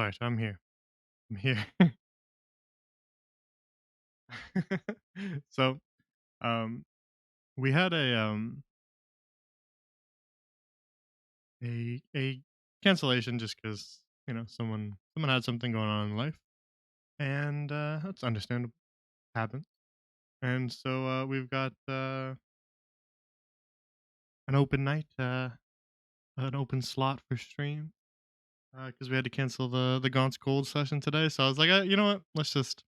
Alright, I'm here. I'm here. So, um, we had a cancellation just because someone had something going on in life, and, that's understandable, happens. And so, we've got, an open night, an open slot for stream, because we had to cancel the Gaunt's Gold session today, so I was like, You know what? Let's just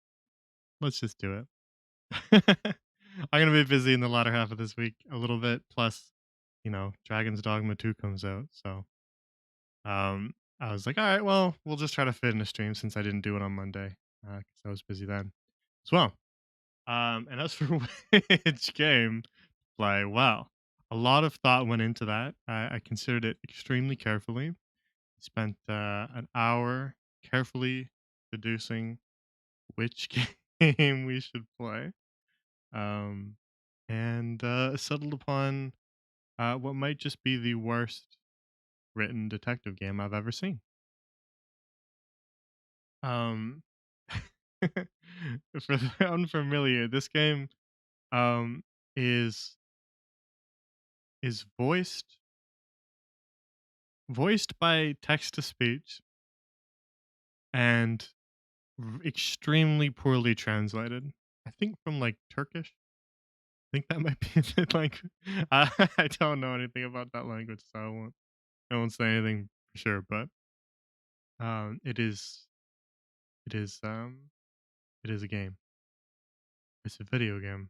do it." I'm gonna be busy in the latter half of this week a little bit, plus, Dragon's Dogma 2 comes out, so, I was like, "Alright, well, we'll just try to fit in a stream since I didn't do it on Monday, because I was busy then as well." And as for which game to play, well, a lot of thought went into that. I considered it extremely carefully. Spent, an hour carefully deducing which game we should play, um, and, settled upon, what might just be the worst written detective game I've ever seen. Um, for the unfamiliar, this game, um, is is voiced by text to speech and extremely poorly translated. I think from like Turkish. I think that might be the like I don't know anything about that language, so I won't say anything for sure, but it is a game. It's a video game.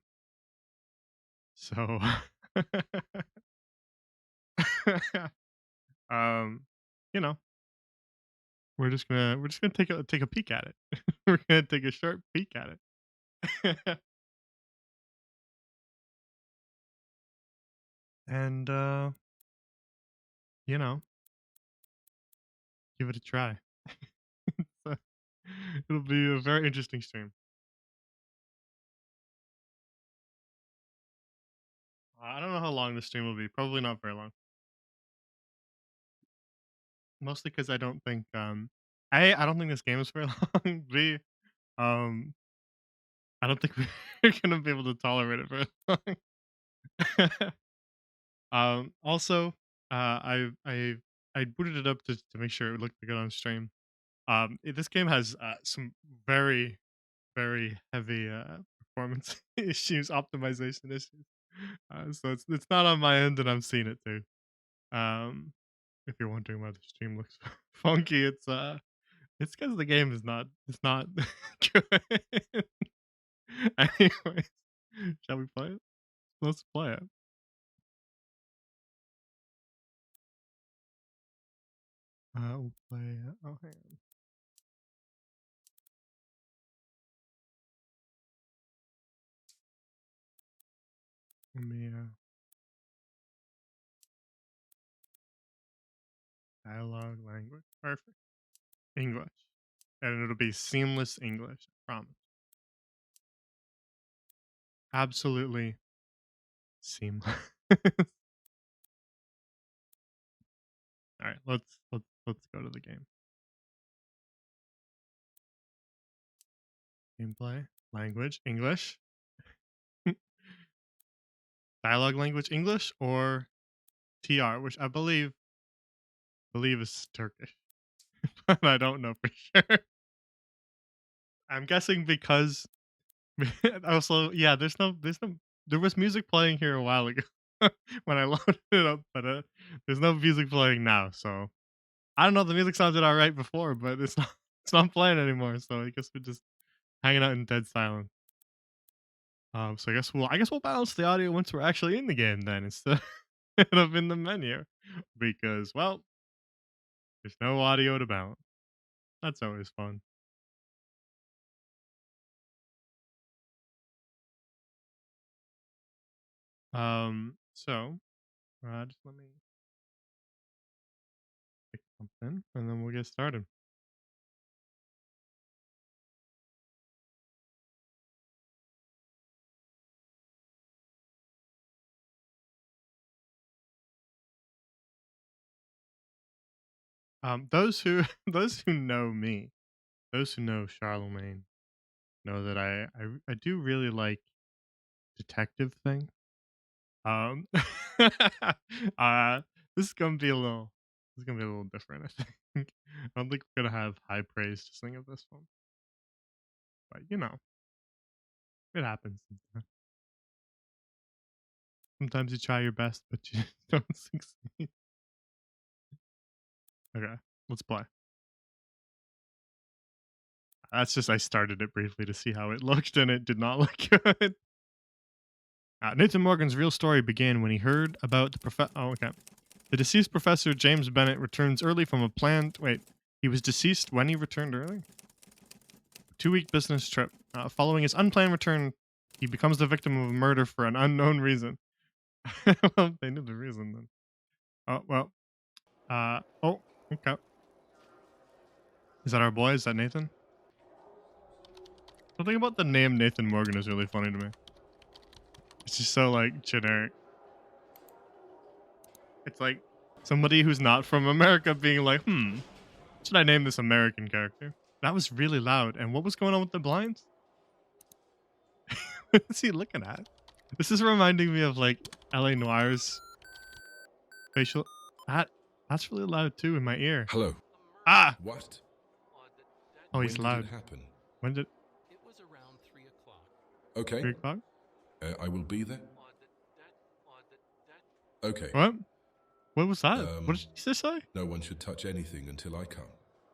So um you know, we're just gonna take a peek at it. We're gonna take a short peek at it. And you know, give it a try. So, it'll be a very interesting stream. I don't know how long the stream will be. Probably not very long. Mostly because I don't think I don't think this game is very long. B um I don't think we're gonna be able to tolerate it very long. Also, I booted it up to make sure it looked good on stream. This game has some very very heavy performance issues, optimization issues. So it's not on my end, and I'm seeing it too. Um, if you're wondering why the stream looks funky, it's because the game is not it's not good. Anyways, shall we play it? Let's play it. We'll play. Oh, hang on. Let me dialogue language. Perfect. English, and it'll be seamless English. I promise. Absolutely seamless. All right, let's go to the game. Gameplay, language, English, dialogue language, English, or TR, which I believe is Turkish, but I don't know for sure. I'm guessing because also, yeah, there was music playing here a while ago when I loaded it up, but there's no music playing now. So I don't know. The music sounded all right before, but it's not playing anymore. So I guess we're just hanging out in dead silence. So I guess we'll balance the audio once we're actually in the game then instead of in the menu because there's no audio to balance. That's always fun. So just let me pick something and then we'll get started. Those who those who know me, those who know Charlemagne, know that I do really like detective thing. Um, uh, this is gonna be a little this is gonna be a little different. I think. I don't think we're gonna have high praise to sing of this one, but it happens. Sometimes you try your best, but you don't succeed. Okay, let's play. That's just I started it briefly to see how it looked, and it did not look good. Nathan Morgan's real story began when he heard about the Oh, okay. The deceased professor James Bennett returns early from a planned. Wait, he was deceased when he returned early. 2-week business trip. Following his unplanned return, he becomes the victim of a murder for an unknown reason. Well, they knew the reason then. Oh well. Oh, okay. Is that our boy? Is that Nathan? Something about the name Nathan Morgan is really funny to me. It's just so like generic. It's like somebody who's not from America being like, should I name this American character? That was really loud. And what was going on with the blinds? What is he looking at? This is reminding me of like LA Noir's facial. That's really loud too in my ear. Hello. Ah! What? Oh, he's when loud. Did it happen? When did? It was around 3 o'clock. Okay. 3 o'clock? I will be there. Okay. What? What was that? What did he just say? No one should touch anything until I come.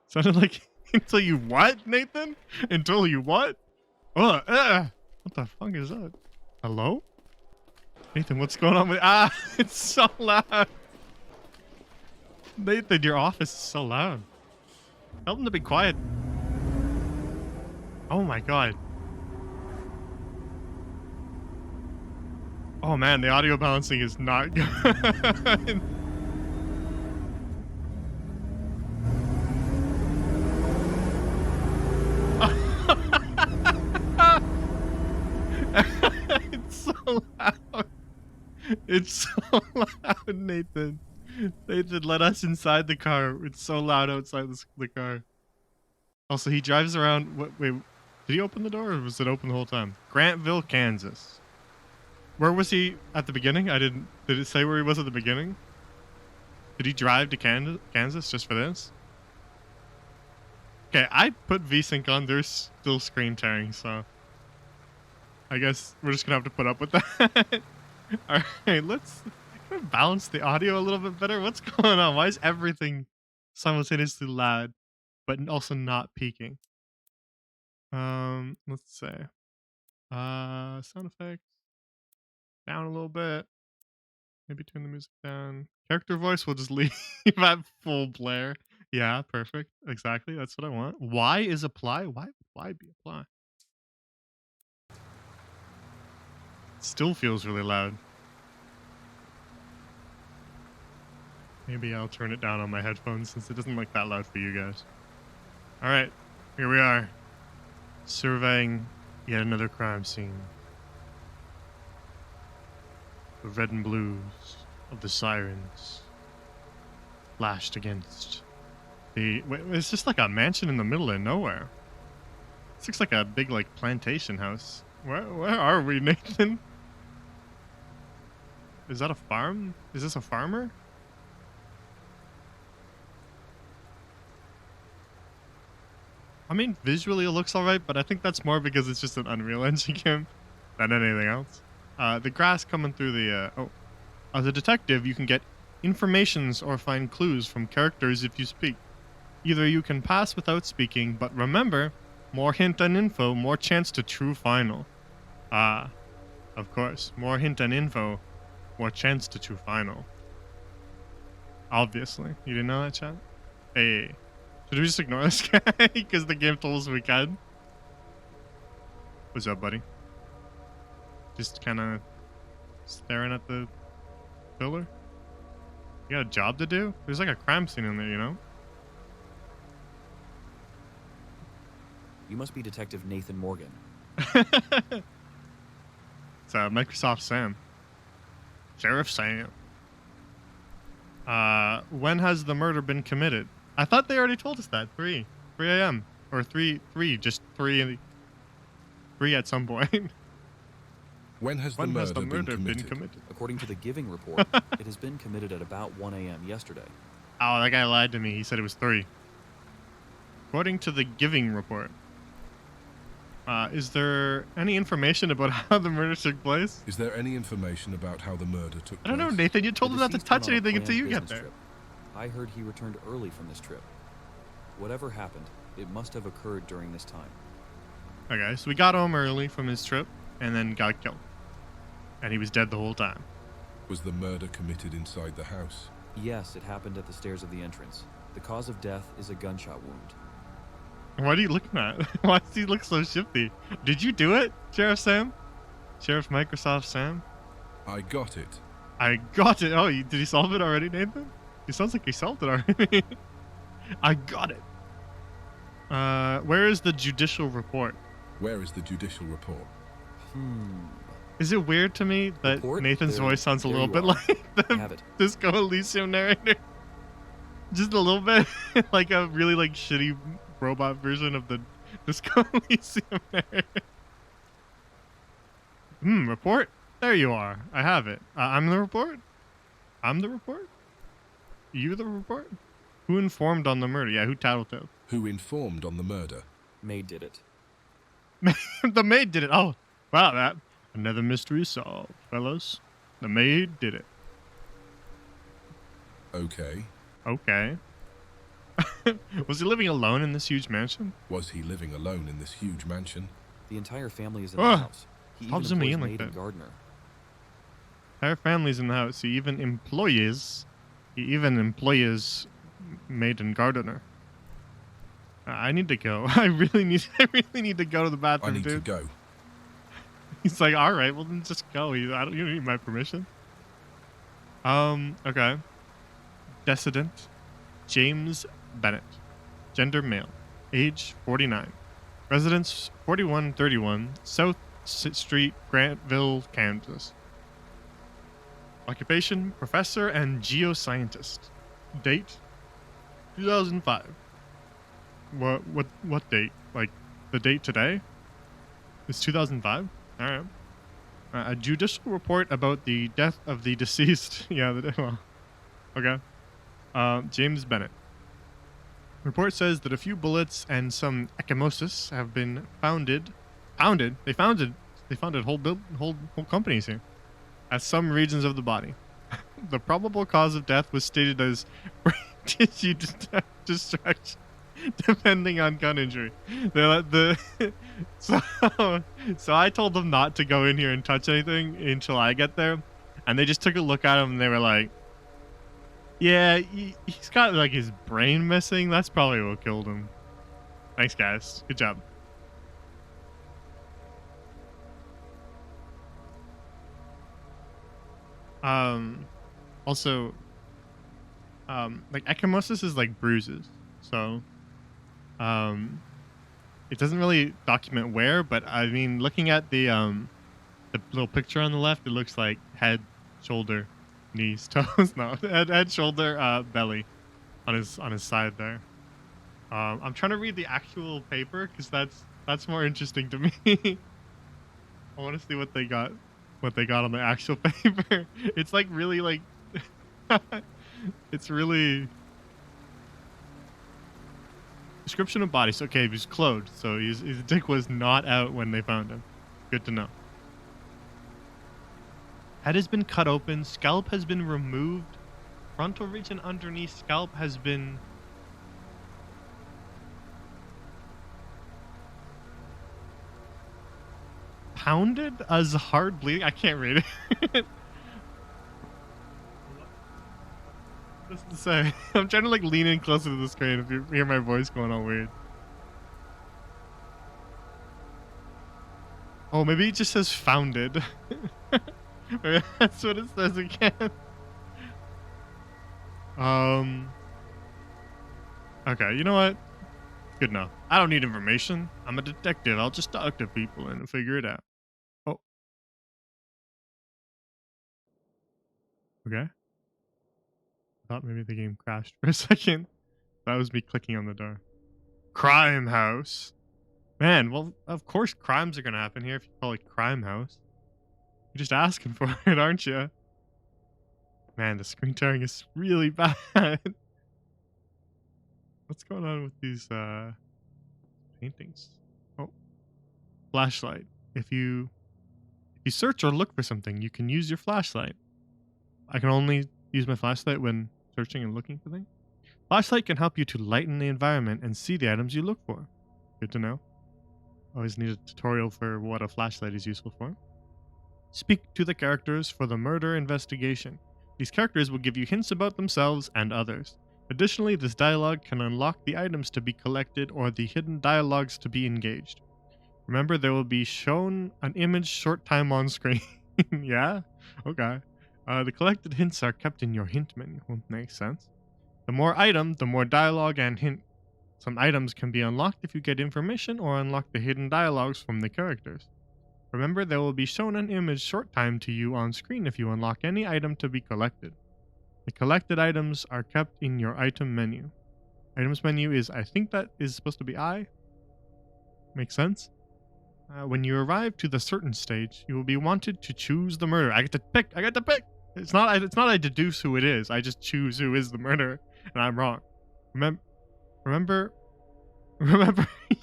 Sounded like until you what, Nathan? Until you what? What the fuck is that? Hello? Nathan, what's going on with it's so loud. Nathan, your office is so loud. Tell them to be quiet. Oh my god. Oh man, the audio balancing is not good. It's so loud. It's so loud, Nathan. Nathan, let us inside the car. It's so loud outside the car. Also, he drives around. Wait, did he open the door or was it open the whole time? Grantville, Kansas. Where was he at the beginning? Did it say where he was at the beginning? Did he drive to Kansas just for this? Okay, I put VSync on. There's still screen tearing, so I guess we're just gonna have to put up with that. All right, let's balance the audio a little bit better. What's going on? Why is everything simultaneously loud, but also not peaking? Let's say, sound effects down a little bit. Maybe turn the music down. Character voice, we'll just leave at full blare. Yeah, perfect. Exactly. That's what I want. Why is apply? Why be apply? Still feels really loud. Maybe I'll turn it down on my headphones since it doesn't look that loud for you guys. All right, here we are. Surveying yet another crime scene. The red and blues of the sirens flashed against the... Wait, it's just like a mansion in the middle of nowhere. This looks like a big like plantation house. Where are we, Nathan? Is that a farm? Is this a farmer? I mean, visually it looks alright, but I think that's more because it's just an Unreal Engine game than anything else. The grass coming through the... As a detective, you can get informations or find clues from characters if you speak. Either you can pass without speaking, but remember, more hint and info, more chance to true final. Of course, more hint and info, more chance to true final. Obviously. You didn't know that, chat? Hey. Should we just ignore this guy? Because the game told us we can. What's up, buddy? Just kind of staring at the pillar? You got a job to do? There's like a crime scene in there, you know? You must be Detective Nathan Morgan. It's Microsoft Sam. Sheriff Sam. When has the murder been committed? I thought they already told us that 3 a.m. or 3 just 3 at some point. When has the When has the murder been murder been committed? committed? According to the Giving report, it has been committed at about 1 a.m. yesterday. Oh, that guy lied to me. He said it was 3. According to the Giving report, is there any information about how the murder took place? Is there any information about how the murder took I don't know, place? Nathan. You The told him not to deceased went touch on a anything until planned you get business there. trip. I heard he returned early from this trip. Whatever happened, it must have occurred during this time. Okay, so we got home early from his trip and then got killed. And he was dead the whole time. Was the murder committed inside the house? Yes, it happened at the stairs of the entrance. The cause of death is a gunshot wound. What are you looking at? Why does he look so shifty? Did you do it, Sheriff Sam? Sheriff Microsoft Sam? I got it. I got it. Oh, did he solve it already, Nathan? He sounds like he solved it already. I got it. Where is the judicial report? Where is the judicial report? Is it weird to me that Report? Nathan's There- voice sounds a there little you bit are. like I the have it. Disco Elysium narrator? Just a little bit. Like a really like shitty robot version of the Disco Elysium narrator. Report? There you are. I have it. I'm the report? I'm the report? You the report? Who informed on the murder? Yeah, who tattletale? Who informed on the murder? Maid did it. The maid did it. Oh, wow, that another mystery solved, fellas. The maid did it. Okay. Okay. Was he living alone in this huge mansion? Was he living alone in this huge mansion? The entire family is in the Ugh. house. He How even does it mean employs like maid and that? gardener. Her family's in the house. He even employs. He even employs maid and gardener. I need to go. I really need. I really need to go to the I bathroom, need to dude. go. He's like, all right, well then just go. You don't need my permission. Okay. Decedent, James Bennett, gender male, age 49, residence 4131 South Street, Grantville, Kansas. Occupation, professor and geoscientist. Date, 2005. What date? Like the date today? It's 2005. All right. A judicial report about the death of the deceased. Yeah. Well, okay. James Bennett. Report says that a few bullets and some ecchymosis have been founded. They founded whole companies here at some regions of the body. The probable cause of death was stated as brain tissue destruction, depending on gun injury. So I told them not to go in here and touch anything until I get there, and they just took a look at him and they were like, "Yeah, he's got like his brain missing. That's probably what killed him." Thanks, guys. Good job. Also, like ecchymosis is like bruises, so it doesn't really document where, but I mean, looking at the little picture on the left, it looks like head, shoulder, knees, toes. No, head, shoulder, belly, on his side there. I'm trying to read the actual paper because that's more interesting to me. I want to see what they got on the actual paper. It's like really like it's really description of bodies. Okay, he was clothed, so his dick was not out when they found him. Good to know. Head has been cut open, scalp has been removed, frontal region underneath scalp has been pounded as hard bleeding. I can't read it. What's to say? I'm trying to like lean in closer to the screen if you hear my voice going all weird. Oh, maybe it just says founded. Maybe that's what it says again. Okay, you know what? Good enough. I don't need information. I'm a detective. I'll just talk to people and figure it out. Oh. Okay. I thought maybe the game crashed for a second. That was me clicking on the door. Crime house. Man, well, of course crimes are gonna happen here if you call it crime house. You're just asking for it, aren't you? Man, the screen tearing is really bad. What's going on with these paintings? Oh, flashlight. If you search or look for something, you can use your flashlight. I can only use my flashlight when searching and looking for things. Flashlight can help you to lighten the environment and see the items you look for. Good to know. Always need a tutorial for what a flashlight is useful for. Speak to the characters for the murder investigation. These characters will give you hints about themselves and others. Additionally, this dialogue can unlock the items to be collected or the hidden dialogues to be engaged. Remember, there will be shown an image short time on screen. Yeah? Okay. The collected hints are kept in your hint menu. Makes sense. The more item, the more dialogue and hint. Some items can be unlocked if you get information or unlock the hidden dialogues from the characters. Remember, there will be shown an image short time to you on screen if you unlock any item to be collected. The collected items are kept in your item menu. Items menu is, I think that is supposed to be I. Makes sense. When you arrive to the certain stage, you will be wanted to choose the murderer. I get to pick. It's not I deduce who it is. I just choose who is the murderer, and I'm wrong. Remember,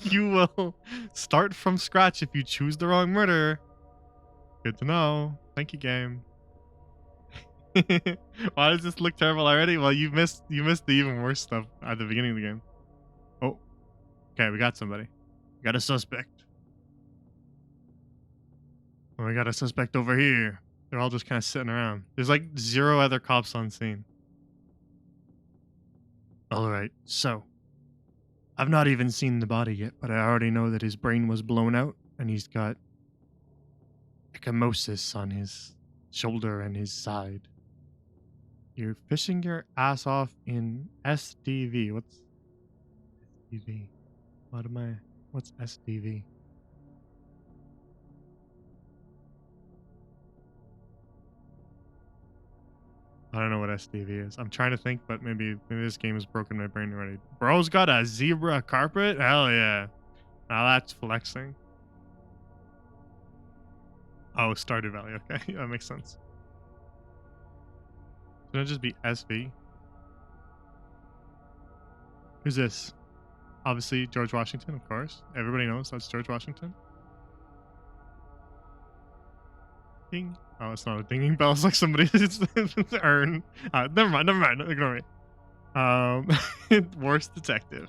you will start from scratch if you choose the wrong murderer. Good to know. Thank you, game. Why does this look terrible already? Well, you missed the even worse stuff at the beginning of the game. Oh, okay, we got somebody. We got a suspect. Oh, we got a suspect over here. They're all just kind of sitting around. There's like 0 other cops on scene. Alright, so. I've not even seen the body yet, but I already know that his brain was blown out and he's got ecchymosis on his shoulder and his side. You're fishing your ass off in SDV. What's SDV? What's SDV? I don't know what SDV is. I'm trying to think, but maybe this game has broken my brain already. Bro's got a zebra carpet? Hell yeah. Now that's flexing. Oh, Stardew Valley. Okay, that makes sense. Shouldn't it just be SV? Who's this? Obviously, George Washington, of course. Everybody knows that's George Washington. Ding. Oh, it's not a dinging bell. It's like somebody's urn. Never mind. Ignore me. Worst detective.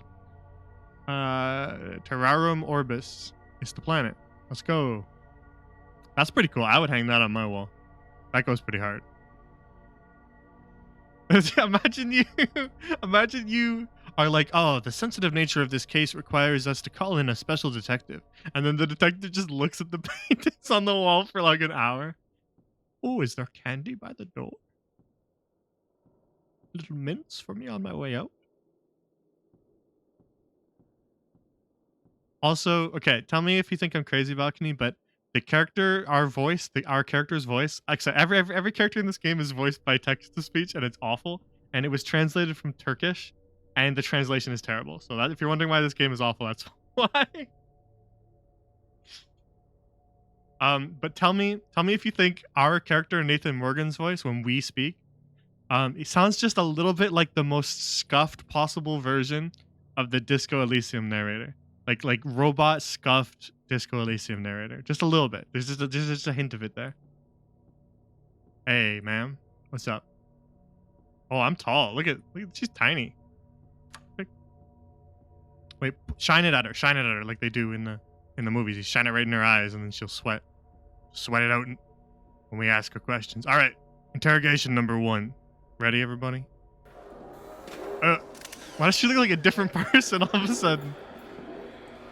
Terrarum Orbis is the planet. Let's go. That's pretty cool. I would hang that on my wall. That goes pretty hard. Imagine you are like, oh, the sensitive nature of this case requires us to call in a special detective. And then the detective just looks at the paintings on the wall for like an hour. Oh, is there candy by the door? Little mints for me on my way out. Also, okay, tell me if you think I'm crazy, Balcony, but the character, our character's voice, actually, every character in this game is voiced by text-to-speech, and it's awful. And it was translated from Turkish, and the translation is terrible. So that, if you're wondering why this game is awful, that's why. But tell me if you think our character Nathan Morgan's voice when we speak, it sounds just a little bit like the most scuffed possible version of the Disco Elysium narrator, like robot scuffed Disco Elysium narrator, just a little bit. There's just a hint of it there. Hey, ma'am, what's up? Oh, I'm tall. Look at she's tiny. Wait, shine it at her like they do in the movies. You shine it right in her eyes, and then she'll sweat it out when we ask her questions. All right, interrogation number 1. Ready, everybody? Why does she look like a different person all of a sudden?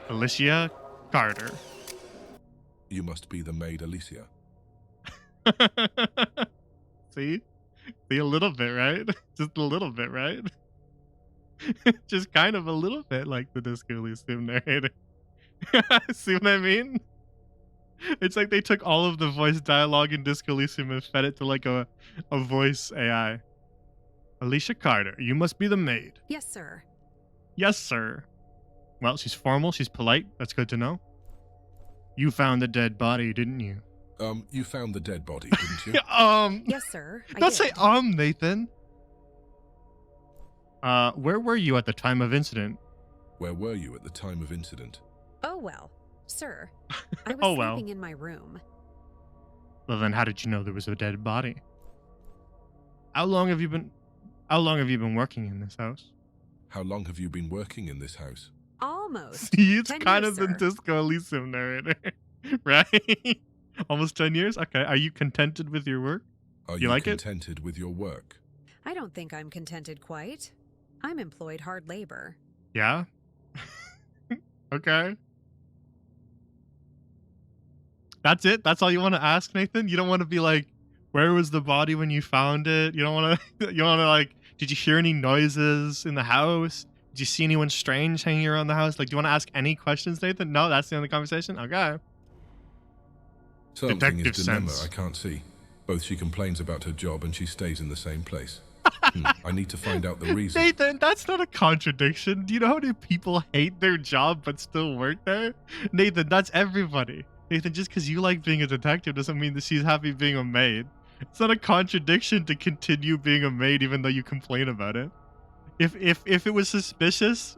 Alicia Carter. You must be the maid Alicia. See a little bit, right? Just a little bit, right? Just kind of a little bit like the Disco Elysium narrator. See what I mean? It's like they took all of the voice dialogue in Disco Elysium and fed it to like a voice AI. Alicia Carter, you must be the maid. Yes, sir. Yes, sir. Well, she's formal. She's polite. That's good to know. You found the dead body, didn't you? You found the dead body, didn't you? Yes, sir. I Don't did. say Nathan. Where were you at the time of incident? Where were you at the time of incident? Oh well, sir. I was Oh, well. sleeping in my room. Well, then how did you know there was a dead body? How long have you been working in this house? How long have you been working in this house? Almost. See, it's 10 kind years, of the sir. Disco Elysium narrator, right? Almost 10 years? Okay. Are you contented with your work? Are You you like it? contented with your work? I don't think I'm contented quite. I'm employed hard labor. Yeah? Okay. That's it? That's all you want to ask, Nathan? You don't want to be like, where was the body when you found it? You don't want to, you want to like, did you hear any noises in the house? Did you see anyone strange hanging around the house? Like, do you want to ask any questions, Nathan? No, that's the end of the conversation? Okay. Something Detective is dilemma sense. I can't see. Both she complains about her job and she stays in the same place. I need to find out the reason. Nathan, that's not a contradiction. Do you know how many people hate their job but still work there? Nathan, that's everybody. Nathan, just because you like being a detective doesn't mean that she's happy being a maid. It's not a contradiction to continue being a maid even though you complain about it. If it was suspicious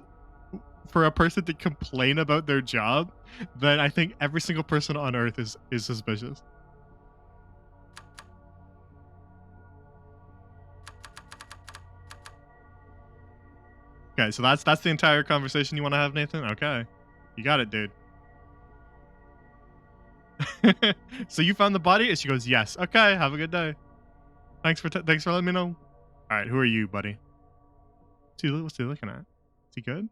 for a person to complain about their job, then I think every single person on earth is suspicious. Okay, so that's the entire conversation you want to have, Nathan? Okay. You got it, dude. So you found the body? And she goes, yes. Okay, have a good day. Thanks for letting me know. All right, who are you, buddy? What's he looking at? Is he good?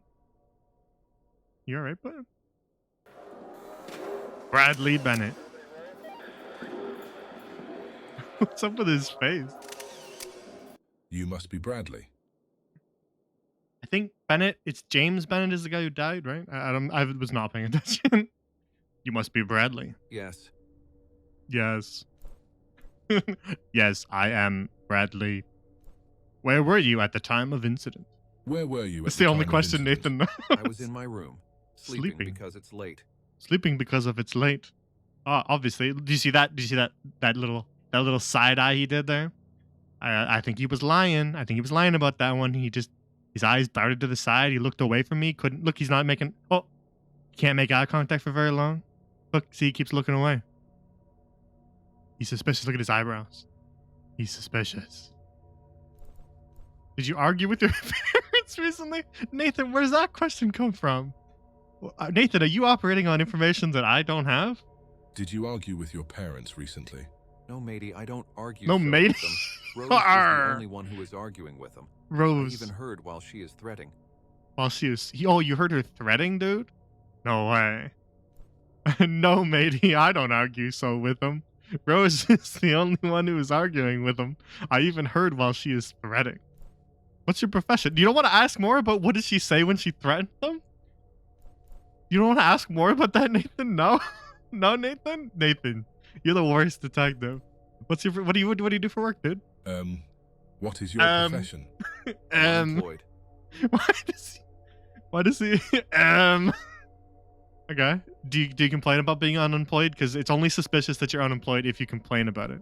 You all right, bud? Bradley Bennett. What's up with his face? You must be Bradley. I think Bennett. It's James Bennett is the guy who died, right? I was not paying attention. You must be Bradley. Yes. Yes. Yes, I am Bradley. Where were you at the time of incident? Where were you? That's at the the only time of question incident? Nathan knows. I was in my room, sleeping Sleeping. because it's late. Sleeping because of it's late. Obviously. Do you see that? Do you see that little side eye he did there? I think he was lying. I think he was lying about that one. His eyes darted to the side. He looked away from me. Couldn't look. He's not making. Oh, can't make eye contact for very long. Look, see, he keeps looking away. He's suspicious. Look at his eyebrows. He's suspicious. Did you argue with your parents recently? Nathan, where's that question come from? Nathan, are you operating on information that I don't have? Did you argue with your parents recently? No, matey, I don't argue No, so matey? with them. Rose is the Arr. only one who is arguing with them. I Rose. even heard while she is threatening. While she was... Oh, you heard her threatening, dude? No way. No, matey, I don't argue so with him. Rose is the only one who is arguing with him. I even heard while she is threatening. What's your profession? You don't want to ask more about what did she say when she threatened them? You don't want to ask more about that, Nathan? No? No, Nathan? Nathan, you're the worst detective. What do you do for work, dude? What is your profession? Unemployed. Why does he Okay. Do you complain about being unemployed? Because it's only suspicious that you're unemployed if you complain about it.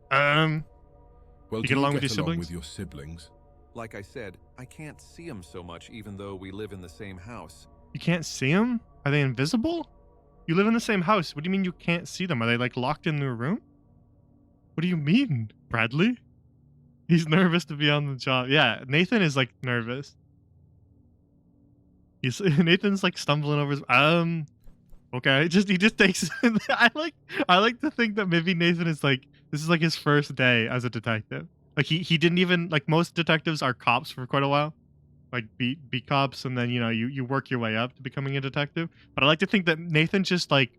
Well, You do get along you with your get along siblings? with your siblings? Like I said, I can't see them so much even though we live in the same house. You can't see them? Are they invisible? You live in the same house. What do you mean you can't see them? Are they like locked in their room? What do you mean, Bradley? He's nervous to be on the job. Yeah, Nathan is like nervous. Nathan's like stumbling over his okay. He just takes I like to think that maybe Nathan is like this is like his first day as a detective. Like he didn't even like most detectives are cops for quite a while. Like beat cops and then you work your way up to becoming a detective. But I like to think that Nathan just like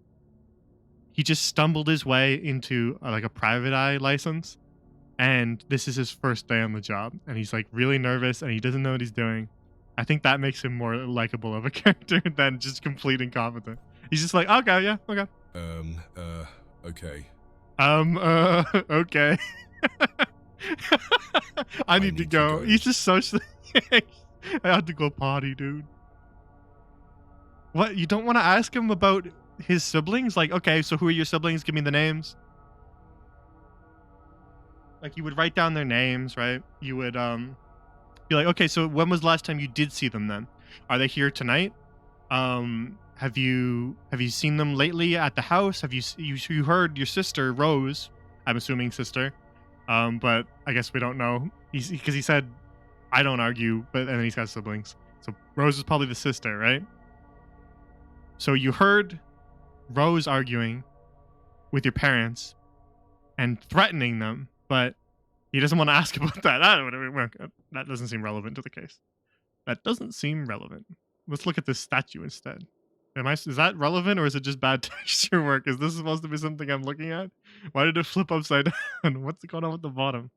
he just stumbled his way into like a private eye license and this is his first day on the job and he's like really nervous and he doesn't know what he's doing. I think that makes him more likable of a character than just complete incompetent. He's just like, okay, yeah, okay. Okay. Okay. I need to go. He's just so I had to go potty, dude. What? You don't want to ask him about his siblings? Like, okay, so who are your siblings? Give me the names. Like, you would write down their names, right? You would be like, okay, so when was the last time you did see them then? Are they here tonight? Have you seen them lately at the house? Have you heard your sister Rose? I'm assuming sister. But I guess we don't know. Because he said I don't argue, but and then he's got siblings. So Rose is probably the sister, right? So you heard Rose arguing with your parents and threatening them, but he doesn't want to ask about that. That doesn't seem relevant to the case. That doesn't seem relevant. Let's look at this statue instead. Is that relevant or is it just bad texture work? Is this supposed to be something I'm looking at? Why did it flip upside down? What's going on with the bottom?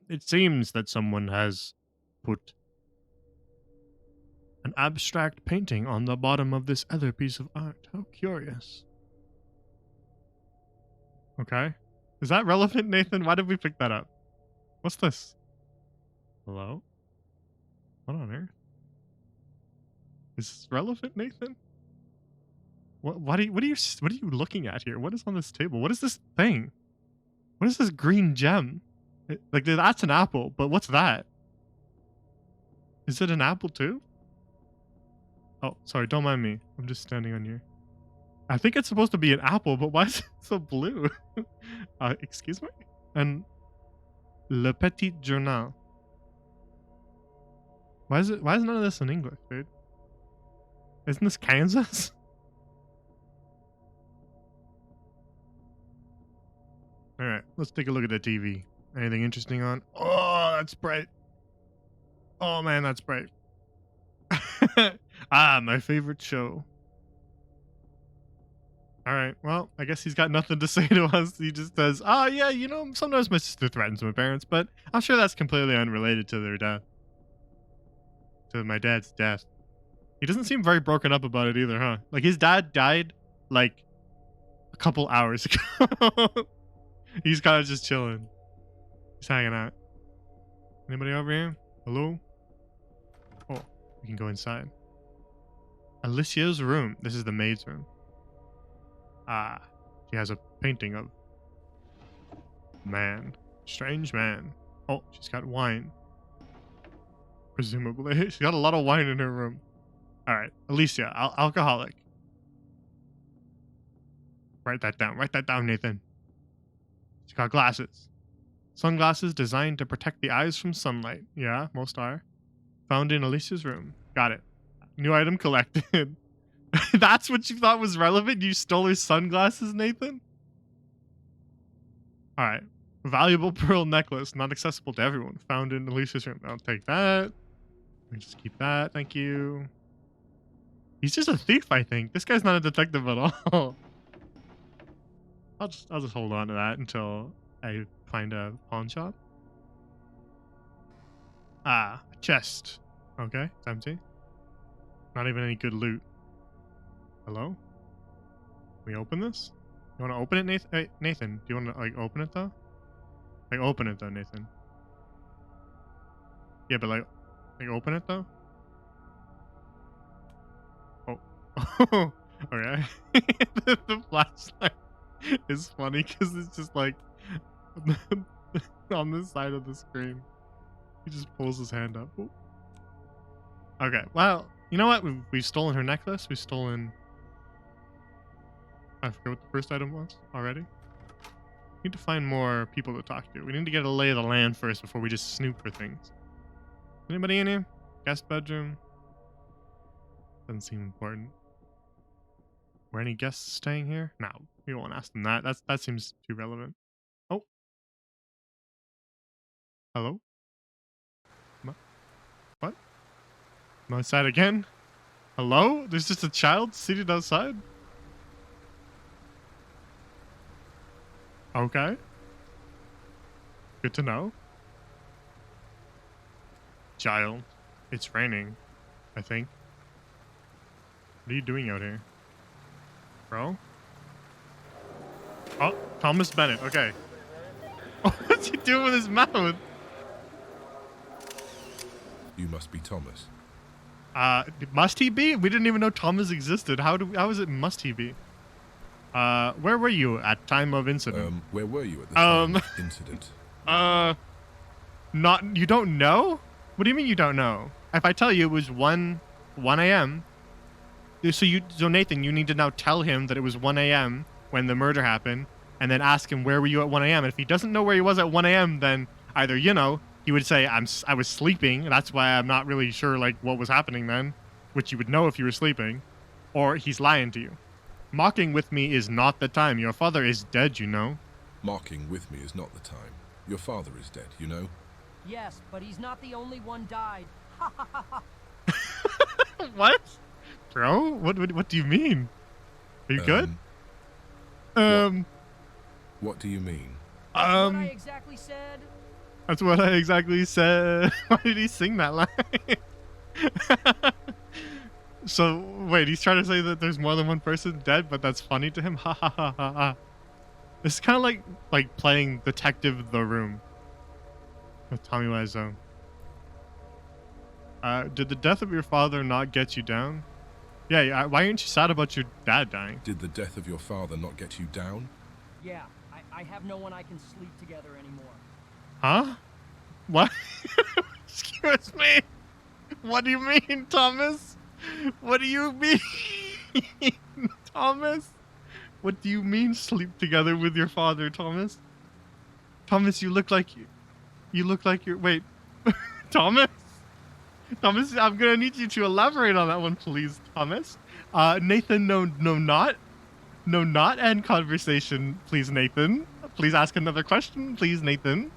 It seems that someone has put an abstract painting on the bottom of this other piece of art. How curious. Okay. Is that relevant, Nathan? Why did we pick that up? What's this? Hello? What on earth? Is this relevant, Nathan? What are you looking at here? What is on this table? What is this thing? What is this green gem? Like, that's an apple, but what's that? Is it an apple too? Oh, sorry, don't mind me. I'm just standing on here. I think it's supposed to be an apple, but why is it so blue? Excuse me? And Le Petit Journal. Why is none of this in English, dude? Isn't this Kansas? Alright, let's take a look at the TV. Anything interesting on? Oh, that's bright. Oh man, that's bright. My favorite show. Alright, well, I guess he's got nothing to say to us. He just says, yeah, you know, sometimes my sister threatens my parents, but I'm sure that's completely unrelated to their death. To my dad's death. He doesn't seem very broken up about it either, huh? Like, his dad died, like, a couple hours ago. He's kind of just chilling. He's hanging out. Anybody over here? Hello? Oh, we can go inside. Alicia's room. This is the maid's room. She has a painting of man. Strange man. Oh, she's got wine. Presumably. She's got a lot of wine in her room. Alright, Alicia, alcoholic. Write that down. Write that down, Nathan. She's got glasses. Sunglasses designed to protect the eyes from sunlight. Yeah, most are. Found in Alicia's room. Got it. New item collected. That's what you thought was relevant? You stole her sunglasses, Nathan? Alright. Valuable pearl necklace. Not accessible to everyone. Found in Alicia's room. I'll take that. Let me just keep that. Thank you. He's just a thief, I think. This guy's not a detective at all. I'll just hold on to that until I find a pawn shop. A chest. Okay, it's empty. Not even any good loot. Hello? Can we open this? You want to open it, Nathan? Hey, Nathan, do you want to, like, open it, though? Like, open it, though, Nathan. Yeah, but, like open it, though? Oh. Okay. the flashlight is funny because it's just, like, on this side of the screen. He just pulls his hand up. Ooh. Okay, well, you know what? We've stolen her necklace. We've stolen... I forget what the first item was already. We need to find more people to talk to. We need to get a lay of the land first before we just snoop for things. Anybody in here? Guest bedroom? Doesn't seem important. Were any guests staying here? No, we won't ask them that. That seems too relevant. Oh. Hello? What? I'm outside again? Hello? There's just a child seated outside? Okay. Good to know. Child. It's raining, I think. What are you doing out here? Bro? Oh, Thomas Bennett. Okay. Oh, what's he doing with his mouth? You must be Thomas. Must he be? We didn't even know Thomas existed. How is it must he be? Where were you at time of incident? Where were you at the time of incident? Not, you don't know? What do you mean you don't know? If I tell you it was 1 a.m. So Nathan, you need to now tell him that it was 1 a.m. when the murder happened, and then ask him where were you at 1 a.m. And if he doesn't know where he was at 1 a.m., then either, he would say, I was sleeping, that's why I'm not really sure, like, what was happening then, which you would know if you were sleeping, or he's lying to you. Mocking with me is not the time. Your father is dead, you know. Mocking with me is not the time. Your father is dead, you know. Yes, but he's not the only one died. Ha ha ha ha. What? Bro? What do you mean? Are you good? What do you mean? What I exactly said? That's what I exactly said. Why did he sing that line? So, wait, he's trying to say that there's more than one person dead, but that's funny to him? Ha ha ha ha ha. It's kind of like playing Detective The Room with Tommy Wiseau. Did the death of your father not get you down? Yeah, why aren't you sad about your dad dying? Did the death of your father not get you down? Yeah, I have no one I can sleep together anymore. Huh? What? Excuse me? What do you mean, Thomas? What do you mean, Thomas? What do you mean sleep together with your father, Thomas? Thomas, you look like you're... Wait. Thomas? Thomas, I'm gonna need you to elaborate on that one, please, Thomas. Nathan, no, not end conversation, please, Nathan. Please ask another question, please, Nathan.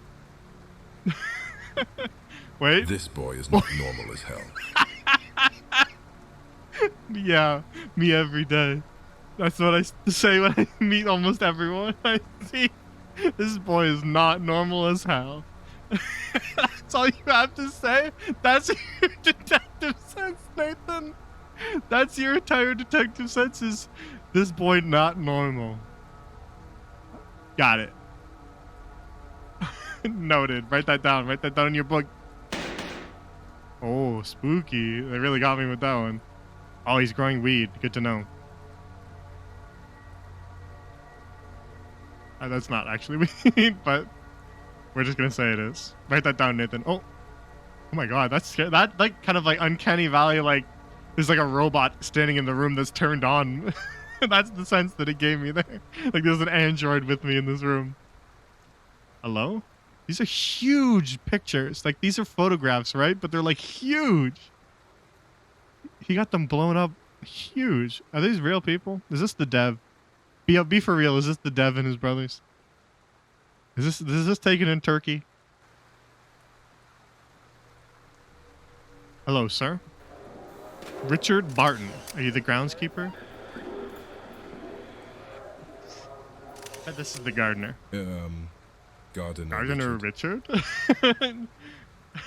Wait. This boy is not normal as hell. Yeah, me every day. That's what I say when I meet almost everyone I see. This boy is not normal as hell. That's all you have to say? That's your detective sense, Nathan? That's your entire detective sense is this boy not normal. Got it. Noted. Write that down. Write that down in your book. Oh, spooky. They really got me with that one. Oh, he's growing weed. Good to know. That's not actually weed, but we're just gonna say it is. Write that down, Nathan. Oh my God, that's scary. That like kind of like uncanny valley. Like there's like a robot standing in the room that's turned on. That's the sense that it gave me there. Like there's an android with me in this room. Hello? These are huge pictures. Like these are photographs, right? But they're like huge. He got them blown up huge. Are these real people? Is this the dev? Be for real. Is this the dev and his brothers? Is this taken in Turkey? Hello, sir. Richard Barton. Are you the groundskeeper? This is the gardener. Gardener. Gardener Richard?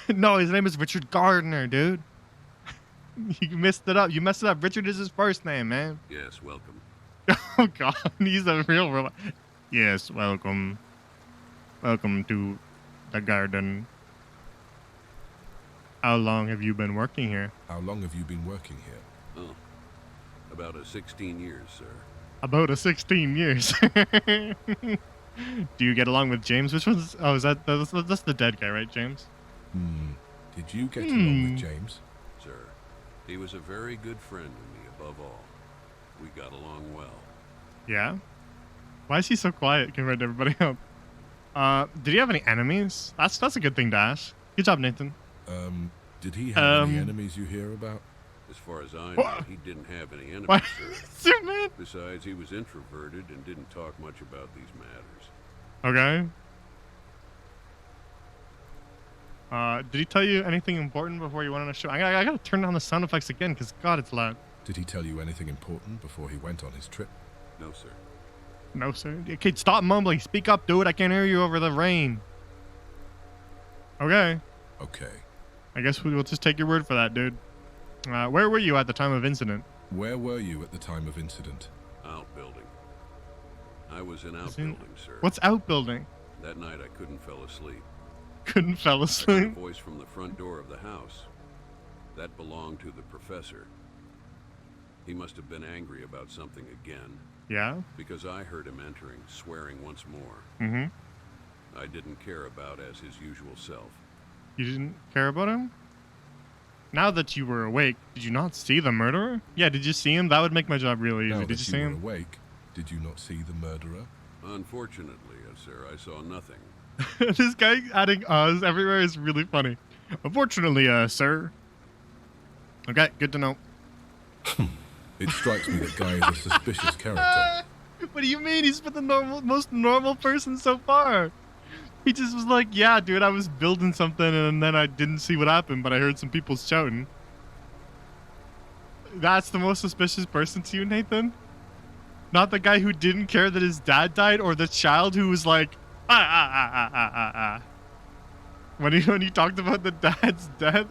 No, his name is Richard Gardner, dude. You messed it up. You messed it up. Richard is his first name, man. Yes, welcome. Oh God, he's a real robot. Yes, welcome. Welcome to the garden. How long have you been working here? How long have you been working here? Oh, about 16 years, sir. About 16 years. Do you get along with James? Which one's... Oh, is that's the dead guy, right, James? Did you get along with James? Sir, he was a very good friend to me, above all. We got along well. Yeah? Why is he so quiet compared to everybody else? Did he have any enemies? That's a good thing to ask. Good job, Nathan. Did he have any enemies you hear about? As far as I know, he didn't have any enemies, What? sir. Man. Besides, he was introverted and didn't talk much about these matters. Okay. Did he tell you anything important before you went on a show? I gotta turn down the sound effects again, because God, it's loud. Did he tell you anything important before he went on his trip? No, sir. No, sir. Okay, stop mumbling. Speak up, dude. I can't hear you over the rain. Okay. Okay. I guess we'll just take your word for that, dude. Where were you at the time of incident? Where were you at the time of incident? Outbuilding. I was in outbuilding, sir. What's outbuilding? That night I couldn't fell asleep. Couldn't fell I heard a asleep. voice from the front door of the house. That belonged to the professor. He must have been angry about something again, Yeah? because I heard him entering, swearing once more. Mm-hmm. I didn't care about as his usual self. You didn't care about him? Now that you were awake, did you not see the murderer? Yeah, did you see him? That would make my job really easy. Now Did you that see you were him? awake, did you not see the murderer? Unfortunately, sir, I saw nothing. This guy adding us everywhere is really funny. Unfortunately, sir. Okay, good to know. It strikes me that Guy is a suspicious character. What do you mean? He's been the most normal person so far. He just was like, yeah, dude, I was building something and then I didn't see what happened, but I heard some people shouting. That's the most suspicious person to you, Nathan? Not the guy who didn't care that his dad died, or the child who was like, when he talked about the dad's death?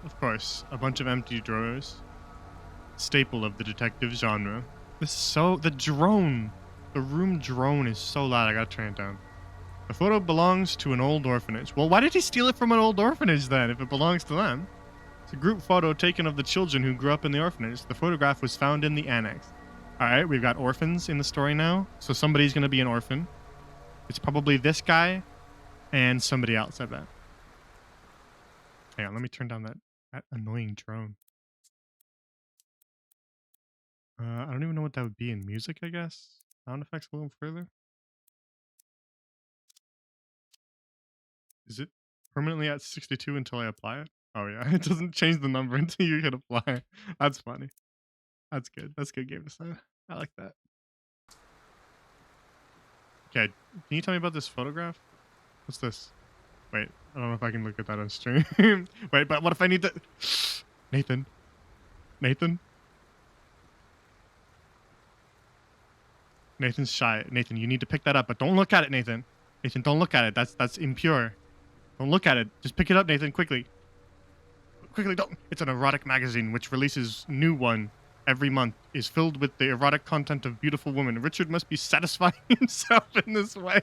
Of course, a bunch of empty drawers. Staple of the detective genre. The drone. The room drone is so loud, I gotta turn it down. The photo belongs to an old orphanage. Well, why did he steal it from an old orphanage then, if it belongs to them? It's a group photo taken of the children who grew up in the orphanage. The photograph was found in the annex. Alright, we've got orphans in the story now. So somebody's gonna be an orphan. It's probably this guy and somebody else, I bet. Hang on, let me turn down that annoying drone. I don't even know what that would be in music, I guess. Sound effects a little further. Is it permanently at 62 until I apply it? Oh yeah, it doesn't change the number until you hit apply. That's funny. That's good. That's a good game design. I like that. Okay, can you tell me about this photograph? What's this? Wait, I don't know if I can look at that on stream. Wait, but what if I need to... Nathan? Nathan? Nathan's shy. Nathan, you need to pick that up, but don't look at it, Nathan. Nathan, don't look at it. That's impure. Don't look at it. Just pick it up, Nathan, quickly. Quickly, don't. It's an erotic magazine which releases new one every month. Is filled with the erotic content of beautiful women. Richard must be satisfying himself in this way.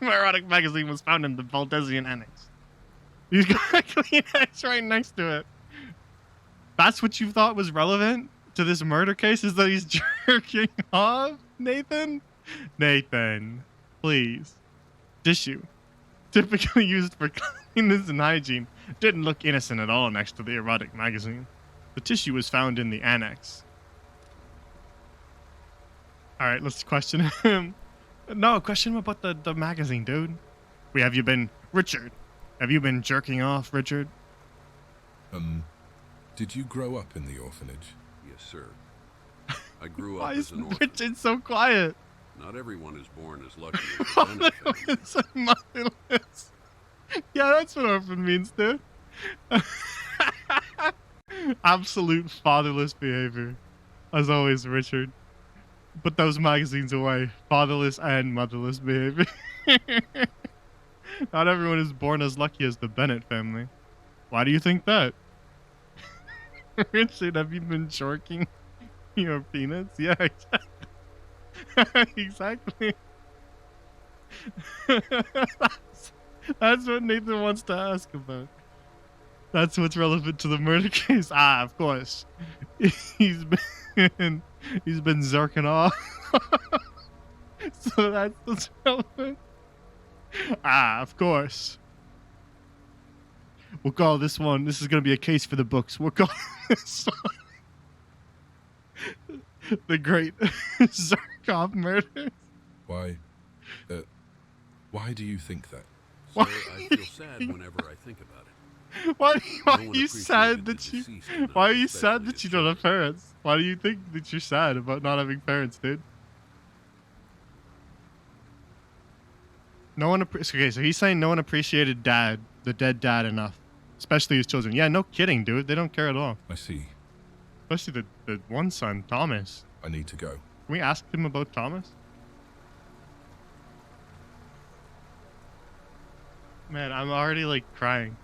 My erotic magazine was found in the Valdesian Annex. He's got a Kleenex right next to it. That's what you thought was relevant to this murder case? Is that he's jerking off? Nathan? Nathan, please. Tissue. Typically used for cleanliness and hygiene. Didn't look innocent at all next to the erotic magazine. The tissue was found in the annex. Alright, let's question him. No, question him about the magazine, dude. Have you been... Richard, have you been jerking off, Richard? Did you grow up in the orphanage? Yes, sir. I grew Why up is as an orphan. Richard so quiet? Not everyone is born as lucky as the Bennett family. Fatherless and motherless. Yeah, that's what orphan means, dude. Absolute fatherless behavior. As always, Richard. Put those magazines away. Fatherless and motherless behavior. Not everyone is born as lucky as the Bennett family. Why do you think that? Richard, have you been jorking your peanuts? Yeah, exactly. Exactly. That's what Nathan wants to ask about. That's what's relevant to the murder case. Ah, of course. He's been zerking off. So that's what's relevant. Ah, of course. We'll call this one. This is going to be a case for the books. We'll call this one the Great Zerkoff Murders. Why do you think that? Sir, I feel sad whenever I think about it. Why No are one you sad appreciated the that you? deceased enough, Why are you sad especially that his you don't have children. parents? Why do you think that you're sad about not having parents, dude? No one okay, so he's saying no one appreciated the dead dad enough, especially his children. Yeah, no kidding, dude. They don't care at all. I see. Especially the one son, Thomas. I need to go. Can we ask him about Thomas? Man, I'm already like crying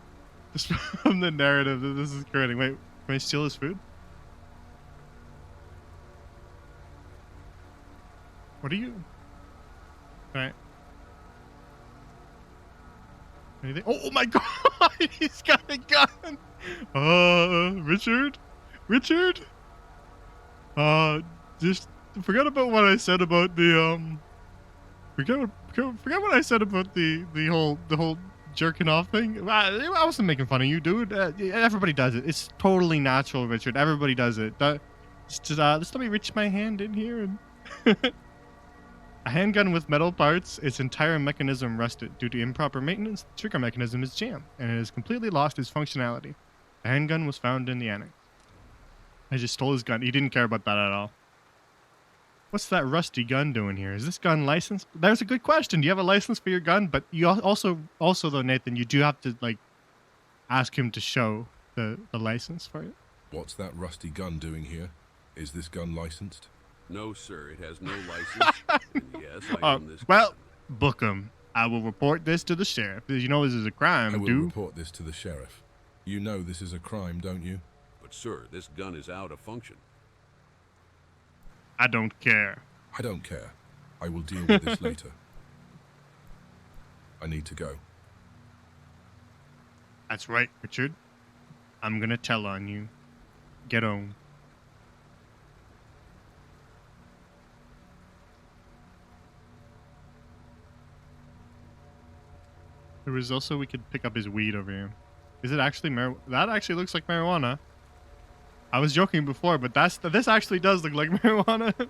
just from the narrative that this is creating. Wait, can I steal his food? What are you? Alright. Anything? Oh my god! He's got a gun! Richard? Richard? Uh, just forget about what I said about the, forget what I said about the whole jerking off thing. I wasn't making fun of you, dude. Everybody does it. It's totally natural, Richard. Everybody does it. Just let me reach my hand in here and a handgun with metal parts, its entire mechanism rusted. Due to improper maintenance, the trigger mechanism is jammed, and it has completely lost its functionality. The handgun was found in the annex. I just stole his gun. He didn't care about that at all. What's that rusty gun doing here? Is this gun licensed? There's a good question. Do you have a license for your gun? But you also though, Nathan, you do have to like ask him to show the license for it. What's that rusty gun doing here? Is this gun licensed? No, sir, it has no license. And yes, I own this Well, gun. book him. I will report this to the sheriff. You know this is a crime, I will dude. report this to the sheriff. You know this is a crime, don't you? But, sir, this gun is out of function. I don't care. I don't care. I will deal with this later. I need to go. That's right, Richard. I'm gonna tell on you. Get on. There was also, we could pick up his weed over here. Is it actually that actually looks like marijuana. I was joking before, but this actually does look like marijuana.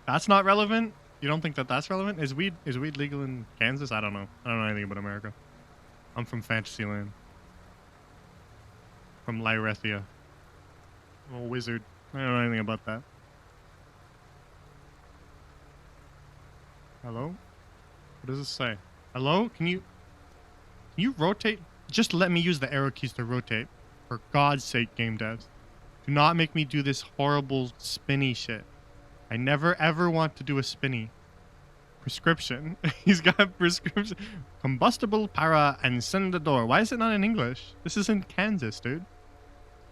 That's not relevant? You don't think that that's relevant? Is weed legal in Kansas? I don't know. I don't know anything about America. I'm from Fantasyland. From Lyrethia. I'm a wizard. I don't know anything about that. Hello? What does it say? Hello? Can you rotate? Just let me use the arrow keys to rotate. For God's sake, game devs. Do not make me do this horrible spinny shit. I never ever want to do a spinny. Prescription. He's got prescription. Combustible para encendedor. Why is it not in English? This is in Kansas, dude.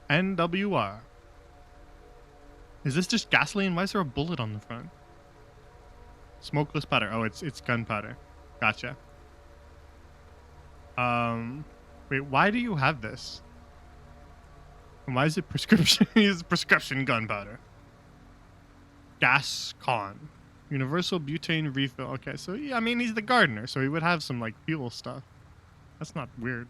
NWR. Is this just gasoline? Why is there a bullet on the front? Smokeless powder. Oh, it's gunpowder. Gotcha. Wait, why do you have this? And why is it prescription? It's prescription gunpowder. Gas con. Universal butane refill. Okay, so yeah, I mean, he's the gardener, so he would have some like fuel stuff. That's not weird.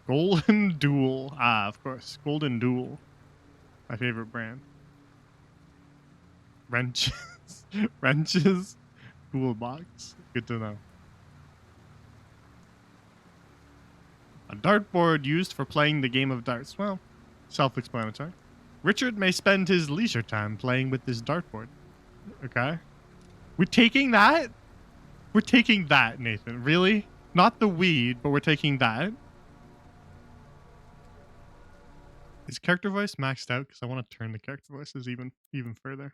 Golden Duel. Ah, of course. Golden Duel. My favorite brand. Wrenches. Wrenches. Toolbox. Good to know. A dartboard used for playing the game of darts. Well, self-explanatory. Richard may spend his leisure time playing with this dartboard. Okay. We're taking that? We're taking that, Nathan. Really? Not the weed, but we're taking that. Is character voice maxed out? Because I want to turn the character voices even further.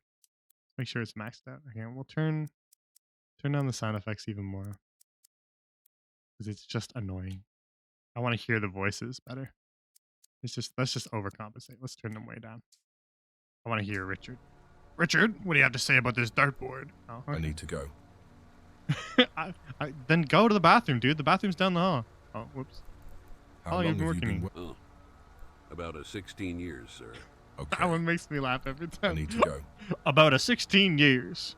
Make sure it's maxed out. Okay, we'll turn down the sound effects even more. Because it's just annoying. I want to hear the voices better. Let's just overcompensate. Let's turn them way down. I want to hear Richard. Richard, what do you have to say about this dartboard? Oh, okay. I need to go. Then go to the bathroom, dude. The bathroom's down the hall. Oh, whoops. How How long long have you have been you working been? Oh, about 16 years, sir. Okay. That one makes me laugh every I time. need to go. About a 16 years.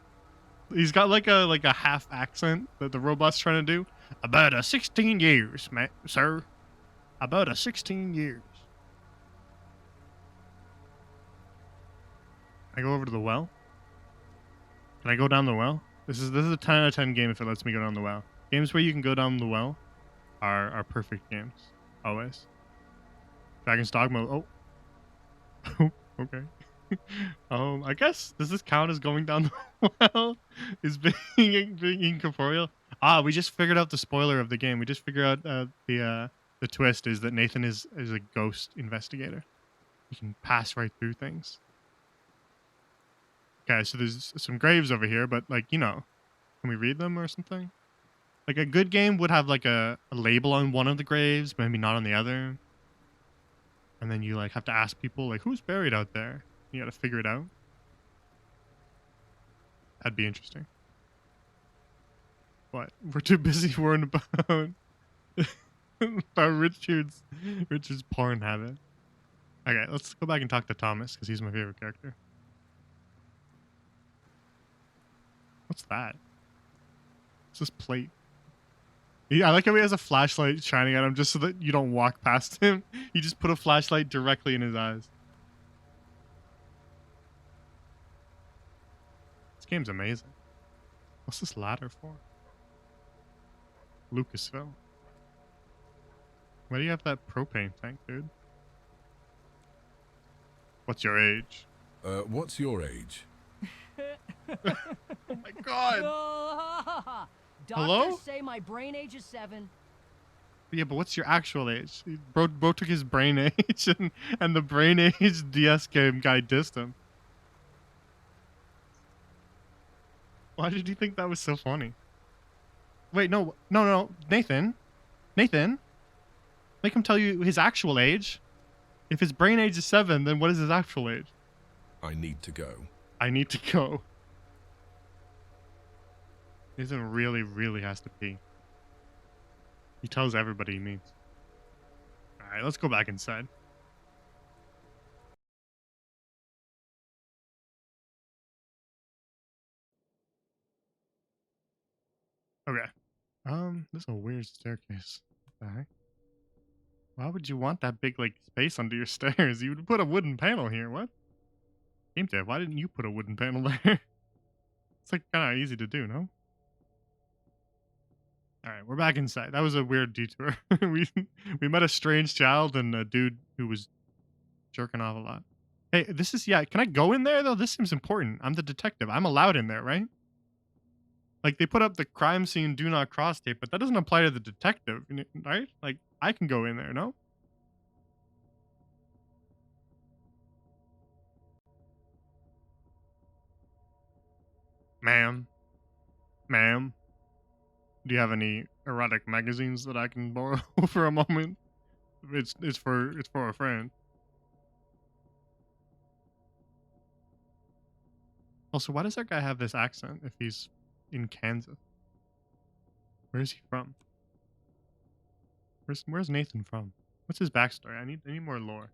He's got like a half accent that the robot's trying to do. About a 16 years, sir. About a 16 years. I go over to the well. Can I go down the well? This is a 10 out of 10 game if it lets me go down the well. Games where you can go down the well are perfect games. Always. Dragon's Dogma. Oh. Okay. I guess, does this count as going down the well? Is being incorporeal? Ah, we just figured out the spoiler of the game. We just figured out the twist is that Nathan is a ghost investigator. He can pass right through things. Okay, so there's some graves over here, but like, you know, can we read them or something? Like a good game would have like a label on one of the graves, maybe not on the other. And then you like have to ask people like, who's buried out there? You gotta figure it out. That'd be interesting. What? We're too busy worrying about about Richard's porn habit. Okay, let's go back and talk to Thomas because he's my favorite character. What's that? What's this plate? I like how he has a flashlight shining at him just so that you don't walk past him. You just put a flashlight directly in his eyes. This game's amazing. What's this ladder for? Lucasville. Why do you have that propane tank, dude? What's your age? What's your age? Oh my god! Doctors Hello? say my brain age is 7. Yeah, but what's your actual age? Bro took his brain age and the brain age DS game guy dissed him. Why did you think that was so funny? Wait, no, Nathan. Nathan. Make him tell you his actual age. If his brain age is 7, then what is his actual age? I need to go. I need to go. Nathan really, really has to pee. He tells everybody he meets. Alright, let's go back inside. Okay. This is a weird staircase. What the heck? Why would you want that big, like, space under your stairs? You would put a wooden panel here. What? Game dev, why didn't you put a wooden panel there? It's, like, kind of easy to do, no? Alright, we're back inside. That was a weird detour. we met a strange child and a dude who was jerking off a lot. Hey, this is, yeah, can I go in there, though? This seems important. I'm the detective. I'm allowed in there, right? Like, they put up the crime scene do not cross tape, but that doesn't apply to the detective, right? Like, I can go in there, no? Ma'am. Ma'am. Do you have any erotic magazines that I can borrow for a moment? It's for a friend. Also, why does that guy have this accent if he's in Kansas? Where is he from? Where's Nathan from? What's his backstory? I need more lore.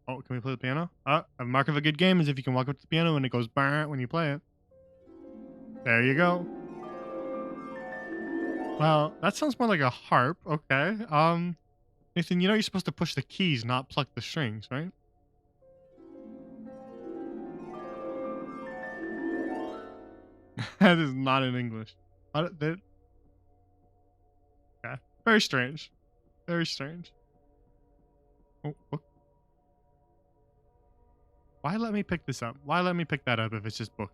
Oh, can we play the piano? A mark of a good game is if you can walk up to the piano and it goes burn when you play it. There you go. Well, that sounds more like a harp. Okay. Nathan, you know you're supposed to push the keys, not pluck the strings, right? That is not in English. Okay. Very strange. Very strange. Oh, what? Why let me pick this up? Why let me pick that up if it's just book?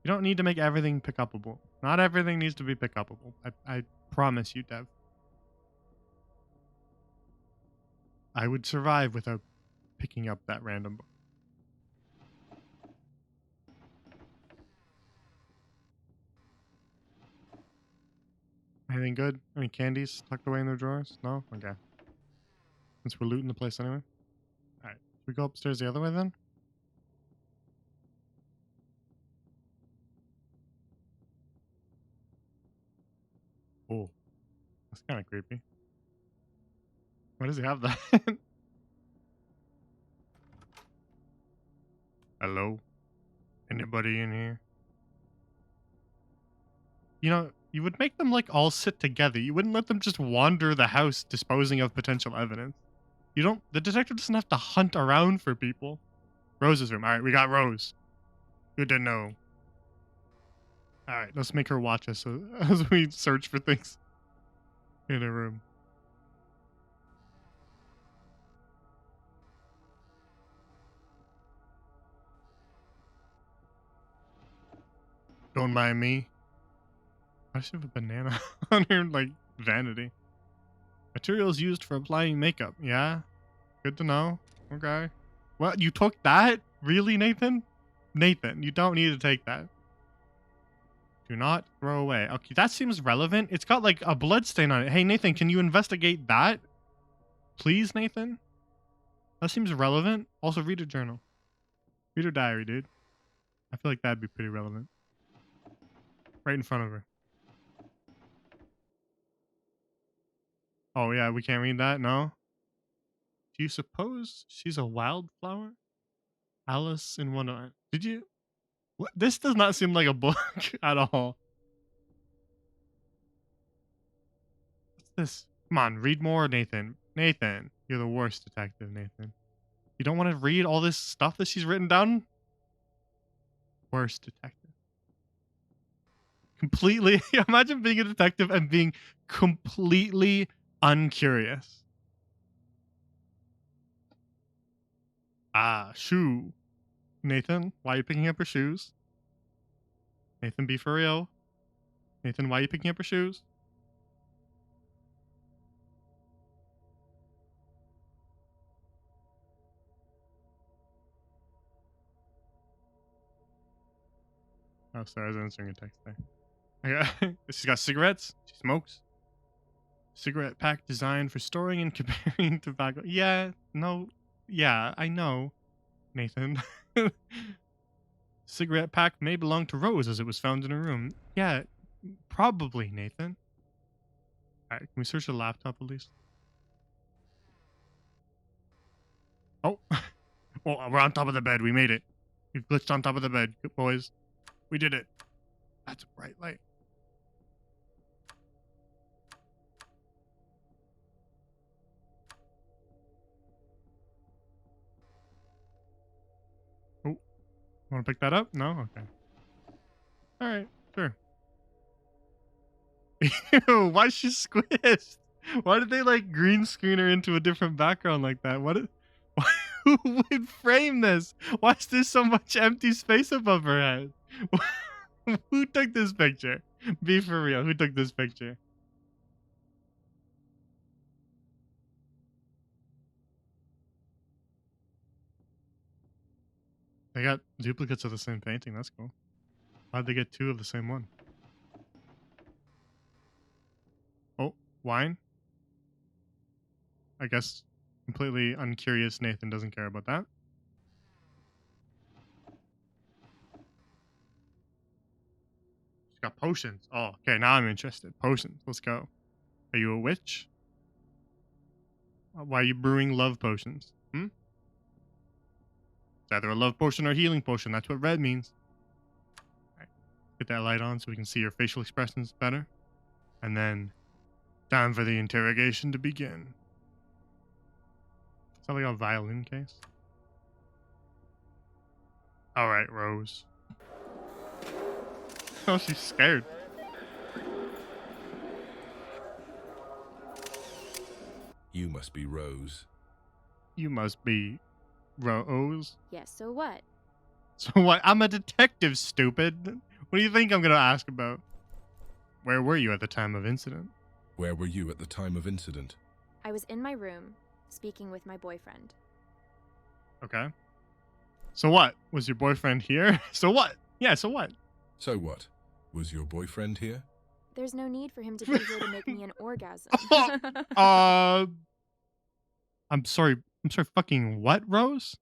You don't need to make everything pick upable. Not everything needs to be pick upable. I promise you, Dev. I would survive without picking up that random book. Anything good? Any candies tucked away in their drawers? No? Okay. Since we're looting the place anyway. Alright. Should we go upstairs the other way then? Oh. That's kind of creepy. Why does he have that? Hello? Anybody in here? You know, you would make them, like, all sit together. You wouldn't let them just wander the house disposing of potential evidence. You don't... The detective doesn't have to hunt around for people. Rose's room. Alright, we got Rose. Good to know. Alright, let's make her watch us as we search for things in her room. Don't mind me. Why does she have a banana on her, like, vanity? Materials used for applying makeup. Yeah? Good to know. Okay. What? You took that? Really, Nathan? Nathan, you don't need to take that. Do not throw away. Okay, that seems relevant. It's got, like, a blood stain on it. Hey, Nathan, can you investigate that? Please, Nathan? That seems relevant. Also, read a journal. Read her diary, dude. I feel like that'd be pretty relevant. Right in front of her. Oh, yeah, we can't read that? No? Do you suppose she's a wildflower? Alice in Wonderland. Did you? What? This does not seem like a book at all. What's this? Come on, read more, Nathan. Nathan, you're the worst detective, Nathan. You don't want to read all this stuff that she's written down? Worst detective. Completely. Imagine being a detective and being completely uncurious. Ah, shoe. Nathan, why are you picking up your shoes? Nathan, be for real. Nathan, why are you picking up your shoes? Oh, sorry, I was answering a text there. Okay. She's got cigarettes. She smokes. Cigarette pack designed for storing and comparing tobacco. Yeah, no. Yeah, I know, Nathan. Cigarette pack may belong to Rose as it was found in her room. Yeah, probably, Nathan. Alright, can we search the laptop at least? Oh. Oh, we're on top of the bed. We made it. We've glitched on top of the bed, good boys. We did it. That's a bright light. Oh, want to pick that up? No? Okay. All right, sure. Ew, why is she squished? Why did they like green screen her into a different background like that? Who would frame this? Why is there so much empty space above her head? Who took this picture? Be for real. Who took this picture? They got duplicates of the same painting. That's cool. Why'd they get two of the same one? Oh, wine? I guess completely uncurious Nathan doesn't care about that. She's got potions. Oh, okay, now I'm interested. Potions. Let's go. Are you a witch? Why are you brewing love potions? Hmm? It's either a love potion or a healing potion. That's what red means. Right. Get that light on so we can see your facial expressions better. And then, time for the interrogation to begin. Is that like a violin case? Alright, Rose. Oh, she's scared. You must be Rose. You must be Rose. Yes, so what? So what? I'm a detective, stupid. What do you think I'm gonna ask about? Where were you at the time of incident? Where were you at the time of incident? I was in my room, speaking with my boyfriend. Okay. So what? Was your boyfriend here? So what? Yeah, so what? So what? Was your boyfriend here? There's no need for him to be here to make me an orgasm. I'm sorry. I'm sorry, fucking what, Rose?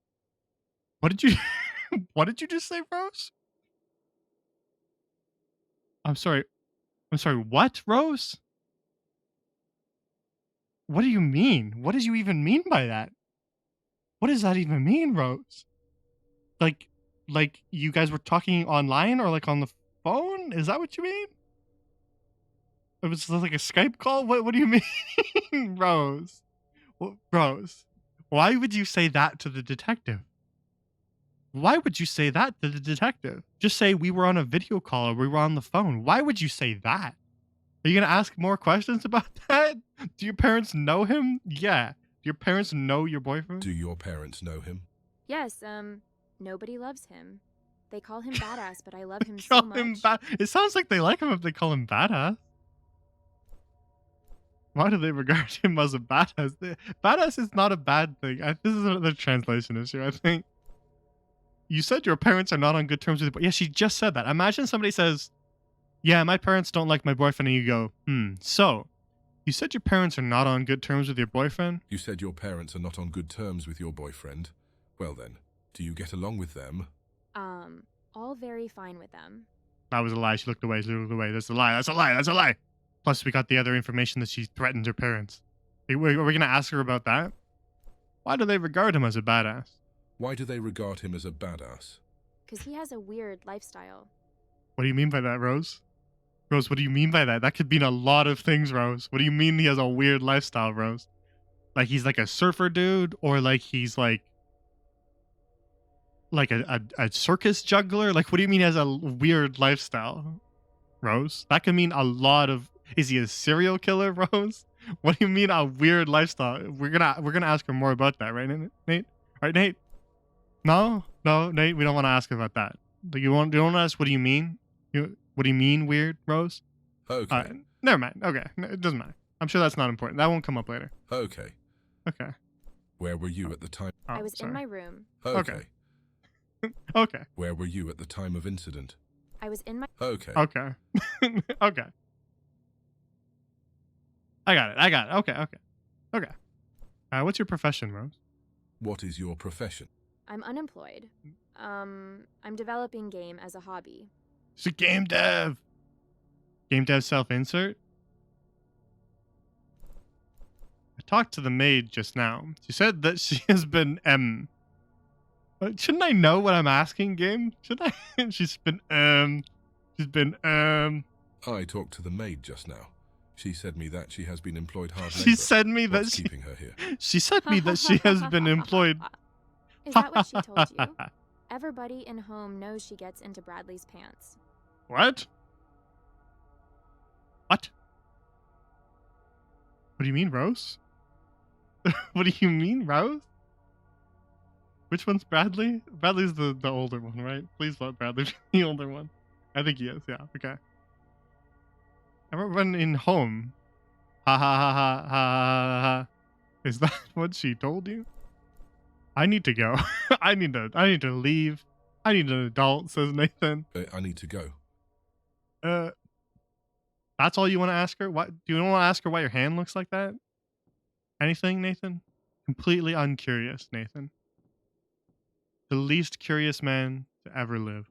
What did you what did you just say, Rose? I'm sorry. I'm sorry, what, Rose? What do you mean? What did you even mean by that? What does that even mean, Rose? Like you guys were talking online or like on the phone? Is that what you mean? It was like a Skype call? What do you mean, Rose? Rose, why would you say that to the detective? Why would you say that to the detective? Just say we were on a video call or we were on the phone. Why would you say that? Are you going to ask more questions about that? Do your parents know him? Yeah. Do your parents know your boyfriend? Do your parents know him? Yes, nobody loves him. They call him badass, but I love him so much. It sounds like they like him if they call him badass. Why do they regard him as a badass? Badass is not a bad thing. This is another translation issue, I think. You said your parents are not on good terms with you. Yeah, she just said that. Imagine somebody says, yeah, my parents don't like my boyfriend, and you go, so, you said your parents are not on good terms with your boyfriend? You said your parents are not on good terms with your boyfriend. Well then, do you get along with them? All very fine with them. That was a lie. She looked away. She looked away. That's a lie. That's a lie. That's a lie. Plus, we got the other information that she threatened her parents. Are we going to ask her about that? Why do they regard him as a badass? Why do they regard him as a badass? Because he has a weird lifestyle. What do you mean by that, Rose? Rose, what do you mean by that? That could mean a lot of things, Rose. What do you mean he has a weird lifestyle, Rose? Like he's like a surfer dude, or like he's like a circus juggler? Like, what do you mean he has a weird lifestyle, Rose? That could mean a lot of. Is he a serial killer, Rose? What do you mean a weird lifestyle? We're gonna ask her more about that, right, Nate? Right, Nate? No, Nate. We don't want to ask about that. Like, you don't want to ask what do you mean? What do you mean weird, Rose? Okay. Never mind. Okay, it doesn't matter. I'm sure that's not important. That won't come up later. Okay. Okay. Where were you at the time? Oh, I was sorry. in my room. Okay. Okay. Where were you at the time of incident? I was in my. Okay. Okay. Okay. I got it. Okay. What's your profession, Rose? What is your profession? I'm unemployed. I'm developing game as a hobby. She's a game dev. Game dev self-insert? I talked to the maid just now. She said that she has been shouldn't I know what I'm asking, game? Should I? She's been I talked to the maid just now. She said me that she has been employed hard labor. She said me that What's she keeping her here? She said me that she has been employed. Is that what she told you? Everybody in home knows she gets into Bradley's pants. What? What? What do you mean, Rose? What do you mean, Rose? Which one's Bradley? Bradley's the older one, right? Please let Bradley be the older one. I think he is, yeah. Okay. Everyone in home. Ha ha ha ha ha ha ha. Is that what she told you? I need to go. I need to leave. I need an adult, says Nathan. I need to go. That's all you want to ask her? What do you want to ask her why your hand looks like that? Anything, Nathan? Completely uncurious, Nathan. The least curious man to ever live.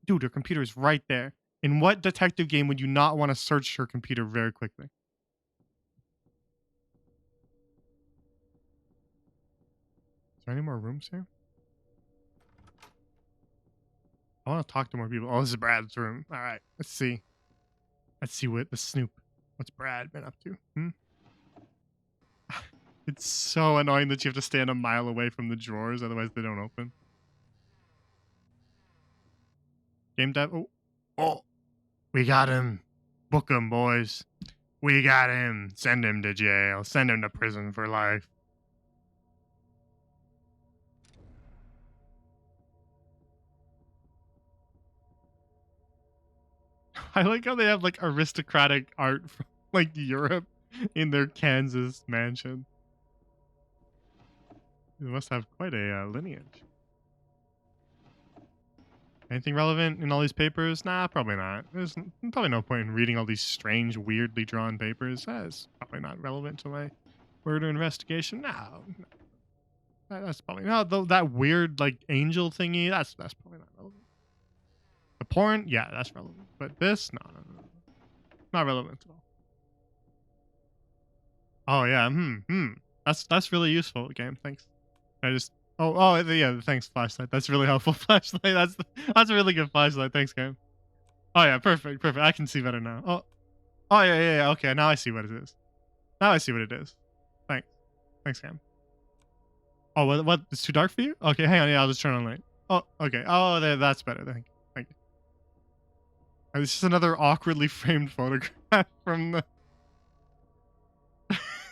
Dude, her computer is right there. In what detective game would you not want to search her computer very quickly? Is there any more rooms here? I want to talk to more people. Oh, this is Brad's room. All right, let's see. Let's see what the snoop. What's Brad been up to? It's so annoying that you have to stand a mile away from the drawers, otherwise they don't open. Game dev. Oh, we got him. Book him, boys. We got him. Send him to jail. Send him to prison for life. I like how they have like aristocratic art from like Europe in their Kansas mansion. They must have quite a lineage. Anything relevant in all these papers? Nah, probably not. There's probably no point in reading all these strange, weirdly drawn papers. That's probably not relevant to my murder investigation. No. That's probably not. Though that weird like angel thingy. That's probably not relevant. The porn, yeah, that's relevant. But this, no. Not relevant at all. Oh yeah, That's really useful, game. Thanks. I just yeah, thanks, flashlight. That's really helpful, flashlight. That's a really good flashlight. Thanks, game. Oh yeah, perfect. I can see better now. Oh yeah. Okay, now I see what it is. Thanks, game. Oh, what? It's too dark for you? Okay, hang on. Yeah, I'll just turn on light. Oh, okay. Oh, that's better. Thank you. And it's just another awkwardly framed photograph from the.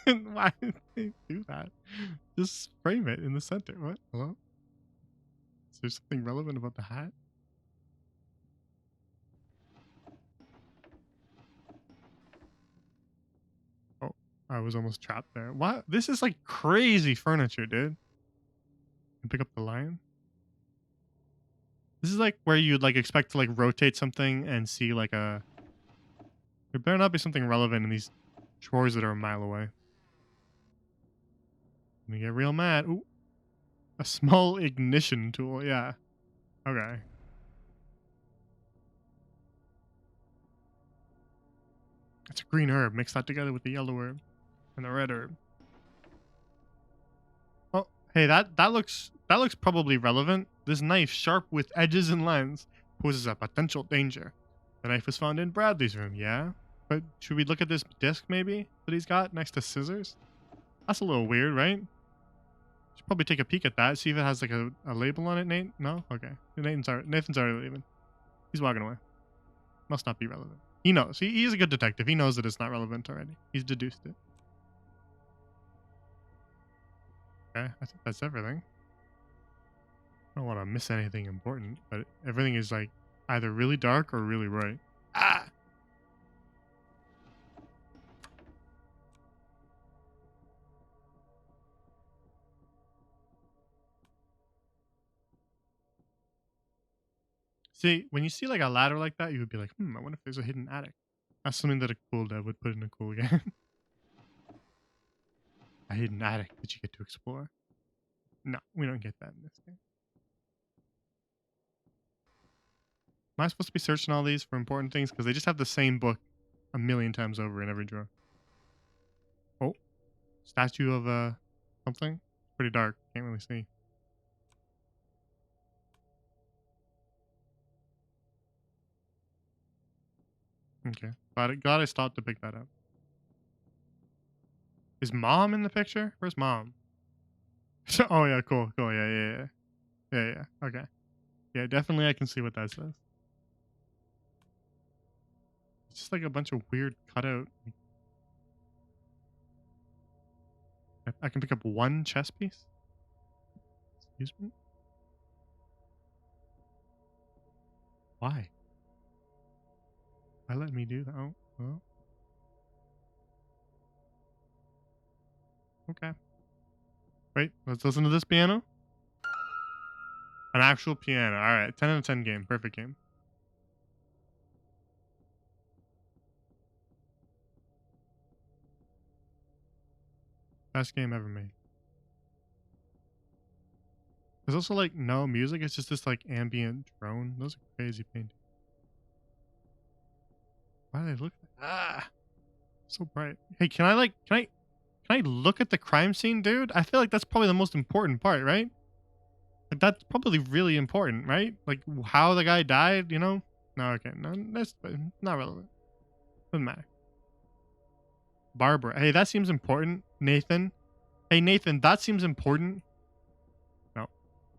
Why did they do that? Just frame it in the center. What? Hello? Is there something relevant about the hat? Oh, I was almost trapped there. What? This is like crazy furniture, dude. And pick up the lion. This is like where you'd like expect to like rotate something and see like a. There better not be something relevant in these drawers that are a mile away. Let me get real mad. Ooh. A small ignition tool. Yeah. Okay. It's a green herb. Mix that together with the yellow herb and the red herb. Oh, hey, that looks probably relevant. This knife, sharp with edges and lines, poses a potential danger. The knife was found in Bradley's room, yeah? But should we look at this disc maybe that he's got next to scissors? That's a little weird, right? Should probably take a peek at that, see if it has like a label on it, Nate? No? Okay. Nathan's already leaving. He's walking away. Must not be relevant. He knows. He's a good detective. He knows that it's not relevant already. He's deduced it. Okay, I think that's everything. I don't want to miss anything important, but everything is like either really dark or really bright. Ah! See, when you see like a ladder like that, you would be like, I wonder if there's a hidden attic. That's something that a cool dev would put in a cool game. A hidden attic that you get to explore. No, we don't get that in this game. Am I supposed to be searching all these for important things? Because they just have the same book a million times over in every drawer. Oh, statue of something. Pretty dark. Can't really see. Okay. Glad I stopped to pick that up. Is mom in the picture? Where's mom? Oh yeah, cool. Yeah. Okay. Yeah, definitely I can see what that says. It's just like a bunch of weird cutout. I can pick up one chess piece? Excuse me? Why? Why let me do that? Oh, well. Okay. Wait, let's listen to this piano. An actual piano. Alright, 10 out of 10 game. Perfect game. Best game ever made. There's also like no music. It's just this like ambient drone. Those are crazy paintings. Why do they look like so bright? Hey, can I look at the crime scene, dude? I feel like that's probably the most important part, right? Like that's probably really important, right? Like how the guy died, you know? No, okay, no, that's not relevant. Doesn't matter. Barbara. Hey, that seems important. Nathan. Hey, Nathan, that seems important. No.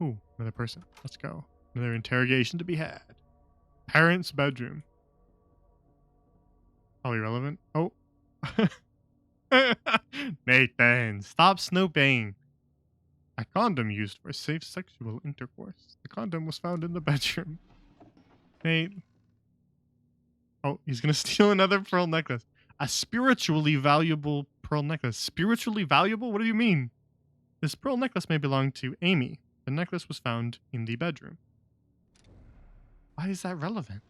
Ooh, another person. Let's go. Another interrogation to be had. Parents' bedroom. Probably relevant. Oh. Nathan, stop snooping. A condom used for safe sexual intercourse. The condom was found in the bedroom. Nate. Oh, he's gonna steal another pearl necklace. A spiritually valuable pearl necklace. Spiritually valuable? What do you mean? This pearl necklace may belong to Amy. The necklace was found in the bedroom. Why is that relevant?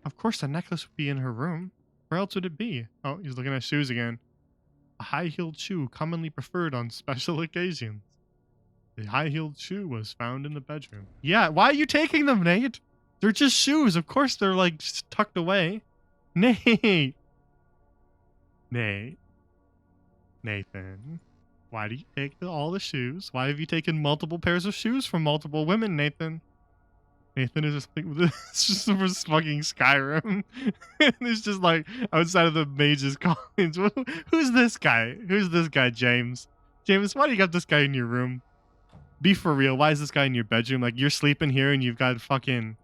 Of course the necklace would be in her room. Where else would it be? Oh, he's looking at shoes again. A high-heeled shoe commonly preferred on special occasions. The high-heeled shoe was found in the bedroom. Yeah, why are you taking them, Nate? They're just shoes. Of course they're like tucked away. Nate. Nathan. Why do you take all the shoes? Why have you taken multiple pairs of shoes from multiple women, Nathan? Nathan is just like, it's just for fucking Skyrim. It's just like outside of the mage's college. Who's this guy? Who's this guy, James? James, why do you got this guy in your room? Be for real. Why is this guy in your bedroom? Like, you're sleeping here and you've got fucking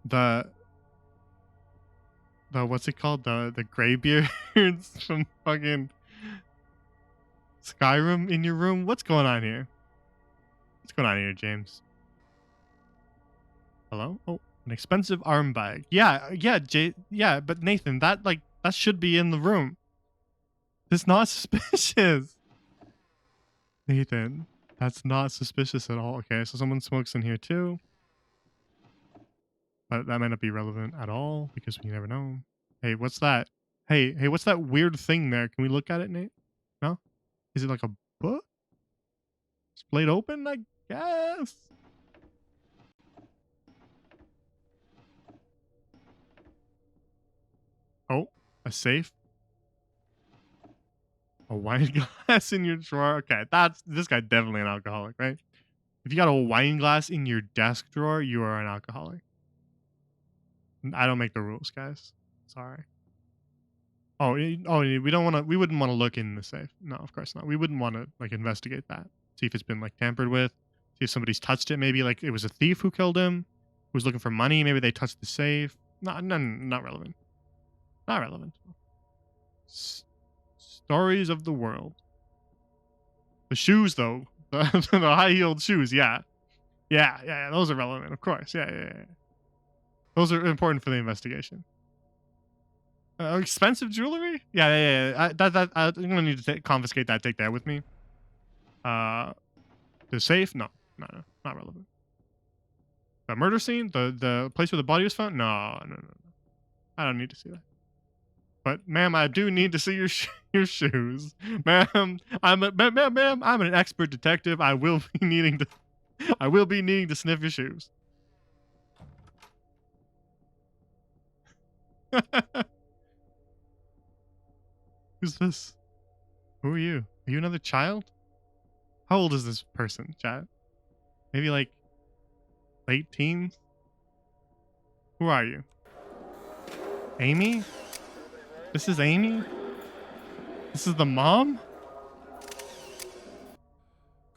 the what's it called? The graybeards from fucking Skyrim in your room? What's going on here? What's going on here, James? Hello? Oh, an expensive arm bag. Yeah, yeah, but Nathan, that should be in the room. It's not suspicious. Nathan, that's not suspicious at all. Okay, so someone smokes in here too. But that might not be relevant at all because we never know. Hey, what's that? Hey, what's that weird thing there? Can we look at it, Nate? No? Is it like a book? Splayed open, I guess? A safe. A wine glass in your drawer. Okay, this guy definitely an alcoholic, right? If you got a wine glass in your desk drawer, you are an alcoholic. I don't make the rules, guys. Sorry. Oh, we don't want to. We wouldn't want to look in the safe. No, of course not. We wouldn't want to like investigate that. See if it's been like tampered with. See if somebody's touched it. Maybe like it was a thief who killed him. Who was looking for money. Maybe they touched the safe. Not relevant. Not relevant. Stories of the world. The shoes, though. The high-heeled shoes. Yeah. Those are relevant, of course. Yeah. Those are important for the investigation. Expensive jewelry? Yeah. I'm gonna need to confiscate that. Take that with me. The safe? No, not relevant. The murder scene? The place where the body was found? No. I don't need to see that. But, ma'am, I do need to see your shoes, ma'am. I'm an expert detective. I will be needing to sniff your shoes. Who's this? Who are you? Are you another child? How old is this person, chat? Maybe like late teens? Who are you? Amy? This is Amy? This is the mom?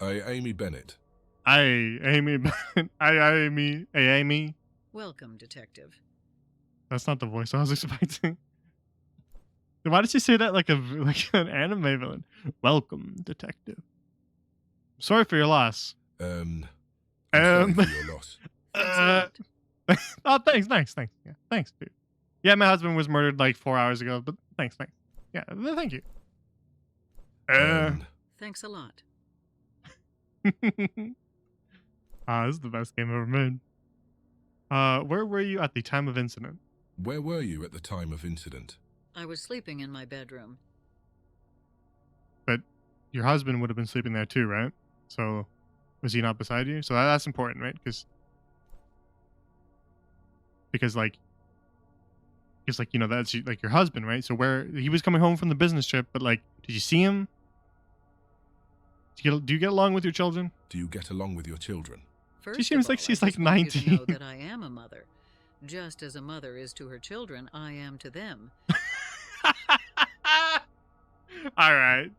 Amy Bennett. Amy Bennett. Amy. Hey, Amy. Welcome, Detective. That's not the voice I was expecting. Why did you say that like an anime villain? Welcome, Detective. Sorry for your loss. I'm sorry for your loss. Oh, thanks. Yeah, thanks, dude. Yeah, my husband was murdered like 4 hours ago, but thanks. Yeah, thank you. Thanks a lot. This is the best game ever made. Where were you at the time of incident? Where were you at the time of incident? I was sleeping in my bedroom. But your husband would have been sleeping there too, right? So was he not beside you? So that's important, right? Because like you know that's like your husband, right? So where he was coming home from the business trip, but like, did you see him? Do you get along with your children? Do you get along with your children? First She seems of like all, she's I like just want you to 19. know that I am a mother. Just as a mother is to her children, I am to them. All right.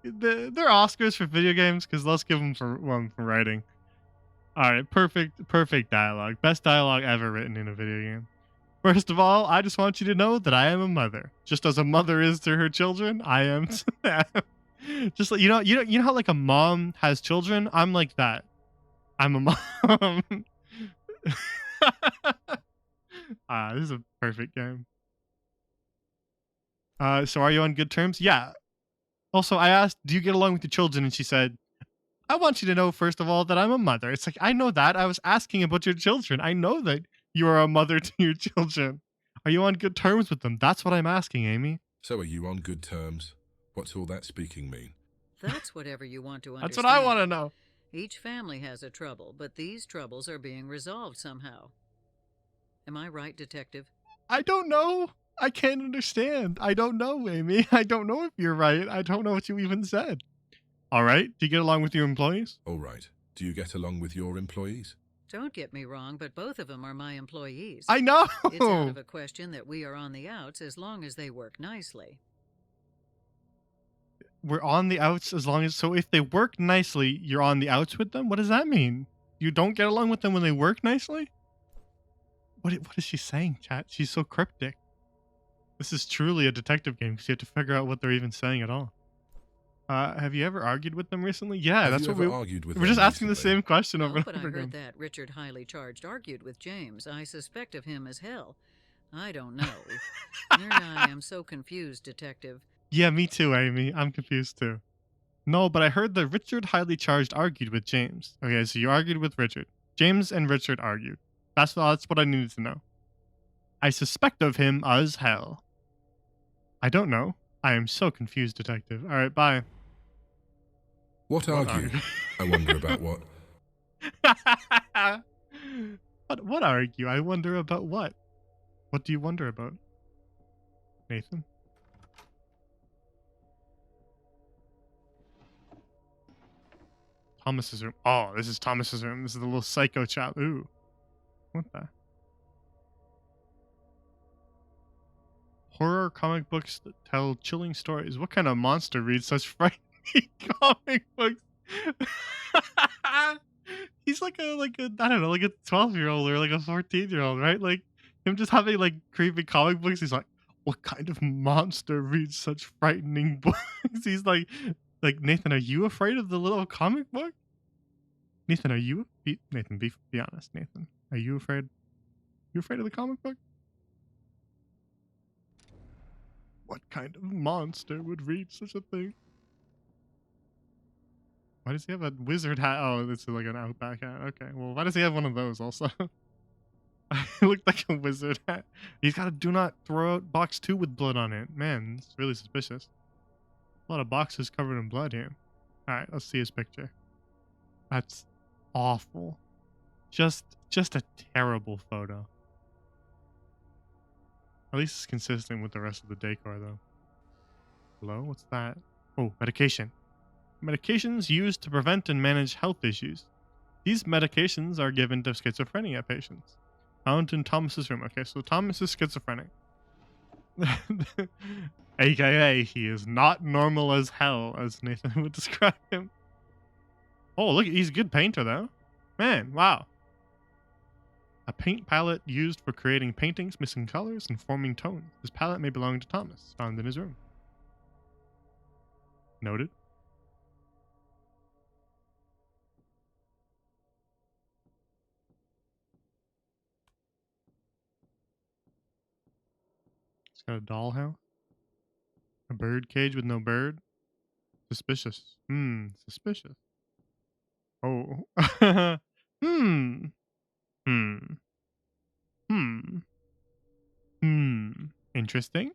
They're Oscars for video games because let's give them one for writing. All right, perfect dialogue. Best dialogue ever written in a video game. First of all, I just want you to know that I am a mother. Just as a mother is to her children, I am to them. Just like you know how like a mom has children. I'm like that. I'm a mom. This is a perfect game. So are you on good terms? Yeah. Also, I asked, do you get along with your children? And she said, I want you to know, first of all, that I'm a mother. It's like, I know that. I was asking about your children. I know that you are a mother to your children. Are you on good terms with them? That's what I'm asking, Amy. So are you on good terms? What's all that speaking mean? That's whatever you want to understand. That's what I want to know. Each family has a trouble, but these troubles are being resolved somehow. Am I right, Detective? I don't know. I can't understand. I don't know, Amy. I don't know if you're right. I don't know what you even said. All right. Do you get along with your employees? All right. Do you get along with your employees? Don't get me wrong, but both of them are my employees. I know. It's out of a question that we are on the outs as long as they work nicely. We're on the outs as long as... So if they work nicely, you're on the outs with them? What does that mean? You don't get along with them when they work nicely? What is she saying, chat? She's so cryptic. This is truly a detective game because you have to figure out what they're even saying at all. Have you ever argued with them recently? Yeah, Have that's you what ever argued with we're them just asking the recently? same question over No, and but over I again. heard that Richard Highly Charged argued with James. I suspect of him as hell. I don't know. Here I am so confused, Detective. Yeah, me too, Amy. I'm confused too. No, but I heard that Richard Highly Charged argued with James. Okay, so you argued with Richard. James and Richard argued. That's what I needed to know. I suspect of him as hell. I don't know. I am so confused, Detective. All right, bye. What argue? argue? I wonder about what. What argue? I wonder about what? What do you wonder about? Nathan? Thomas's room. Oh, this is Thomas's room. This is the little psycho child. Ooh. What the? Horror comic books that tell chilling stories. What kind of monster reads such frightening comic books? He's like a I don't know, like a 12-year-old or like a 14-year-old, right? Like him just having like creepy comic books. He's like, what kind of monster reads such frightening books? He's like Nathan, are you afraid of the little comic book? Nathan, are you? Nathan, be honest. Nathan, are you afraid? You afraid of the comic book? What kind of monster would read such a thing? Why does he have a wizard hat? Oh, this is like an Outback hat. Okay, well, why does he have one of those also? It looked like a wizard hat. He's got a do not throw out box 2 with blood on it. Man, it's really suspicious. A lot of boxes covered in blood here. Alright, let's see his picture. That's awful. Just a terrible photo. At least it's consistent with the rest of the decor, though. Hello? What's that? Oh, medication. Medications used to prevent and manage health issues. These medications are given to schizophrenia patients. Found in Thomas's room. Okay, so Thomas is schizophrenic. AKA, he is not normal as hell, as Nathan would describe him. Oh, look, he's a good painter, though. Man, wow. A paint palette used for creating paintings, missing colors, and forming tones. This palette may belong to Thomas, found in his room. Noted. It's got a dollhouse. A bird cage with no bird. Suspicious. Suspicious. Oh. Interesting.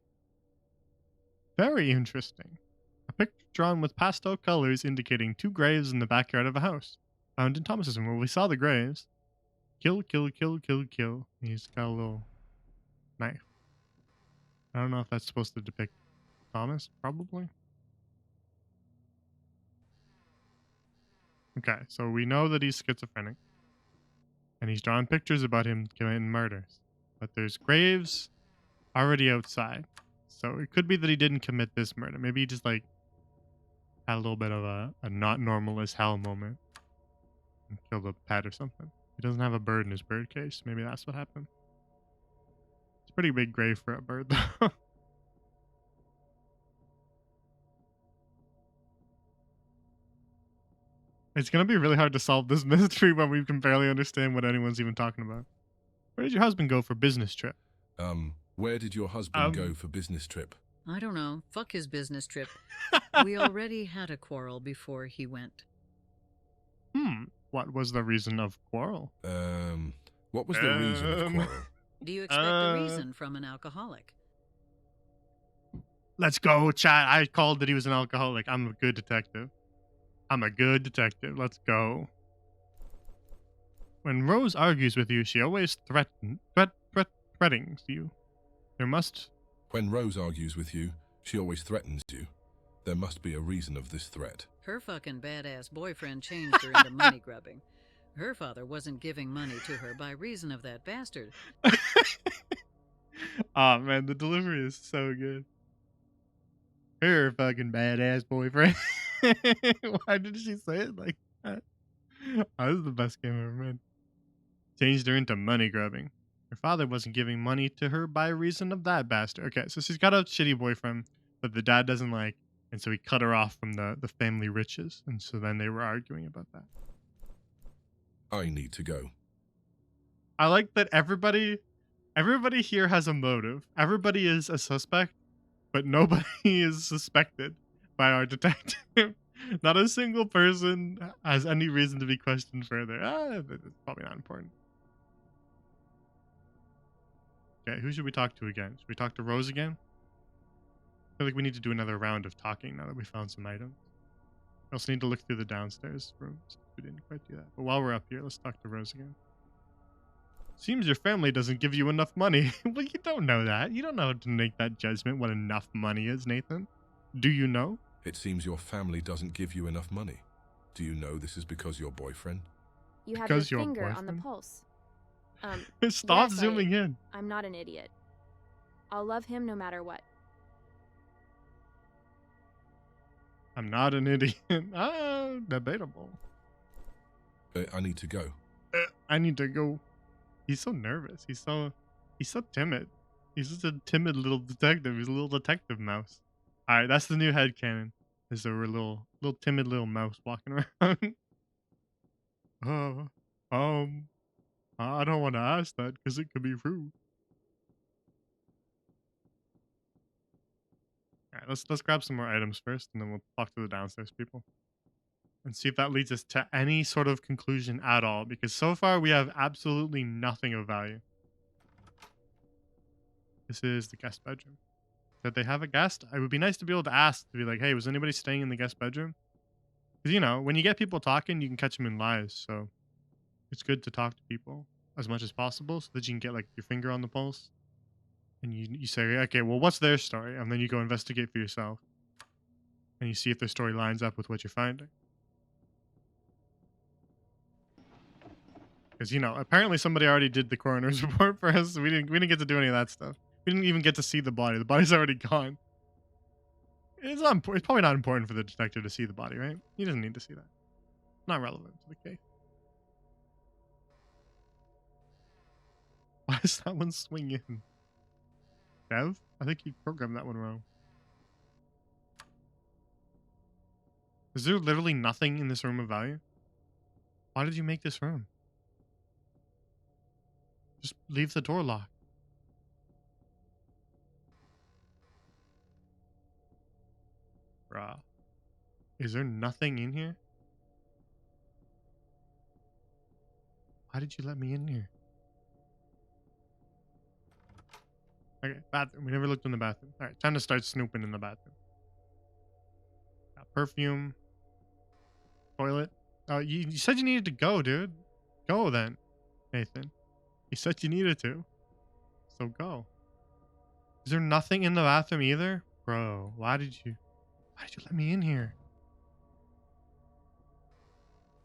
Very interesting. A picture drawn with pastel colors indicating 2 graves in the backyard of a house. Found in Thomas's room where we saw the graves. Kill, kill, kill, kill, kill. He's got a little knife. I don't know if that's supposed to depict Thomas, probably. Okay, so we know that he's schizophrenic. And he's drawn pictures about him committing murders. But there's graves already outside. So it could be that he didn't commit this murder. Maybe he just like had a little bit of a not normal as hell moment. And killed a pet or something. He doesn't have a bird in his bird cage. Maybe that's what happened. It's a pretty big grave for a bird though. It's going to be really hard to solve this mystery when we can barely understand what anyone's even talking about. Where did your husband go for business trip? Where did your husband go for business trip? I don't know. Fuck his business trip. We already had a quarrel before he went. What was the reason of quarrel? What was the reason of quarrel? Do you expect a reason from an alcoholic? Let's go, chat. I called that he was an alcoholic. I'm a good detective. Let's go. When Rose argues with you, she always threatens you. There must... When Rose argues with you, she always threatens you. There must be a reason of this threat. Her fucking badass boyfriend changed her into money grubbing. Her father wasn't giving money to her by reason of that bastard. Oh man, the delivery is so good. Her fucking badass boyfriend. Why did she say it like that? Oh, this is the best game I've ever made. Changed her into money grubbing. Her father wasn't giving money to her by reason of that bastard. Okay, so she's got a shitty boyfriend that the dad doesn't like, and so he cut her off from the family riches, and so then they were arguing about that. I need to go. I like that everybody here has a motive. Everybody is a suspect, but nobody is suspected by our detective. Not a single person has any reason to be questioned further. It's probably not important. Okay, who should we talk to again? Should we talk to Rose again? I feel like we need to do another round of talking now that we found some items. We also need to look through the downstairs rooms. We didn't quite do that. But while we're up here, let's talk to Rose again. Seems your family doesn't give you enough money. Well, you don't know that. You don't know how to make that judgment what enough money is, Nathan. Do you know? It seems your family doesn't give you enough money. Do you know this is because your boyfriend? You have Because your your finger on the boyfriend? pulse. Stop yes, zooming in. I'm not an idiot. I'll love him no matter what. I'm not an idiot. Ah, debatable. I need to go. I need to go. He's so nervous. He's so timid. He's just a timid little detective. He's a little detective mouse. All right, that's the new headcanon. There's a little timid little mouse walking around. I don't want to ask that because it could be rude. All right, let's grab some more items first, and then we'll talk to the downstairs people and see if that leads us to any sort of conclusion at all. Because so far we have absolutely nothing of value. This is the guest bedroom. Did they have a guest? It would be nice to be able to ask, to be like, hey, was anybody staying in the guest bedroom? Because, you know, when you get people talking, you can catch them in lies. So it's good to talk to people as much as possible so that you can get like your finger on the pulse. And you say, okay, well, what's their story? And then you go investigate for yourself. And you see if their story lines up with what you're finding. Because, you know, apparently somebody already did the coroner's report for us. So we didn't get to do any of that stuff. We didn't even get to see the body. The body's already gone. It's probably not important for the detective to see the body, right? He doesn't need to see that. Not relevant to the case. Why is that one swinging? Dev? I think you programmed that one wrong. Is there literally nothing in this room of value? Why did you make this room? Just leave the door locked. Bruh. Is there nothing in here? Why did you let me in here? Okay, bathroom. We never looked in the bathroom. Alright, time to start snooping in the bathroom. Got perfume. Toilet. Oh, you said you needed to go, dude. Go then, Nathan. You said you needed to. So go. Is there nothing in the bathroom either? Bro, why did you let me in here?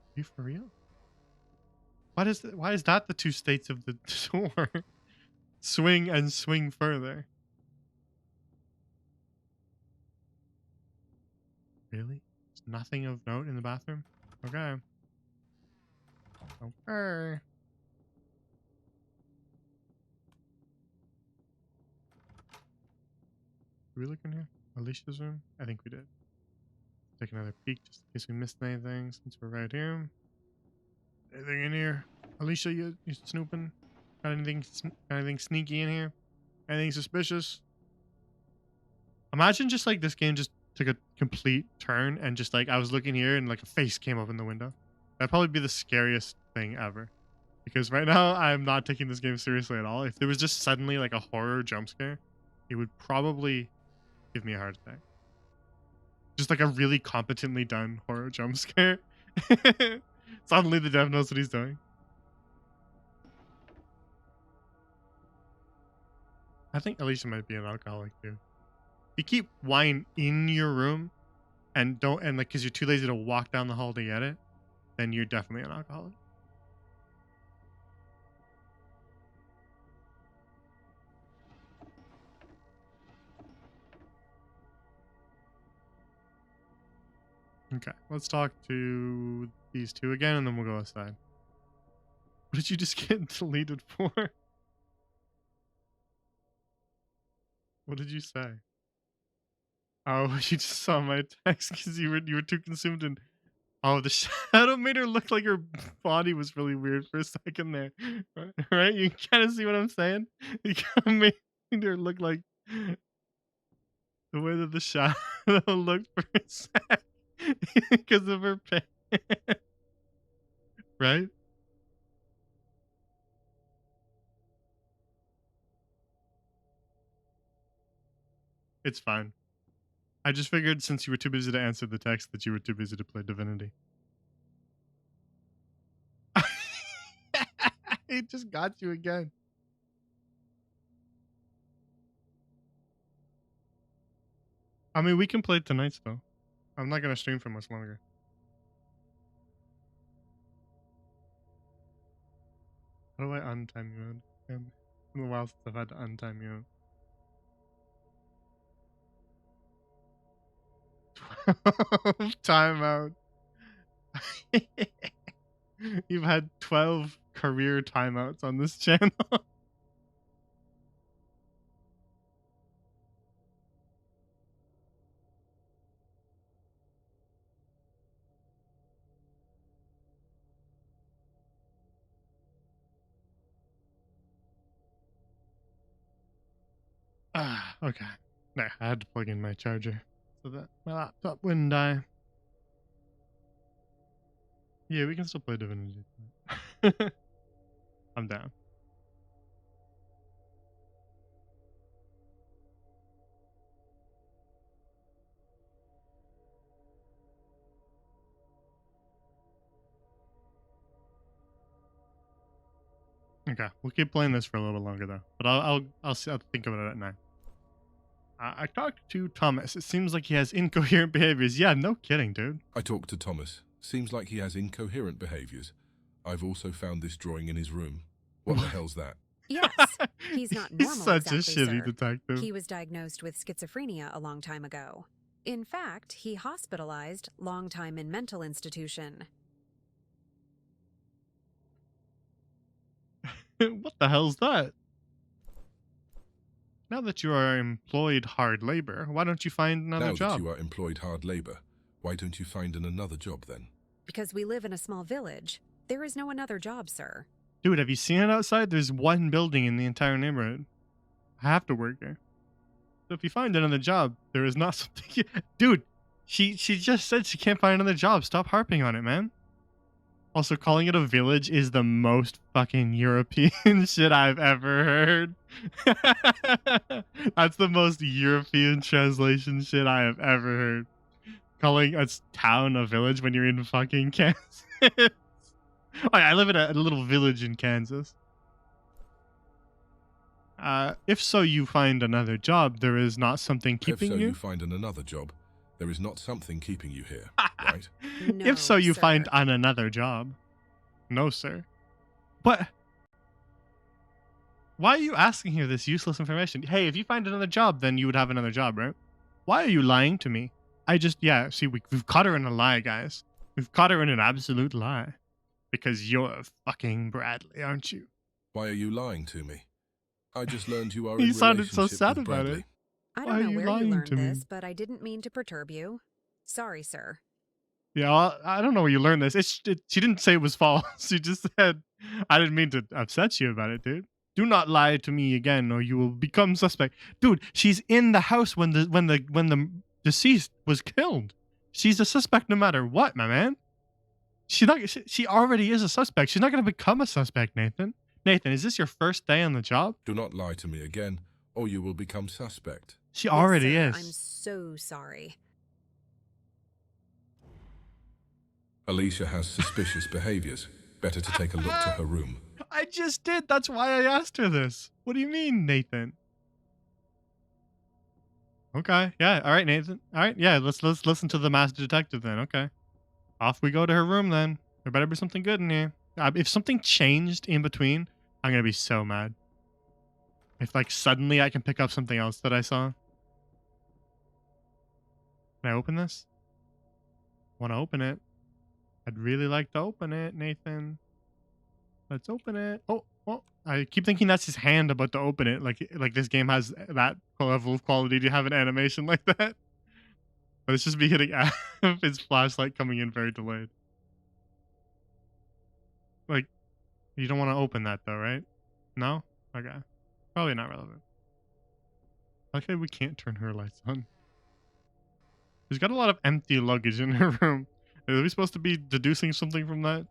Are you for real? Why is that the two states of the door? Swing and swing further. Really? There's nothing of note in the bathroom? Okay. Okay. Did we look in here? Alicia's room? I think we did. Take another peek just in case we missed anything since we're right here. Anything in here? Alicia, you snooping? Got anything sneaky in here? Anything suspicious? Imagine just like this game just took a complete turn and just like I was looking here and like a face came up in the window. That'd probably be the scariest thing ever. Because right now I'm not taking this game seriously at all. If there was just suddenly like a horror jump scare, it would probably give me a heart attack. Just like a really competently done horror jump scare. Suddenly the dev knows what he's doing. I think Alicia might be an alcoholic too. You keep wine in your room and like because you're too lazy to walk down the hall to get it, then you're definitely an alcoholic. Okay, let's talk to these two again and then we'll go outside. What did you just get deleted for? What did you say? Oh, you just saw my text because you were too consumed in. Oh, the shadow made her look like her body was really weird for a second there. Right? You kind of see what I'm saying? You kind of made her look like the way that the shadow looked for a sec because of her pain. Right? It's fine. I just figured since you were too busy to answer the text that you were too busy to play Divinity. It just got you again. I mean, we can play tonight still. I'm not gonna stream for much longer. How do I untime you out? It's been a while since I've had to untime you out. 12 timeout. You've had 12 career timeouts on this channel. Okay. Nah, I had to plug in my charger so that my laptop wouldn't die. Yeah, we can still play Divinity. I'm down. Okay, we'll keep playing this for a little bit longer though. But I'll think about it at night. I talked to Thomas. It seems like he has incoherent behaviors. Yeah, no kidding, dude. I talked to Thomas. Seems like he has incoherent behaviors. I've also found this drawing in his room. What the hell's that? Yes, he's not normal. He's such exactly, a shitty sir. detective. He was diagnosed with schizophrenia a long time ago. In fact, he hospitalized long time in mental institution. What the hell's that? Now that you are employed hard labor, why don't you find another Now job? that you are employed hard labor, why don't you find another job then? Because we live in a small village, there is no another job, sir. Dude, have you seen it outside? There's one building in the entire neighborhood. I have to work here. So if you find another job, there is not something... Dude, she just said she can't find another job. Stop harping on it, man. Also, calling it a village is the most fucking European shit I've ever heard. That's the most European translation shit I have ever heard. Calling a town a village when you're in fucking Kansas. I live in a little village in Kansas. If so, you find another job. There is not something keeping If so, you. you find another job. There is not something keeping you here, right? No, If so, you sir. find on another job. No, sir. But why are you asking here this useless information? Hey, if you find another job, then you would have another job, right? Why are you lying to me? See, we've caught her in a lie, guys. We've caught her in an absolute lie. Because you're fucking Bradley, aren't you? Why are you lying to me? I just learned you are You in sounded so relationship sad with about Bradley. it. I Why are don't know you where you lying learned to me? this, but I didn't mean to perturb you. Sorry, sir. Yeah, well, I don't know where you learned this. She didn't say it was false. She just said, I didn't mean to upset you about it, dude. Do not lie to me again, or you will become suspect. Dude, she's in the house when the deceased was killed. She's a suspect no matter what, my man. She already is a suspect. She's not going to become a suspect, Nathan. Nathan, is this your first day on the job? Do not lie to me again, or you will become suspect. She Yes, already sir, is. I'm so sorry. Alicia has suspicious behaviors. Better to take a look to her room. I just did. That's why I asked her this. What do you mean, Nathan? Okay. Yeah. All right, Nathan. All right. Yeah. Let's listen to the master detective then. Okay. Off we go to her room then. There better be something good in here. If something changed in between, I'm gonna be so mad. If like suddenly I can pick up something else that I saw. Can I open this? Want to open it? I'd really like to open it, Nathan. Let's open it. Oh, I keep thinking that's his hand about to open it. Like this game has that level of quality to have an animation like that. But it's just me hitting F, his flashlight coming in very delayed. Like, you don't want to open that though, right? No? Okay. Probably not relevant. Okay, we can't turn her lights on. She's got a lot of empty luggage in her room. Are we supposed to be deducing something from that?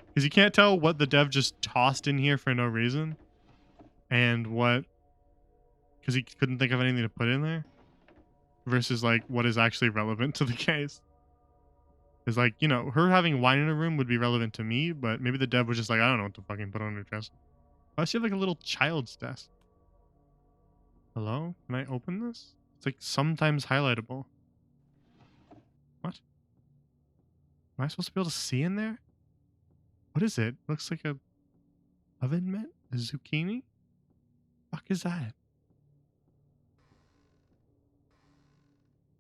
Because you can't tell what the dev just tossed in here for no reason. And what... Because he couldn't think of anything to put in there. Versus, like, what is actually relevant to the case. Because, like, you know, her having wine in her room would be relevant to me, but maybe the dev was just like, I don't know what to fucking put on her dress. Why does she have like a little child's desk? Hello? Can I open this? It's like sometimes highlightable. What? Am I supposed to be able to see in there? What is it? Looks like a oven mitt? A zucchini? Fuck is that?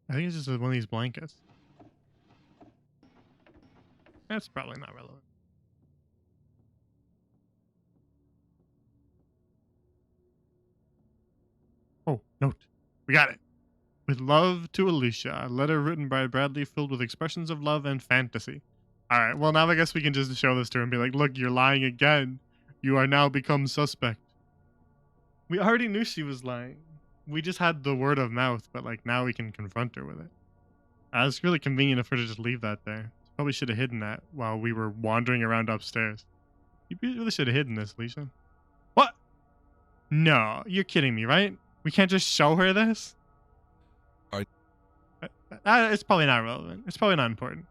I think it's just one of these blankets. That's probably not relevant. Oh, note. We got it. With love to Alicia, a letter written by Bradley filled with expressions of love and fantasy. All right, well, now I guess we can just show this to her and be like, look, you're lying again. You are now become suspect. We already knew she was lying. We just had the word of mouth, but like now we can confront her with it. It's really convenient of her to just leave that there. Probably should have hidden that while we were wandering around upstairs. You really should have hidden this, Alicia. What? No, you're kidding me, right? We can't just show her this? It's probably not relevant. It's probably not important.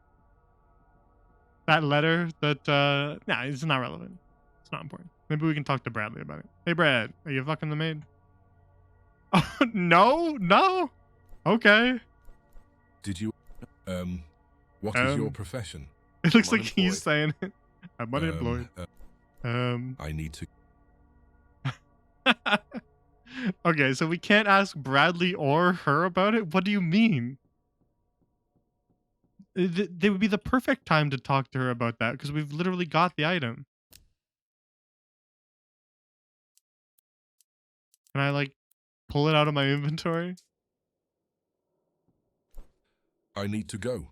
That letter that, nah, it's not relevant. It's not important. Maybe we can talk to Bradley about it. Hey, Brad, are you fucking the maid? Oh, no? Okay. Did you, what is your profession? It looks I'm like he's saying it. I'm unemployed. I need to. Okay, so we can't ask Bradley or her about it? What do you mean? They would be the perfect time to talk to her about that because we've literally got the item. Can I, like, pull it out of my inventory? I need to go.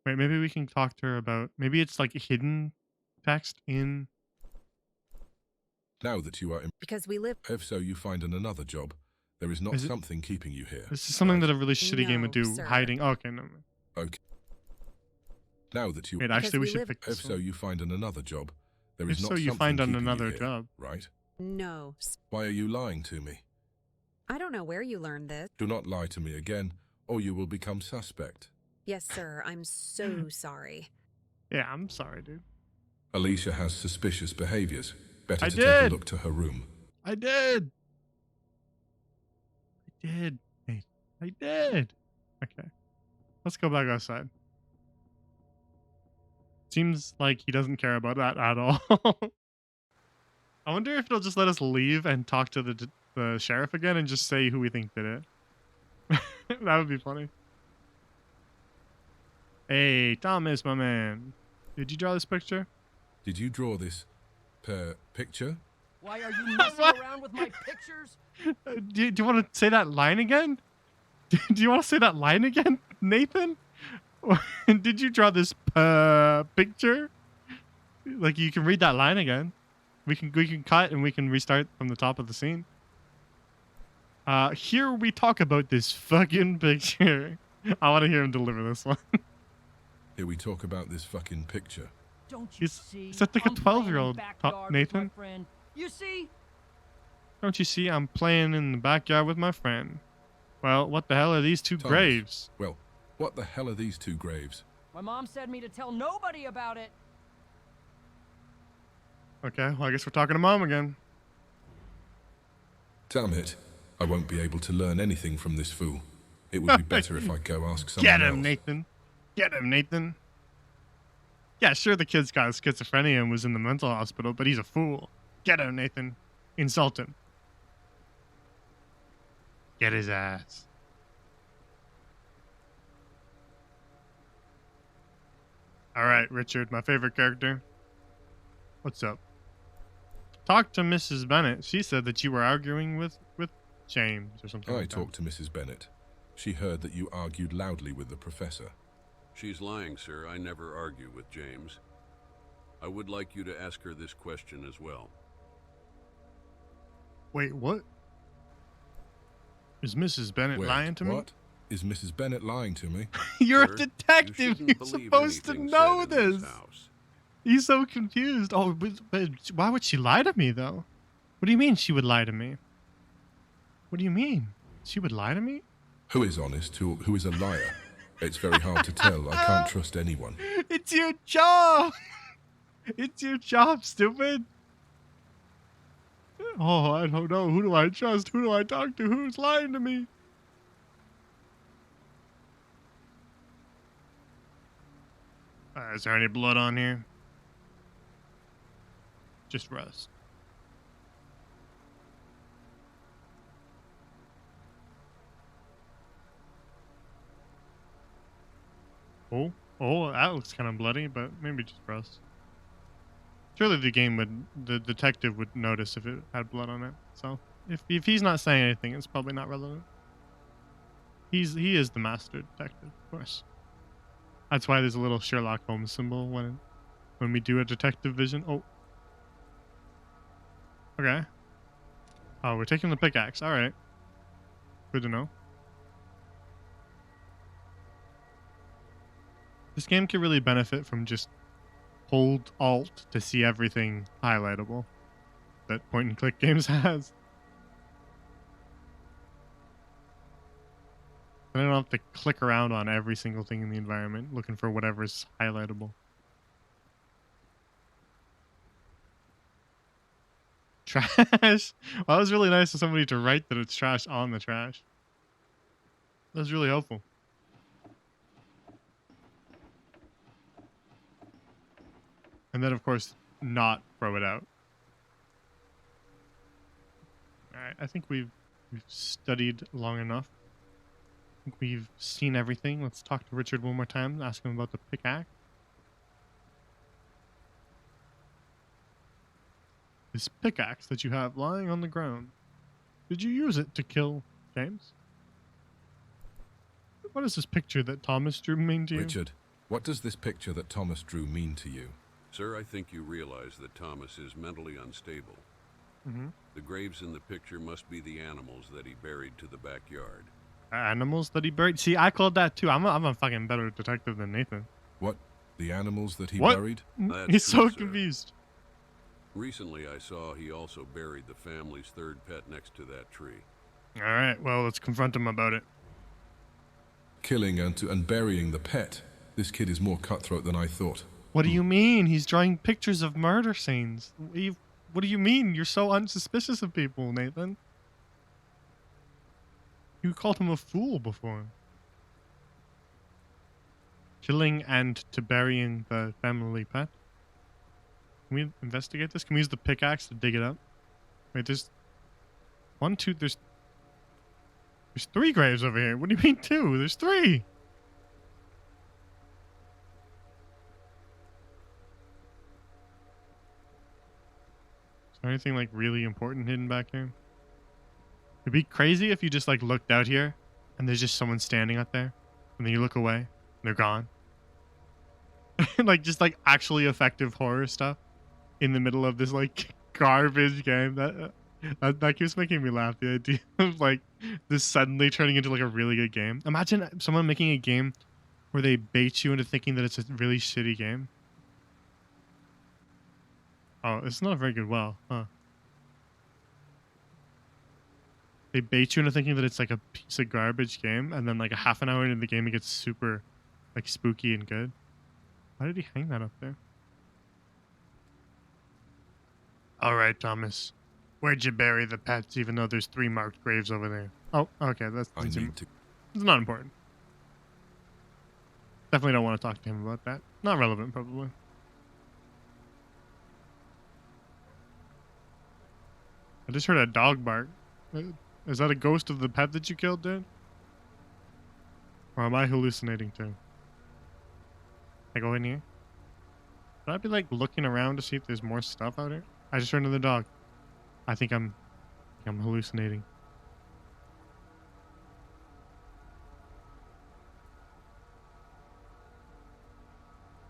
Wait, maybe we can talk to her about... Maybe it's, like, hidden text in... Now that you are in, Because we live. if so, you find another job. There is not Is it- something keeping you here. This is something right? that a really shitty game would No, do. sir. Hiding... Oh, okay, no. Okay. Now that you, Wait, actually, we we should live- pick if this so, one. you find another job. There If is not so, you something find keeping another you here, job. right? No. Why are you lying to me? I don't know where you learned this. Do not lie to me again, or you will become suspect. Yes, sir. I'm so sorry. Yeah, I'm sorry, dude. Alicia has suspicious behaviors. Better I to take a did. look to her room. I did. Nate. I did. Okay. Let's go back outside. Seems like he doesn't care about that at all. I wonder if it'll just let us leave and talk to the sheriff again and just say who we think did it. That would be funny. Hey, Thomas, my man. Did you draw this picture? Did you draw this picture? Why are you messing What? around with my pictures? Do you want to say that line again? Do you want to say that line again, Nathan? Did you draw this picture? Like, you can read that line again. We can cut and we can restart from the top of the scene. Here we talk about this fucking picture. I want to hear him deliver this one. Here we talk about this fucking picture. Don't you He's- see? he's like a I'm playing 12-year-old, backyard with Nathan. my friend. You see? Don't you see I'm playing in the backyard with my friend? Well, what the hell are these two Thomas. graves? Well, what the hell are these two graves? My mom said me to tell nobody about it. Okay, well, I guess we're talking to Mom again. Damn it. I won't be able to learn anything from this fool. It would be better if I go ask someone Get him, else. Nathan. Get him, Nathan. Yeah, sure, the kid's got schizophrenia and was in the mental hospital, but he's a fool. Get him, Nathan. Insult him. Get his ass. All right, Richard, my favorite character. What's up? Talk to Mrs. Bennett. She said that you were arguing with James or something I like that. talked to Mrs. Bennett. She heard that you argued loudly with the professor. She's lying, sir. I never argue with James. I would like you to ask her this question as well. Wait, what? Is Mrs. Bennett Wait, lying to me? what? Is Mrs. Bennett lying to me? You're Sir, a detective. you shouldn't You're believe supposed to anything know said in this. house. He's so confused. Oh, but why would she lie to me, though? What do you mean she would lie to me? What do you mean? She would lie to me? Who is honest? Who is a liar? It's very hard to tell. I can't trust anyone. It's your job. It's your job, stupid. Oh, I don't know. Who do I trust? Who do I talk to? Who's lying to me? Is there any blood on here? Just rust. Oh, that looks kind of bloody, but maybe just rust. Surely the detective would notice if it had blood on it. So if he's not saying anything, it's probably not relevant. He is the master detective, of course. That's why there's a little Sherlock Holmes symbol when we do a detective vision. Oh. Okay. Oh, we're taking the pickaxe. All right. Good to know. This game could really benefit from just hold Alt to see everything highlightable that point and click games has. I don't have to click around on every single thing in the environment looking for whatever's highlightable. Trash. Well, that was really nice of somebody to write that it's trash on the trash. That was really helpful. And then, of course, not throw it out. Alright, I think we've studied long enough. I think we've seen everything. Let's talk to Richard one more time, ask him about the pickaxe. This pickaxe that you have lying on the ground. Did you use it to kill James? What is this picture that Thomas drew mean to you? Richard, what does this picture that Thomas drew mean to you? Sir, I think you realize that Thomas is mentally unstable. Mm-hmm. The graves in the picture must be the animals that he buried to the backyard. Animals that he buried? See, I called that too. I'm a fucking better detective than Nathan. What? The animals that he What? buried? That's He's true, so sir. confused. Recently, I saw he also buried the family's third pet next to that tree. All right, well, let's confront him about it. Killing and burying the pet. This kid is more cutthroat than I thought. What do you mean? He's drawing pictures of murder scenes. What do you mean? You're so unsuspicious of people, Nathan. You called him a fool before. Killing and to burying the family pet. Can we investigate this? Can we use the pickaxe to dig it up? Wait, there's there's 3 graves over here. What do you mean 2? There's 3. Is there anything like really important hidden back here? It'd be crazy if you just like looked out here and there's just someone standing out there and then you look away and they're gone. Like just like actually effective horror stuff in the middle of this like garbage game. That keeps making me laugh. The idea of like this suddenly turning into like a really good game. Imagine someone making a game where they bait you into thinking that it's a really shitty game. Oh, it's not a very good well, huh? They bait you into thinking that it's like a piece of garbage game, and then like a half an hour into the game, it gets super like spooky and good. Why did he hang that up there? All right, Thomas. Where'd you bury the pets, even though there's 3 marked graves over there? Oh, okay, that's I need to... it's not important. Definitely don't want to talk to him about that. Not relevant, probably. I just heard a dog bark. Is that a ghost of the pet that you killed, dude? Or am I hallucinating too? Can I go in here? Should I be like looking around to see if there's more stuff out here? I just heard another dog. I think I'm hallucinating.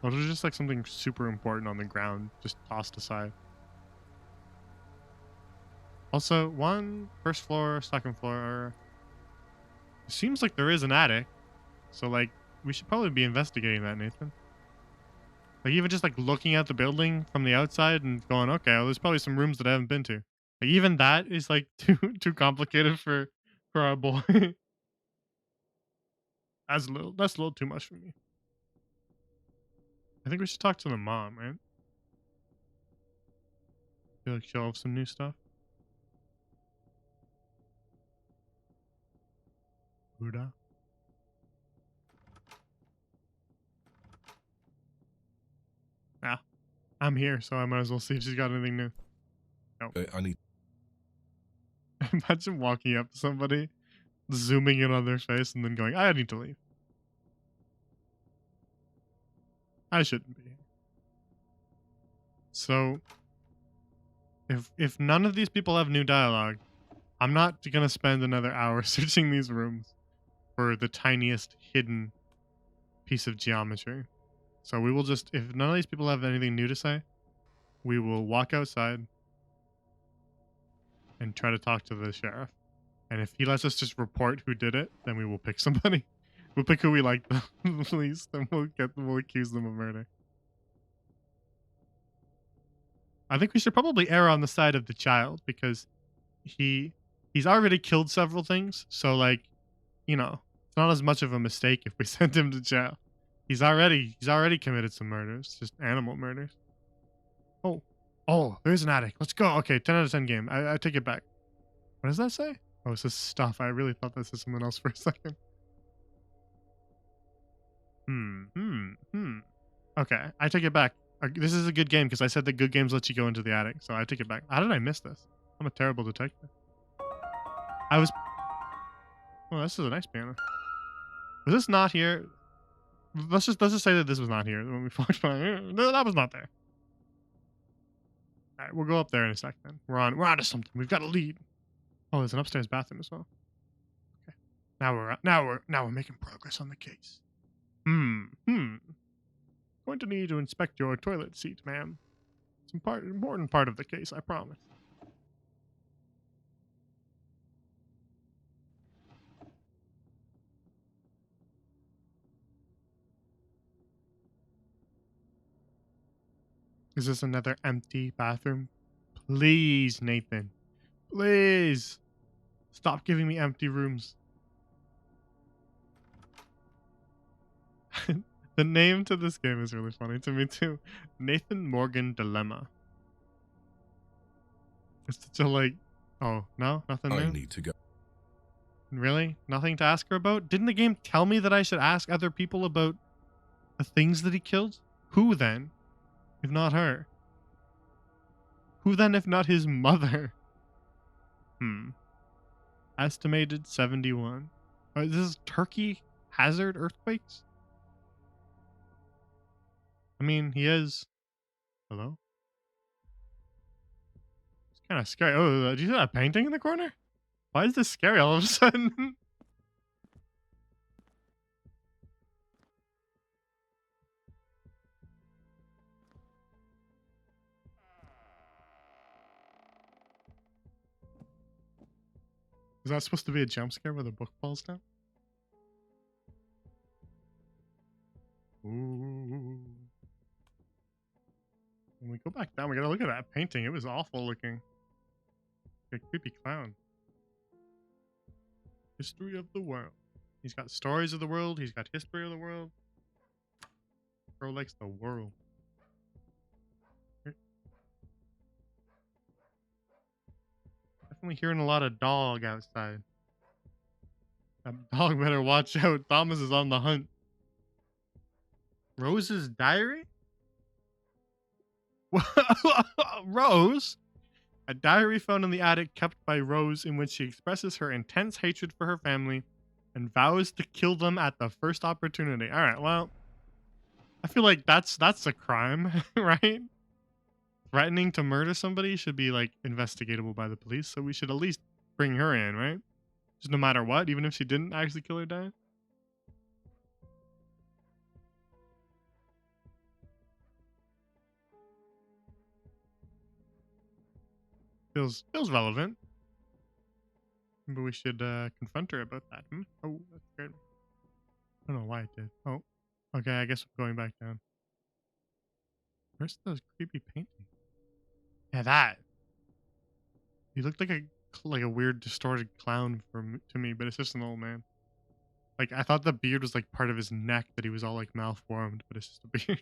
Or there's just like something super important on the ground, just tossed aside. Also, first floor, second floor. It seems like there is an attic. So like, we should probably be investigating that, Nathan. Like even just like looking at the building from the outside and going, okay, well, there's probably some rooms that I haven't been to. Like even that is like too complicated for our boy. That's a little too much for me. I think we should talk to the mom, right? Feel like she'll have some new stuff. Buddha. Yeah, I'm here, so I might as well see if she's got anything new. I need. Imagine walking up to somebody, zooming in on their face, and then going, I need to leave. I shouldn't be here. So, if none of these people have new dialogue, I'm not gonna spend another hour searching these rooms for the tiniest hidden piece of geometry. So we will just, if none of these people have anything new to say, we will walk outside and try to talk to the sheriff. And if he lets us just report who did it, then we will pick somebody. We'll pick who we like the least, and we'll accuse them of murder. I think we should probably err on the side of the child because he's already killed several things. So like, you know, it's not as much of a mistake if we send him to jail. He's already committed some murders, just animal murders. Oh, there's an attic. Let's go. Okay, 10 out of 10 game. I take it back. What does that say? Oh, it says stuff. I really thought that said something else for a second. Okay, I take it back. This is a good game because I said that good games let you go into the attic, so I take it back. How did I miss this? I'm a terrible detective. Oh, this is a nice piano. Was this not here? Let's just say that this was not here when we walked by. No, that was not there. All right, we'll go up there in a sec. Then we're on to something. We've got a lead. Oh, there's an upstairs bathroom as well. Okay, now we're making progress on the case. Going to need to inspect your toilet seat, ma'am. It's important part of the case, I promise. Is this another empty bathroom? Please, Nathan. Please. Stop giving me empty rooms. The name to this game is really funny to me too. Nathan Morgan Dilemma. It's such a like, oh, no? Nothing I new? need to go. Really? Nothing to ask her about? Didn't the game tell me that I should ask other people about the things that he killed? Who then? If not her? Who then if not his mother? Estimated 71. Oh, this is Turkey hazard earthquakes? I mean, he is... Hello? It's kind of scary. Oh, do you see that painting in the corner? Why is this scary all of a sudden? Is that supposed to be a jump scare where the book falls down? Ooh. When we go back down, we gotta look at that painting. It was awful looking. A creepy clown. History of the world. He's got stories of the world. He's got history of the world. Bro likes the world. Definitely hearing a lot of dog outside. That dog better watch out. Thomas is on the hunt. Rose's diary? Rose? A diary found in the attic kept by Rose in which she expresses her intense hatred for her family and vows to kill them at the first opportunity. All right, well, I feel like that's a crime, right? Threatening to murder somebody should be like investigatable by the police, so we should at least bring her in, right? Just no matter what, even if she didn't actually kill her dad. Feels relevant. Maybe we should confront her about that. Oh, that scared me. I don't know why it did. Oh, okay. I guess I'm going back down. Where's those creepy painting? Yeah, that. He looked like a weird distorted clown to me, but it's just an old man. Like, I thought the beard was like part of his neck, that he was all like malformed, but it's just a beard.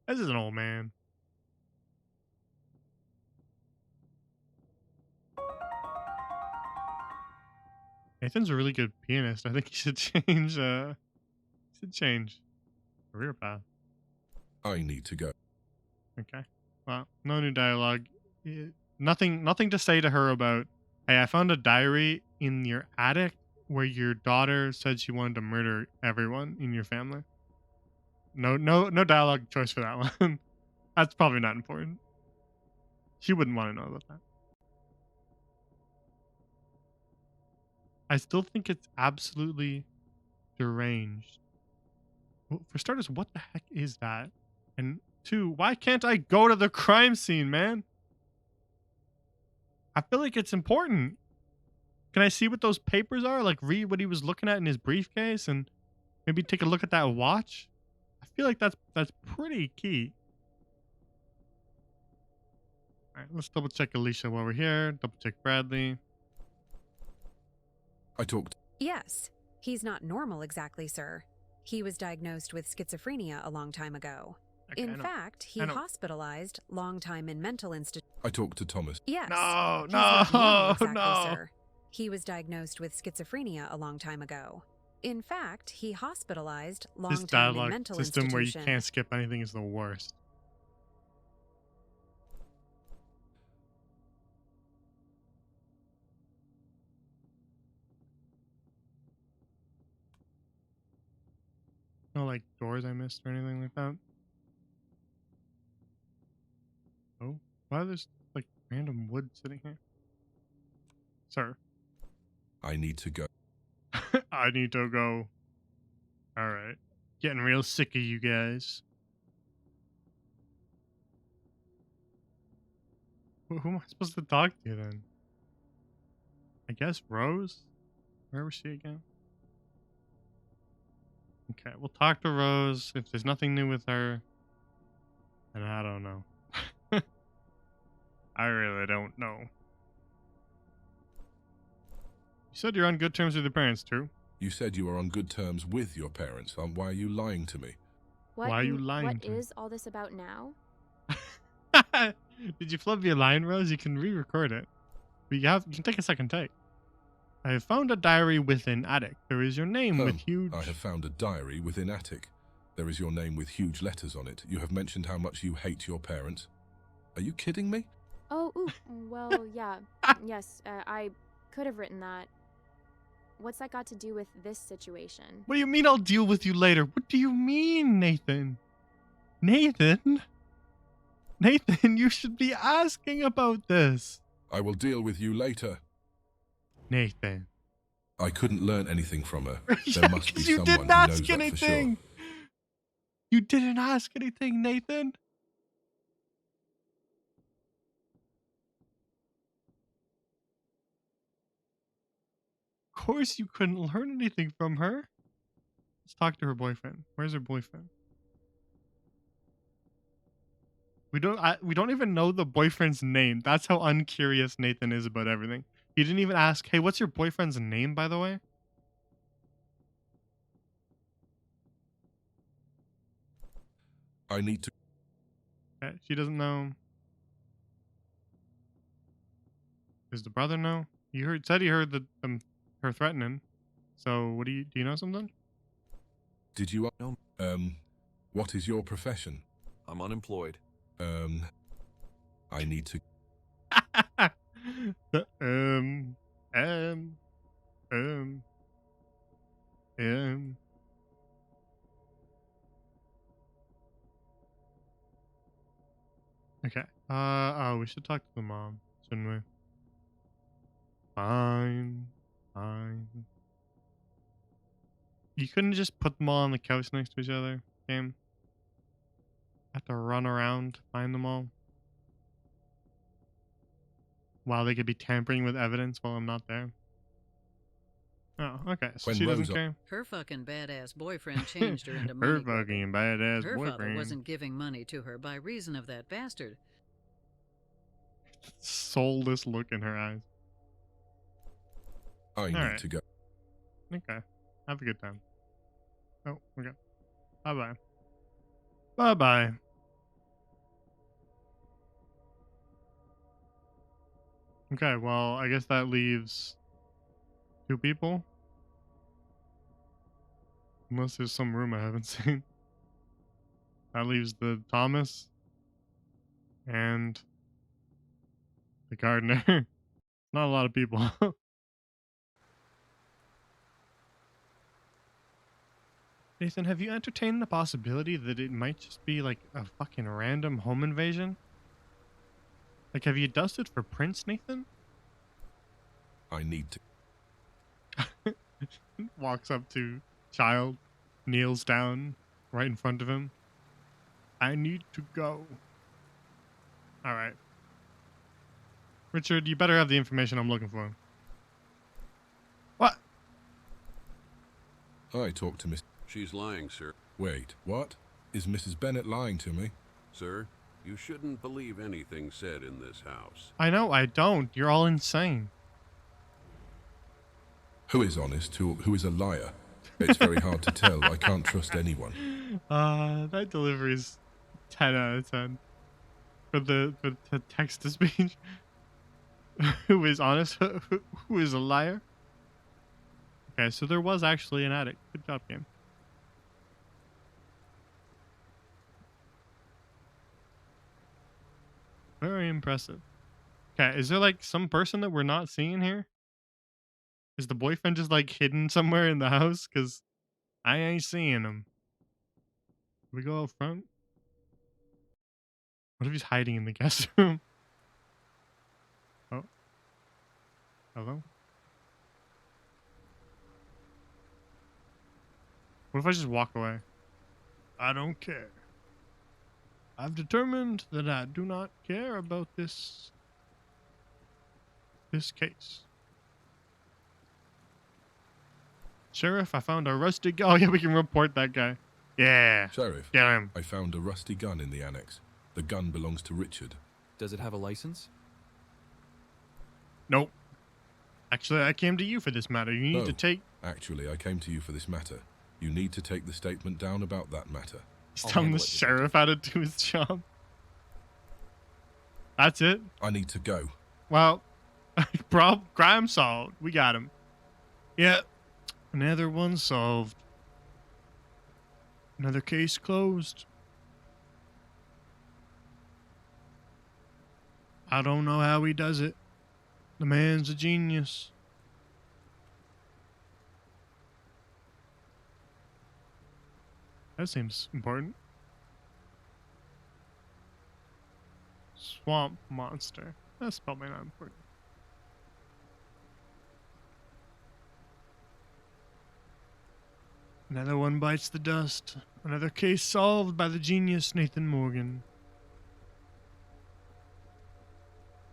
This is an old man. Nathan's a really good pianist. I think he should change. Career path. I need to go. Okay. Well, no new dialogue. Nothing to say to her about, hey, I found a diary in your attic where your daughter said she wanted to murder everyone in your family. No dialogue choice for that one. That's probably not important. She wouldn't want to know about that. I still think it's absolutely deranged. Well, for starters, what the heck is that? And two, why can't I go to the crime scene, man? I feel like it's important. Can I see what those papers are? Like, read what he was looking at in his briefcase and maybe take a look at that watch? I feel like that's pretty key. All right, let's double check Alicia while we're here. Double check Bradley. I talked. Yes, he's not normal exactly, sir. He was diagnosed with schizophrenia a long time ago. Okay, In fact, he hospitalized long time in mental institution. I talked to Thomas. Yes. No, he's not normal exactly, no. sir. He was diagnosed with schizophrenia a long time ago. In fact, he hospitalized long This time in dialogue mental system where you institution. can't skip anything is the worst. No, like, doors I missed or anything like that. Oh, why are there's like random wood sitting here? Sir, I need to go. I need to go. All right, getting real sick of you guys. Who am I supposed to talk to then? I guess Rose? Where was she again? Okay, we'll talk to Rose. If there's nothing new with her, then I don't know. I really don't know. You said you're on good terms with your parents, true? You said you were on good terms with your parents. Why are you lying to me? What, Why are you lying What to me? is all this about now? Did you flub your line, Rose? You can re-record it. But you can take a second take. I have found a diary within attic. There is your name with huge... I have found a diary within attic. There is your name with huge letters on it. You have mentioned how much you hate your parents. Are you kidding me? Oh, ooh, well, yeah. Yes, I could have written that. What's that got to do with this situation? What do you mean I'll deal with you later? What do you mean, Nathan? Nathan? Nathan, you should be asking about this. I will deal with you later. Nathan. I couldn't learn anything from her. Yeah, There must be 'cause you someone didn't who knows ask that for sure. anything. You didn't ask anything, Nathan. Of course you couldn't learn anything from her. Let's talk to her boyfriend. Where's her boyfriend? We don't even know the boyfriend's name. That's how uncurious Nathan is about everything. He didn't even ask, hey, what's your boyfriend's name, by the way? I need to. Okay, she doesn't know. Does the brother know? Said he heard her threatening. So what do you know something? Did you? No. What is your profession? I'm unemployed. I need to. um. Okay. Oh, we should talk to the mom, shouldn't we? Fine. You couldn't just put them all on the couch next to each other, game? Have to run around, find them all. While they could be tampering with evidence while I'm not there. Oh, okay. So When she doesn't Rosa- care. Her fucking badass boyfriend changed her into Her money grubbing. fucking badass Her father boyfriend. wasn't giving money to her by reason of that bastard. Soulless look in her eyes. I need Alright. to go. Okay. Have a good time. Oh, okay. Bye-bye. Bye-bye. Okay, well, I guess that leaves 2 people. Unless there's some room I haven't seen. That leaves the Thomas and the gardener. Not a lot of people. Nathan, have you entertained the possibility that it might just be like a fucking random home invasion? Like, have you dusted for prints, Nathan? I need to. Walks up to child, kneels down right in front of him. I need to go. All right. Richard, you better have the information I'm looking for. What? I talked to Miss. She's lying, sir. Wait, what? Is Mrs. Bennett lying to me? Sir, you shouldn't believe anything said in this house. I know, I don't. You're all insane. Who is honest? Who is a liar? It's very hard to tell. I can't trust anyone. That delivery's 10 out of 10. For the text to speech. Who is honest? Who is a liar? Okay, so there was actually an addict. Good job, game. Very impressive. Okay, is there like some person that we're not seeing here? Is the boyfriend just like hidden somewhere in the house? Because I ain't seeing him. We go out front? What if he's hiding in the guest room? Oh. Hello? What if I just walk away? I don't care. I've determined that I do not care about this case. Sheriff, I found a rusty gun. Oh yeah, we can report that guy. Yeah. Sheriff, Get him. I found a rusty gun in the annex. The gun belongs to Richard. Does it have a license? Nope. Actually, I came to you for this matter. You need No. to take... Actually, I came to you for this matter. You need to take the statement down about that matter. He's I'll telling the handle it, sheriff how to do his job. That's it? I need to go. Well, crime solved. We got him. Yeah. Another one solved. Another case closed. I don't know how he does it. The man's a genius. That seems important. Swamp monster. That's probably not important. Another one bites the dust. Another case solved by the genius Nathan Morgan.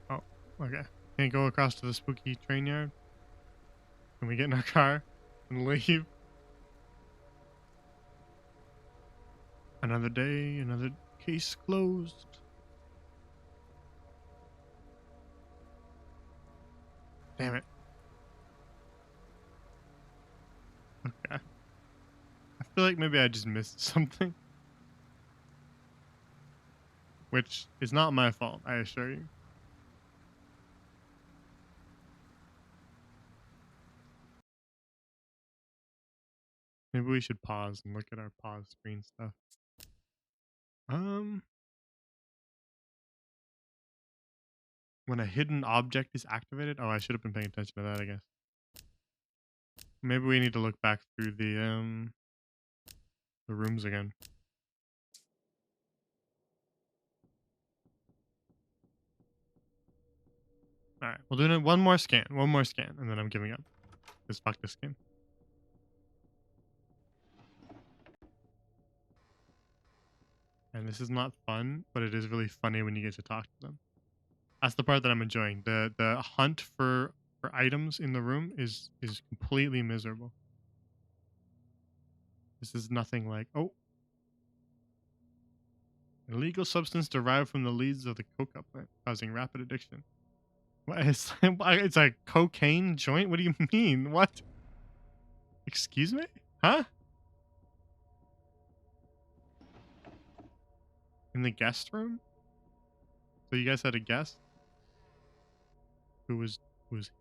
Oh, okay. Can't go across to the spooky train yard? Can we get in our car and leave? Another day, another case closed. Damn it. Okay. I feel like maybe I just missed something. Which is not my fault, I assure you. Maybe we should pause and look at our pause screen stuff. When a hidden object is activated. Oh, I should have been paying attention to that, I guess. Maybe we need to look back through the rooms again. All right, we'll do one more scan, and then I'm giving up. Just fuck this game. And this is not fun, but it is really funny when you get to talk to them. That's the part that I'm enjoying. The hunt for items in the room is completely miserable. This is nothing like, oh, illegal substance derived from the leaves of the coca plant, causing rapid addiction. What? It's a cocaine joint? What do you mean? What? Excuse me? Huh? in the guest room. So you guys had a guest who was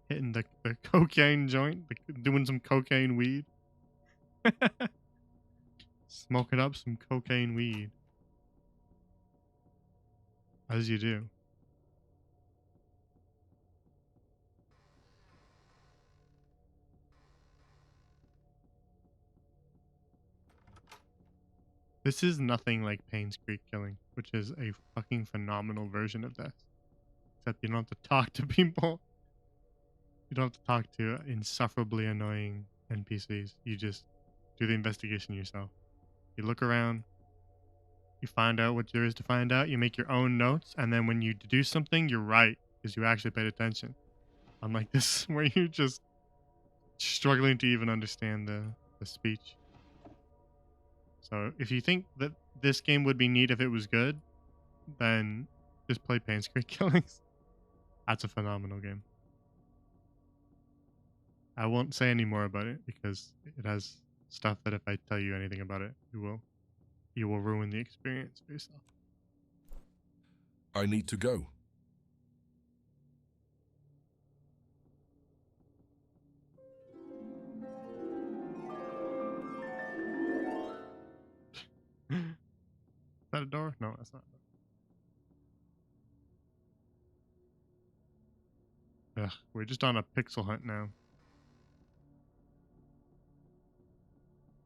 hitting the cocaine joint, doing some cocaine weed, smoking up some cocaine weed, as you do. This is nothing like Payne's Creek Killing, which is a fucking phenomenal version of this. Except you don't have to talk to people. You don't have to talk to insufferably annoying NPCs. You just do the investigation yourself. You look around, you find out what there is to find out, you make your own notes, and then when you do something, you're right, because you actually paid attention. Unlike this, where you're just struggling to even understand the speech. So if you think that this game would be neat if it was good, then just play Payne's Creek Killings. That's a phenomenal game. I won't say any more about it because it has stuff that if I tell you anything about it, you will ruin the experience for yourself. I need to go. Is that a door? No, that's not a door. Ugh, we're just on a pixel hunt now.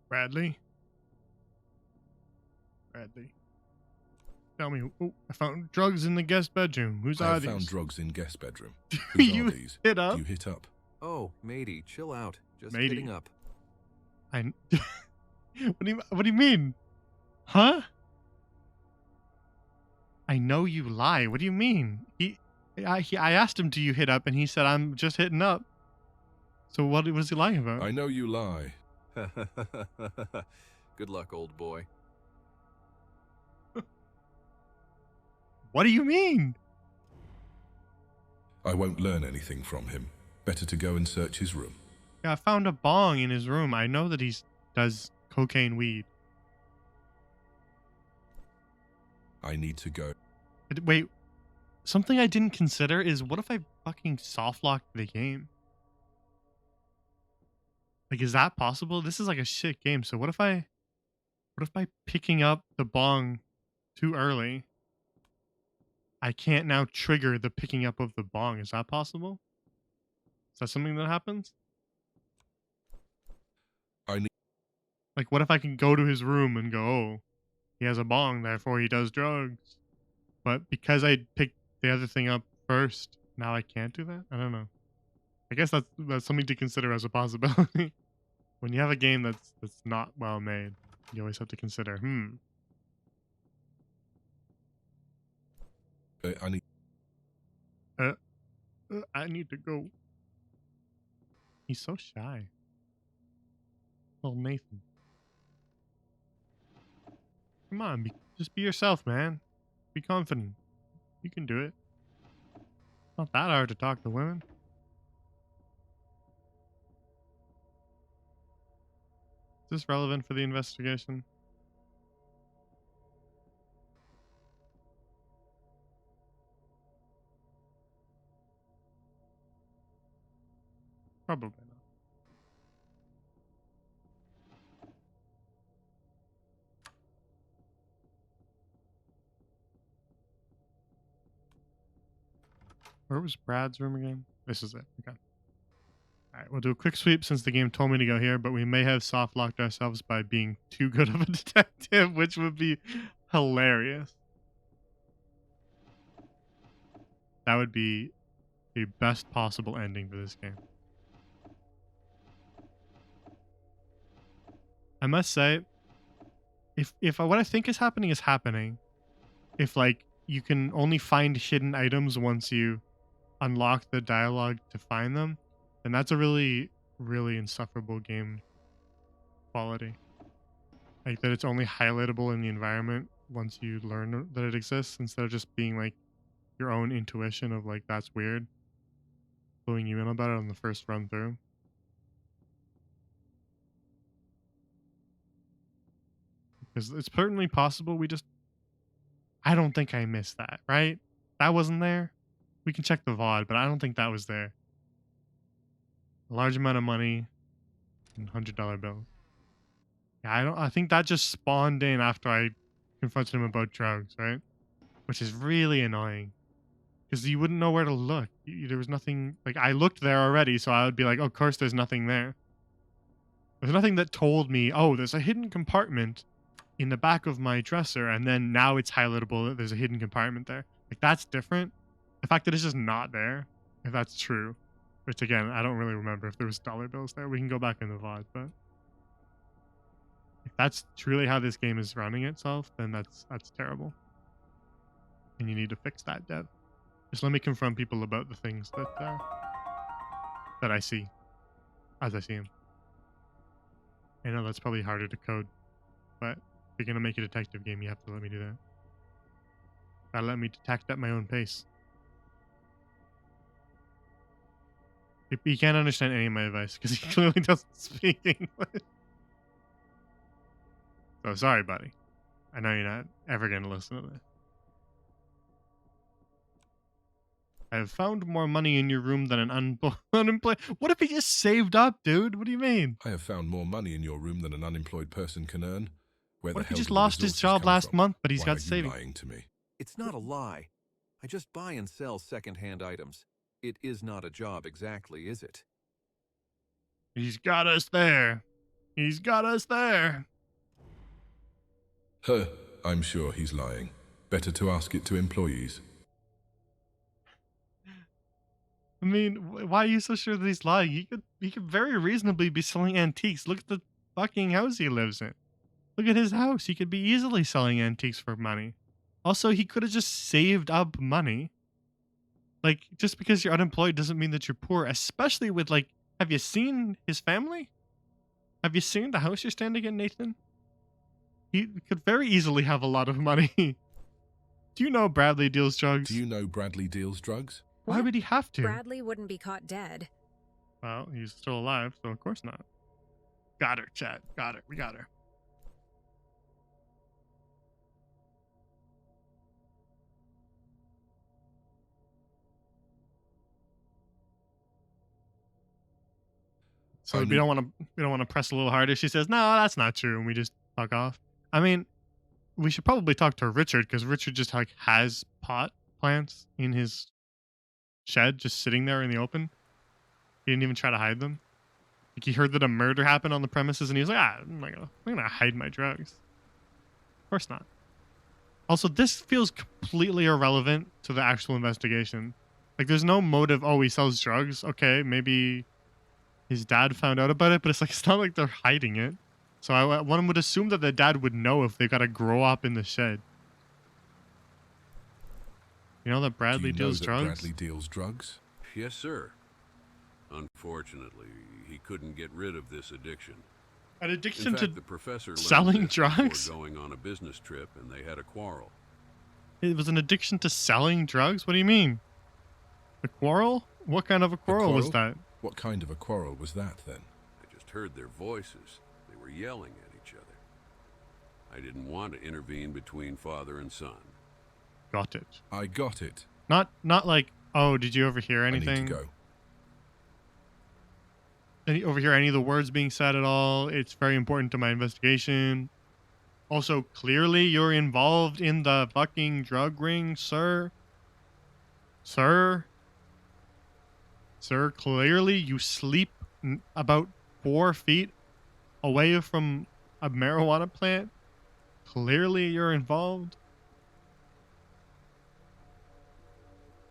Bradley? Bradley. Tell me, oh, I found drugs in the guest bedroom. Whose I are have these? found drugs in guest bedroom. Do Whose you are these? hit up? Do you hit up? Oh, matey, chill out. Just Matey. hitting up. I. What do you mean? Huh? I know you lie. What do you mean? I asked him, "Do you hit up?" and he said, "I'm just hitting up." So what was he lying about? I know you lie. Good luck, old boy. What do you mean? I won't learn anything from him. Better to go and search his room. Yeah, I found a bong in his room. I know that he does cocaine weed. I need to go. Wait, something I didn't consider is what if I fucking soft locked the game? Like, is that possible? This is like a shit game. So what if by picking up the bong too early, I can't now trigger the picking up of the bong? Is that possible? Is that something that happens? I need. Like, what if I can go to his room and go, oh, he has a bong, therefore he does drugs. But because I picked the other thing up first, now I can't do that? I don't know. I guess that's something to consider as a possibility. When you have a game that's not well made, you always have to consider, I need. I need to go. He's so shy. Little Nathan. Come on, just be yourself, man. Be confident. You can do it. It's not that hard to talk to women. Is this relevant for the investigation? Probably not. Where was Brad's room again? This is it. Okay. Alright, we'll do a quick sweep since the game told me to go here, but we may have soft locked ourselves by being too good of a detective, which would be hilarious. That would be the best possible ending for this game. I must say, if what I think is happening, if like you can only find hidden items once you unlock the dialogue to find them, then that's a really, really insufferable game quality. Like that it's only highlightable in the environment once you learn that it exists, instead of just being like your own intuition of like, that's weird, cluing you in about it on the first run through. Because it's certainly possible we just I don't think I missed that, right? That wasn't there. We can check the VOD, but I don't think that was there. A large amount of money and $100 bills. Yeah, I think that just spawned in after I confronted him about drugs, right? Which is really annoying. Because you wouldn't know where to look. There was nothing, like, I looked there already, so I would be like, oh, of course there's nothing there. There's nothing that told me, oh, there's a hidden compartment in the back of my dresser, and then now it's highlightable that there's a hidden compartment there. Like, that's different. The fact that it's just not there, if that's true, which again, I don't really remember if there was dollar bills there. We can go back in the VOD, but if that's truly how this game is running itself, then that's terrible. And you need to fix that, Dev. Just let me confront people about the things that I see as I see them. I know that's probably harder to code, but if you're gonna make a detective game, you have to let me do that. Gotta let me detect at my own pace. He can't understand any of my advice because he clearly doesn't speak English. So sorry, buddy. I know you're not ever gonna listen to this. I have found more money in your room than an unemployed. What if he just saved up, dude? What do you mean? I have found more money in your room than an unemployed person can earn. Where What the if he hell just do the lost his resources job come last from? month, but he's Why got are you savings? lying to me? It's not a lie. I just buy and sell second-hand items. It is not a job exactly, is it? He's got us there. He's got us there. Huh, I'm sure he's lying. Better to ask it to employees. I mean, why are you so sure that he's lying? He could very reasonably be selling antiques. Look at the fucking house he lives in. Look at his house. He could be easily selling antiques for money. Also, he could have just saved up money. Like, just because you're unemployed doesn't mean that you're poor, especially with, like, have you seen his family? Have you seen the house you're standing in, Nathan? He could very easily have a lot of money. Do you know Bradley deals drugs? Do you know Bradley deals drugs? Why What? would he have to? Bradley wouldn't be caught dead. Well, he's still alive, so of course not. Got her, chat. Got her. We got her. So I we don't want to press a little harder. She says, "No, that's not true," and we just fuck off. I mean, we should probably talk to Richard because Richard just like has pot plants in his shed, just sitting there in the open. He didn't even try to hide them. Like, he heard that a murder happened on the premises, and he was like, I'm not gonna hide my drugs. Of course not. Also, this feels completely irrelevant to the actual investigation. Like, there's no motive. Oh, he sells drugs. Okay, maybe his dad found out about it, but it's not like they're hiding it. So one would assume that the dad would know if they got to grow up in the shed. You know that Bradley Do you know deals that drugs? Bradley deals drugs? Yes, sir. Unfortunately, he couldn't get rid of this addiction. An In addiction fact, to the professor learned selling this before drugs? going on a business trip, and they had a quarrel. It was an addiction to selling drugs? What do you mean? A quarrel? What kind of a quarrel was quarrel? that? What kind of a quarrel was that then? I just heard their voices. They were yelling at each other. I didn't want to intervene between father and son. Got it. I got it. Not like, oh, did you overhear anything? I need to go. Overhear any of the words being said at all? It's very important to my investigation. Also, clearly you're involved in the fucking drug ring, sir. Sir, clearly you sleep about 4 feet away from a marijuana plant. Clearly you're involved.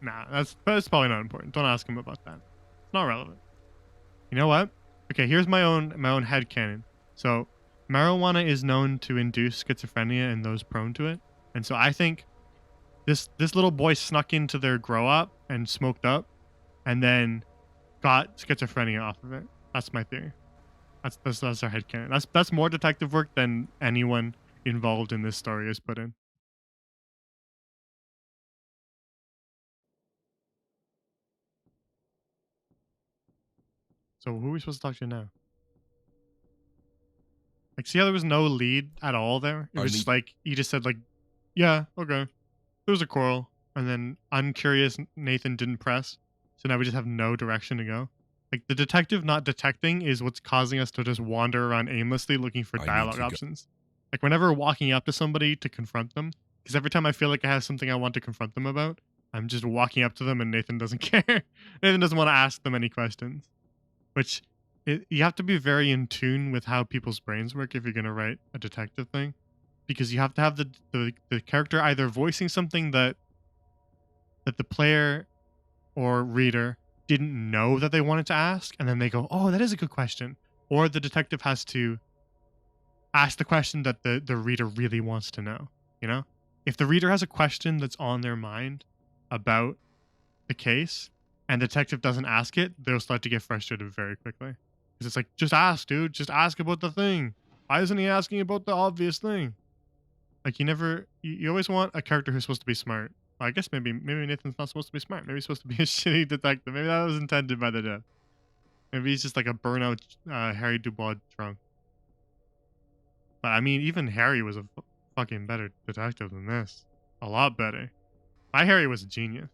Nah, that's probably not important. Don't ask him about that. It's not relevant. You know what? Okay, here's my own headcanon. So, marijuana is known to induce schizophrenia in those prone to it. And so I think this little boy snuck into their grow up and smoked up and then got schizophrenia off of it. That's my theory. That's our headcanon. That's more detective work than anyone involved in this story has put in. So who are we supposed to talk to now? Like, see how there was no lead at all there? It I was just need- like, he just said like, yeah, okay. there was a quarrel, and then uncurious Nathan didn't press, so now we just have no direction to go. Like the detective not detecting is what's causing us to just wander around aimlessly looking for I need dialogue to go. options. Like whenever walking up to somebody to confront them, because every time I feel like I have something I want to confront them about, I'm just walking up to them and Nathan doesn't care. Nathan doesn't want to ask them any questions, which you have to be very in tune with how people's brains work if you're going to write a detective thing, because you have to have the character either voicing something that the player or reader didn't know that they wanted to ask, and then they go, "Oh, that is a good question," or the detective has to ask the question that the reader really wants to know. You know, if the reader has a question that's on their mind about the case, and the detective doesn't ask it, they'll start to get frustrated very quickly. Because it's like, just ask, dude. Just ask about the thing. Why isn't he asking about the obvious thing? Like you always want a character who's supposed to be smart. Well, I guess maybe Nathan's not supposed to be smart. Maybe he's supposed to be a shitty detective. Maybe that was intended by the dev. Maybe he's just like a burnout Harry Dubois drunk. But I mean, even Harry was a fucking better detective than this. A lot better. My Harry was a genius.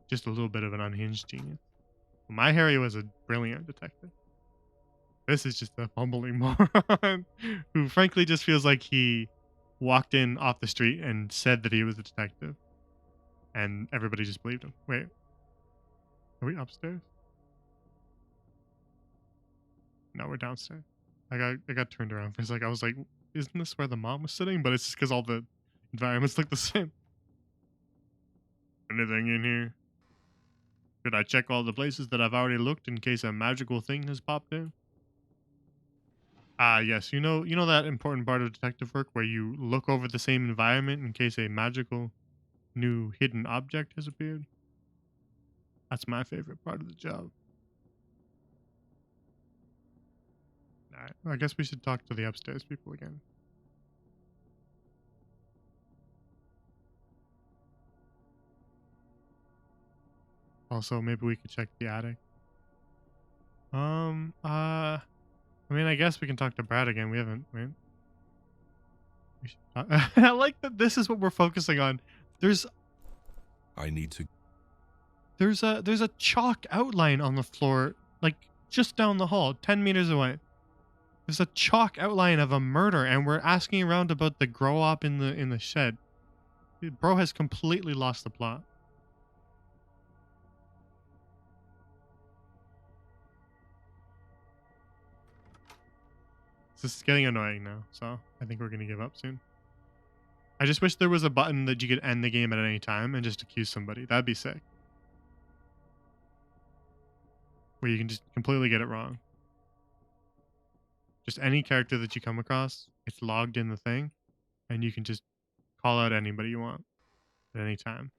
Just a little bit of an unhinged genius. My Harry was a brilliant detective. This is just a bumbling moron who frankly just feels like he walked in off the street and said that he was a detective. And everybody just believed him. Wait. Are we upstairs? No, we're downstairs. I got turned around for a sec. I was like, isn't this where the mom was sitting? But it's just because all the environments look the same. Anything in here? Should I check all the places that I've already looked in case a magical thing has popped in? Ah, yes. You know that important part of detective work where you look over the same environment in case a magical new hidden object has appeared? That's my favorite part of the job. Alright, I guess we should talk to the upstairs people again. Also, maybe we could check the attic. I mean, I guess we can talk to Brad again. We haven't, right? We should I like that this is what we're focusing on. There's I need to. there's a chalk outline on the floor, like just down the hall, 10 meters away. There's a chalk outline of a murder, and we're asking around about the grow up in the shed. Bro has completely lost the plot. This is getting annoying now, so I think we're gonna give up soon. I just wish there was a button that you could end the game at any time and just accuse somebody. That'd be sick. Where you can just completely get it wrong. Just any character that you come across, it's logged in the thing, and you can just call out anybody you want at any time.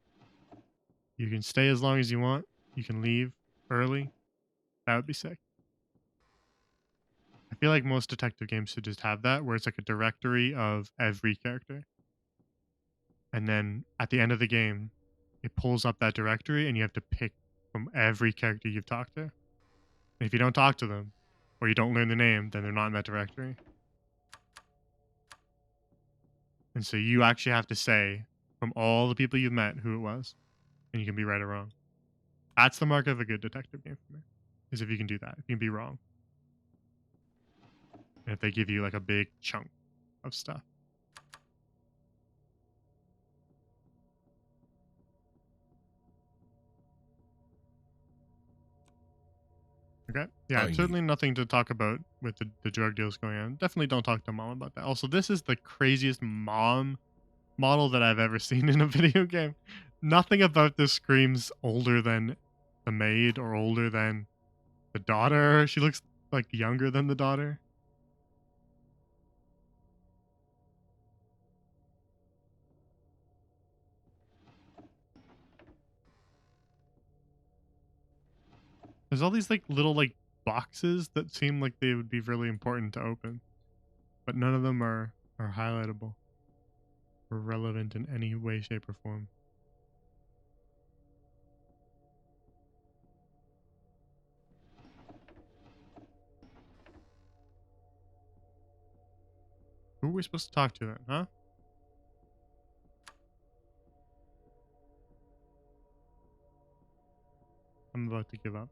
You can stay as long as you want. You can leave early. That would be sick. I feel like most detective games should just have that, where it's like a directory of every character. And then at the end of the game, it pulls up that directory and you have to pick from every character you've talked to. And if you don't talk to them, or you don't learn the name, then they're not in that directory. And so you actually have to say from all the people you've met who it was, and you can be right or wrong. That's the mark of a good detective game for me, is if you can do that. If you can be wrong. And if they give you like a big chunk of stuff. Okay. Yeah, I need- certainly nothing to talk about with the drug deals going on. Definitely don't talk to mom about that. Also, this is the craziest mom model that I've ever seen in a video game. Nothing about this screams older than the maid or older than the daughter. She looks like younger than the daughter. There's all these like little like boxes that seem like they would be really important to open, but none of them are highlightable or relevant in any way, shape, or form. Who we supposed to talk to then, huh? I'm about to give up.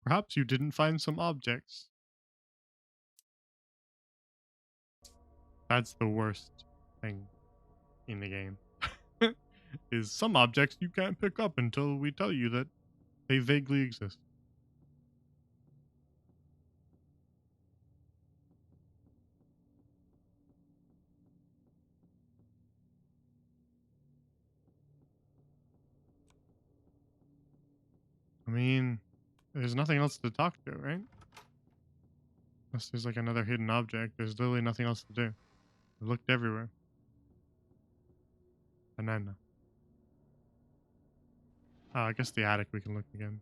Perhaps you didn't find some objects. That's the worst thing in the game. Is some objects you can't pick up until we tell you that they vaguely exist. I mean, there's nothing else to talk to, right? Unless there's like another hidden object, there's literally nothing else to do. I looked everywhere. Banana. Oh, I guess the attic we can look again.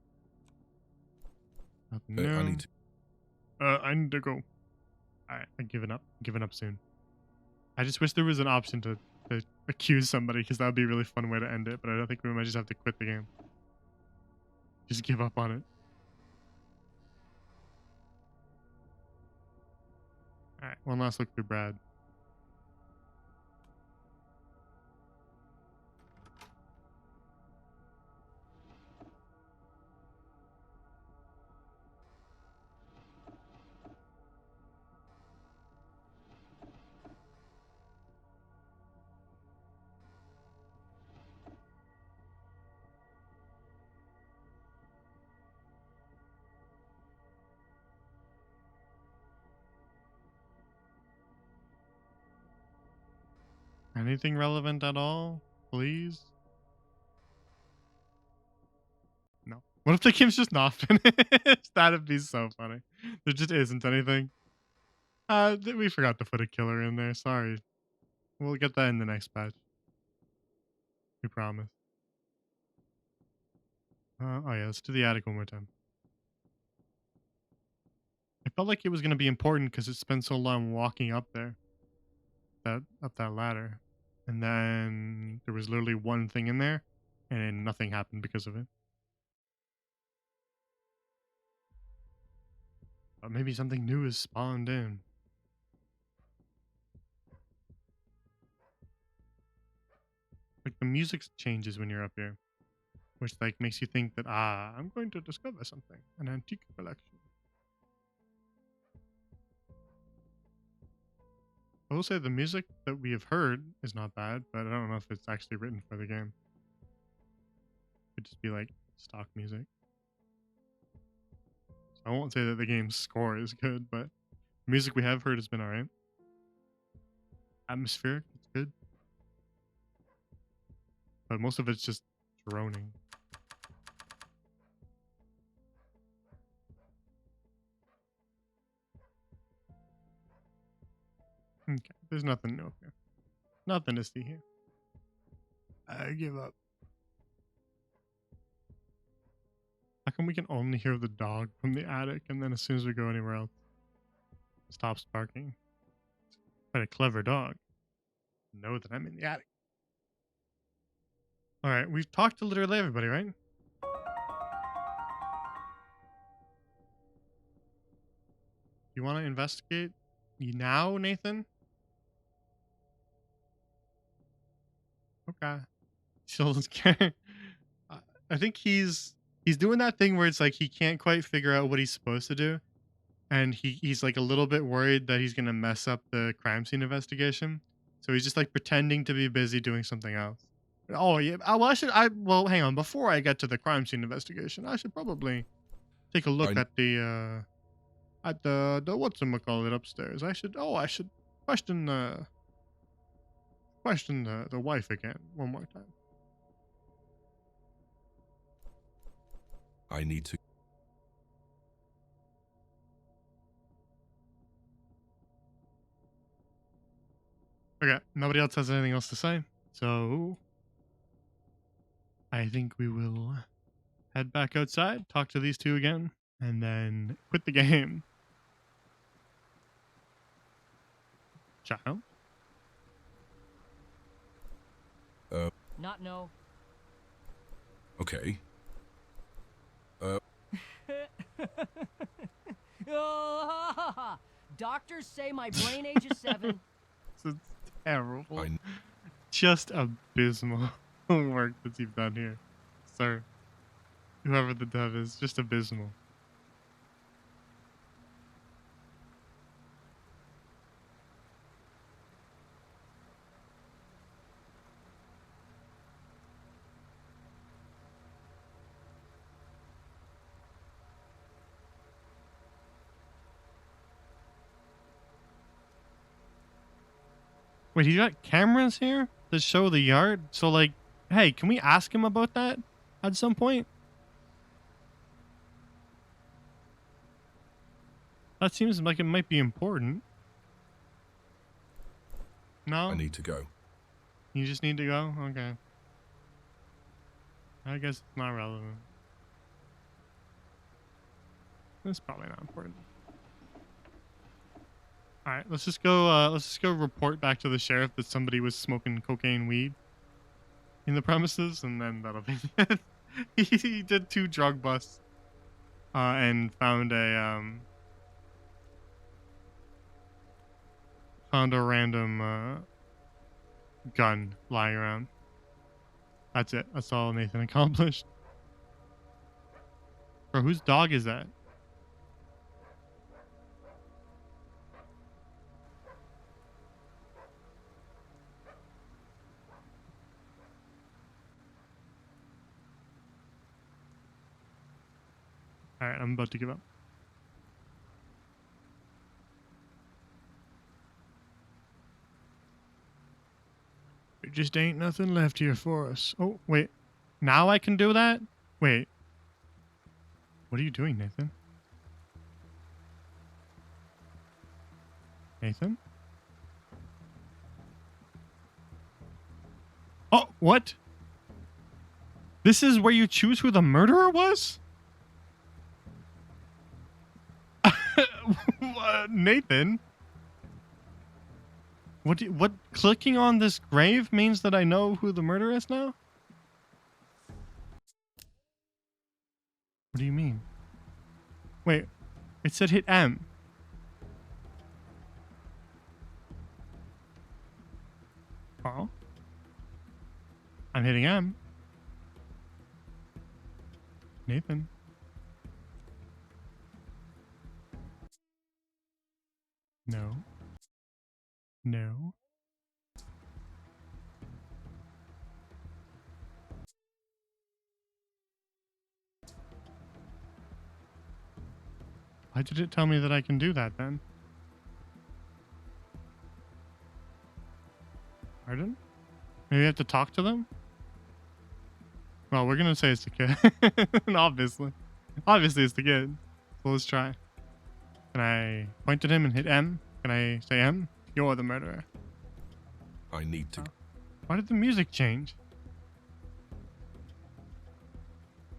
Nothing new. I need to. I need to go. Alright, I'm giving up. Giving up soon. I just wish there was an option to accuse somebody, because that would be a really fun way to end it, but I don't think we might just have to quit the game. Just give up on it. Alright, one last look through Brad. Anything relevant at all? Please? No. What if the game's just not finished? That'd be so funny. There just isn't anything. We forgot to put a killer in there. Sorry. We'll get that in the next patch. We promise. Oh yeah, let's do the attic one more time. I felt like it was going to be important because it spent so long walking up there. Up that ladder. And then there was literally one thing in there, and nothing happened because of it. But maybe something new is spawned in. Like the music changes when you're up here, which like makes you think that I'm going to discover something, an antique collection. I will say the music that we have heard is not bad, but I don't know if it's actually written for the game. It could just be like stock music. So I won't say that the game's score is good, but the music we have heard has been alright. Atmospheric, it's good. But most of it's just droning. Okay, there's nothing new up here. Nothing to see here. I give up. How come we can only hear the dog from the attic, and then as soon as we go anywhere else, it stops barking? Quite a clever dog. Know that I'm in the attic. Alright, we've talked to literally everybody, right? You want to investigate now, Nathan? Okay. Still doesn't care. I think he's doing that thing where it's like he can't quite figure out what he's supposed to do, and he's like a little bit worried that he's gonna mess up the crime scene investigation. So he's just like pretending to be busy doing something else. Oh yeah. Well, hang on. Before I get to the crime scene investigation, I should probably take a look at the whatchamacallit upstairs. I should question the wife again one more time. I need to. Okay, nobody else has anything else to say, so I think we will head back outside, talk to these two again, and then quit the game. Child? Not no. Okay. Oh, doctors say my brain age is 7. This is terrible. I Just abysmal work that you've done here, sir. Whoever the dev is, just abysmal. Wait, he got cameras here to show the yard? So, like, hey, can we ask him about that at some point? That seems like it might be important. No? need to go. You just need to go? Okay. I guess it's not relevant. It's probably not important. Alright, let's just go report back to the sheriff that somebody was smoking cocaine weed in the premises, and then that'll be it. He did 2 drug busts. And found a random gun lying around. That's it. That's all Nathan accomplished. Bro, whose dog is that? Alright, I'm about to give up. There just ain't nothing left here for us. Oh, wait. Now I can do that? Wait. What are you doing, Nathan? Nathan? Oh, what? This is where you choose who the murderer was? Nathan? What clicking on this grave means that I know who the murderer is now? What do you mean? Wait, it said hit M. Oh. I'm hitting M. Nathan. No. No. Why did it tell me that I can do that then? Pardon? Maybe I have to talk to them? Well, we're gonna say it's the kid. Obviously. Obviously it's the kid. So let's try. Can I point at him and hit M? Can I say M? You're the murderer. I need to. Why did the music change?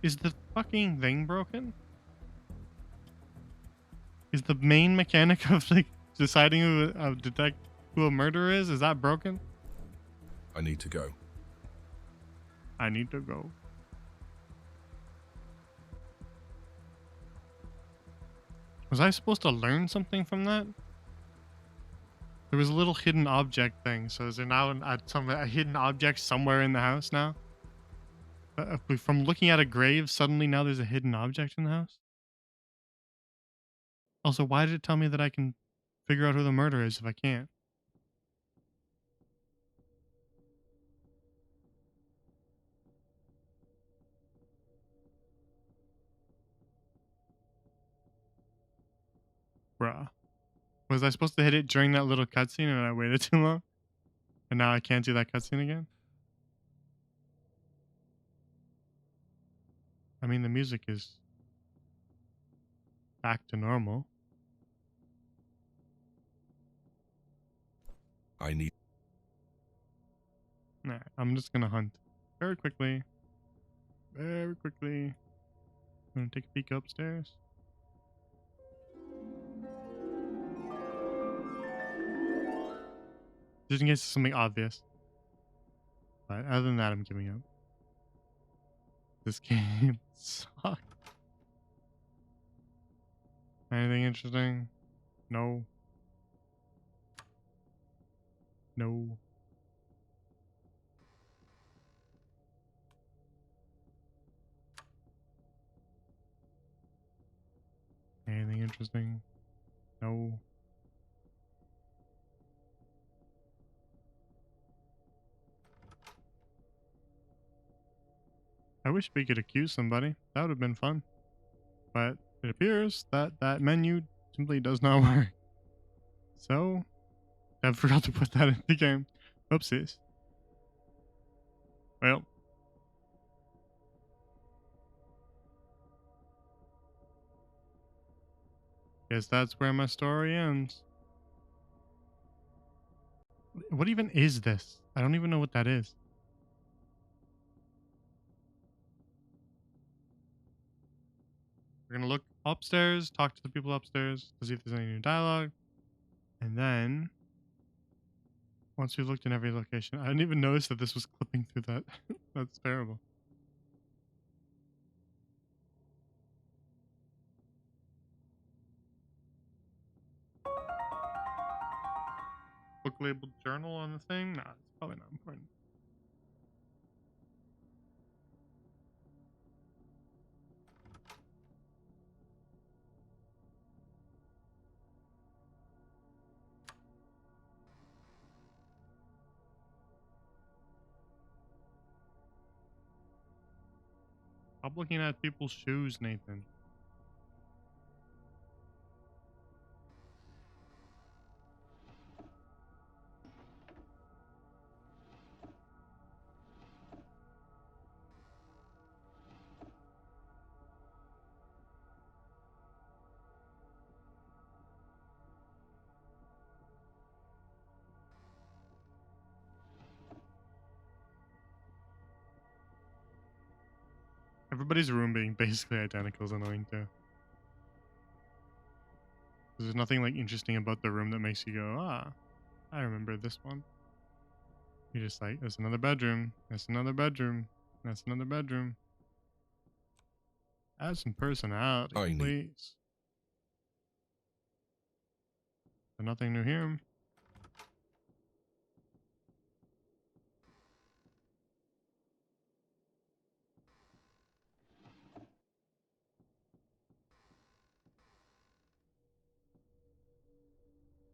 Is the fucking thing broken? Is the main mechanic of like deciding who a murderer is that broken? I need to go. I need to go. Was I supposed to learn something from that? There was a little hidden object thing, so is there now a hidden object somewhere in the house now? From looking at a grave, suddenly now there's a hidden object in the house? Also, why did it tell me that I can figure out who the murderer is if I can't? Bruh. Was I supposed to hit it during that little cutscene and I waited too long? And now I can't do that cutscene again? I mean, the music is back to normal. I need. Nah, I'm just gonna hunt very quickly. Very quickly. Gonna take a peek upstairs. Just in case it's something obvious. But other than that, I'm giving up. This game sucks. Anything interesting? No. No. Anything interesting? No. I wish we could accuse somebody. That would have been fun. But it appears that that menu simply does not work. So, I forgot to put that in the game. Oopsies. Well. Guess that's where my story ends. What even is this? I don't even know what that is. We're gonna look upstairs, talk to the people upstairs to see if there's any new dialogue. And then, once we've looked in every location, I didn't even notice that this was clipping through that. That's terrible. Book labeled journal on the thing? Nah, it's probably not important. Stop looking at people's shoes, Nathan. Everybody's room being basically identical is annoying too. There's nothing like interesting about the room that makes you go, ah, I remember this one. You're just like, there's another bedroom, there's another bedroom, that's another bedroom. Add some personality, I need- please. But nothing new here.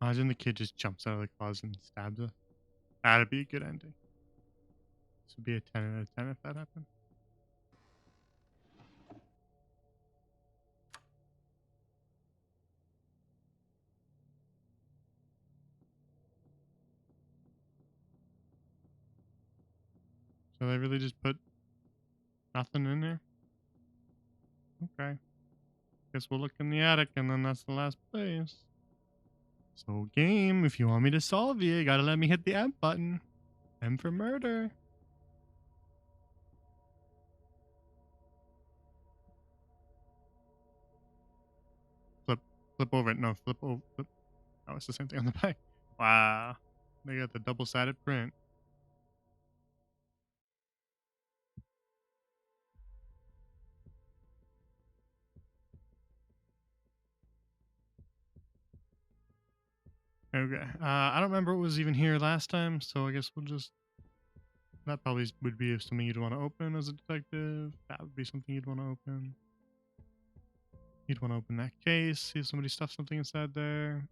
Imagine the kid just jumps out of the closet and stabs us. That'd be a good ending. This would be a 10 out of 10 if that happened. So they really just put nothing in there? Okay. Guess we'll look in the attic and then that's the last place. So game, if you want me to solve you gotta let me hit the M button. M for murder. Flip over it. No, flip over. Oh, it's the same thing on the back. Wow. They got the double-sided print. Okay. I don't remember what was even here last time, so I guess we'll just... That probably would be something you'd want to open as a detective. That would be something you'd want to open. You'd want to open that case, see if somebody stuffed something inside there.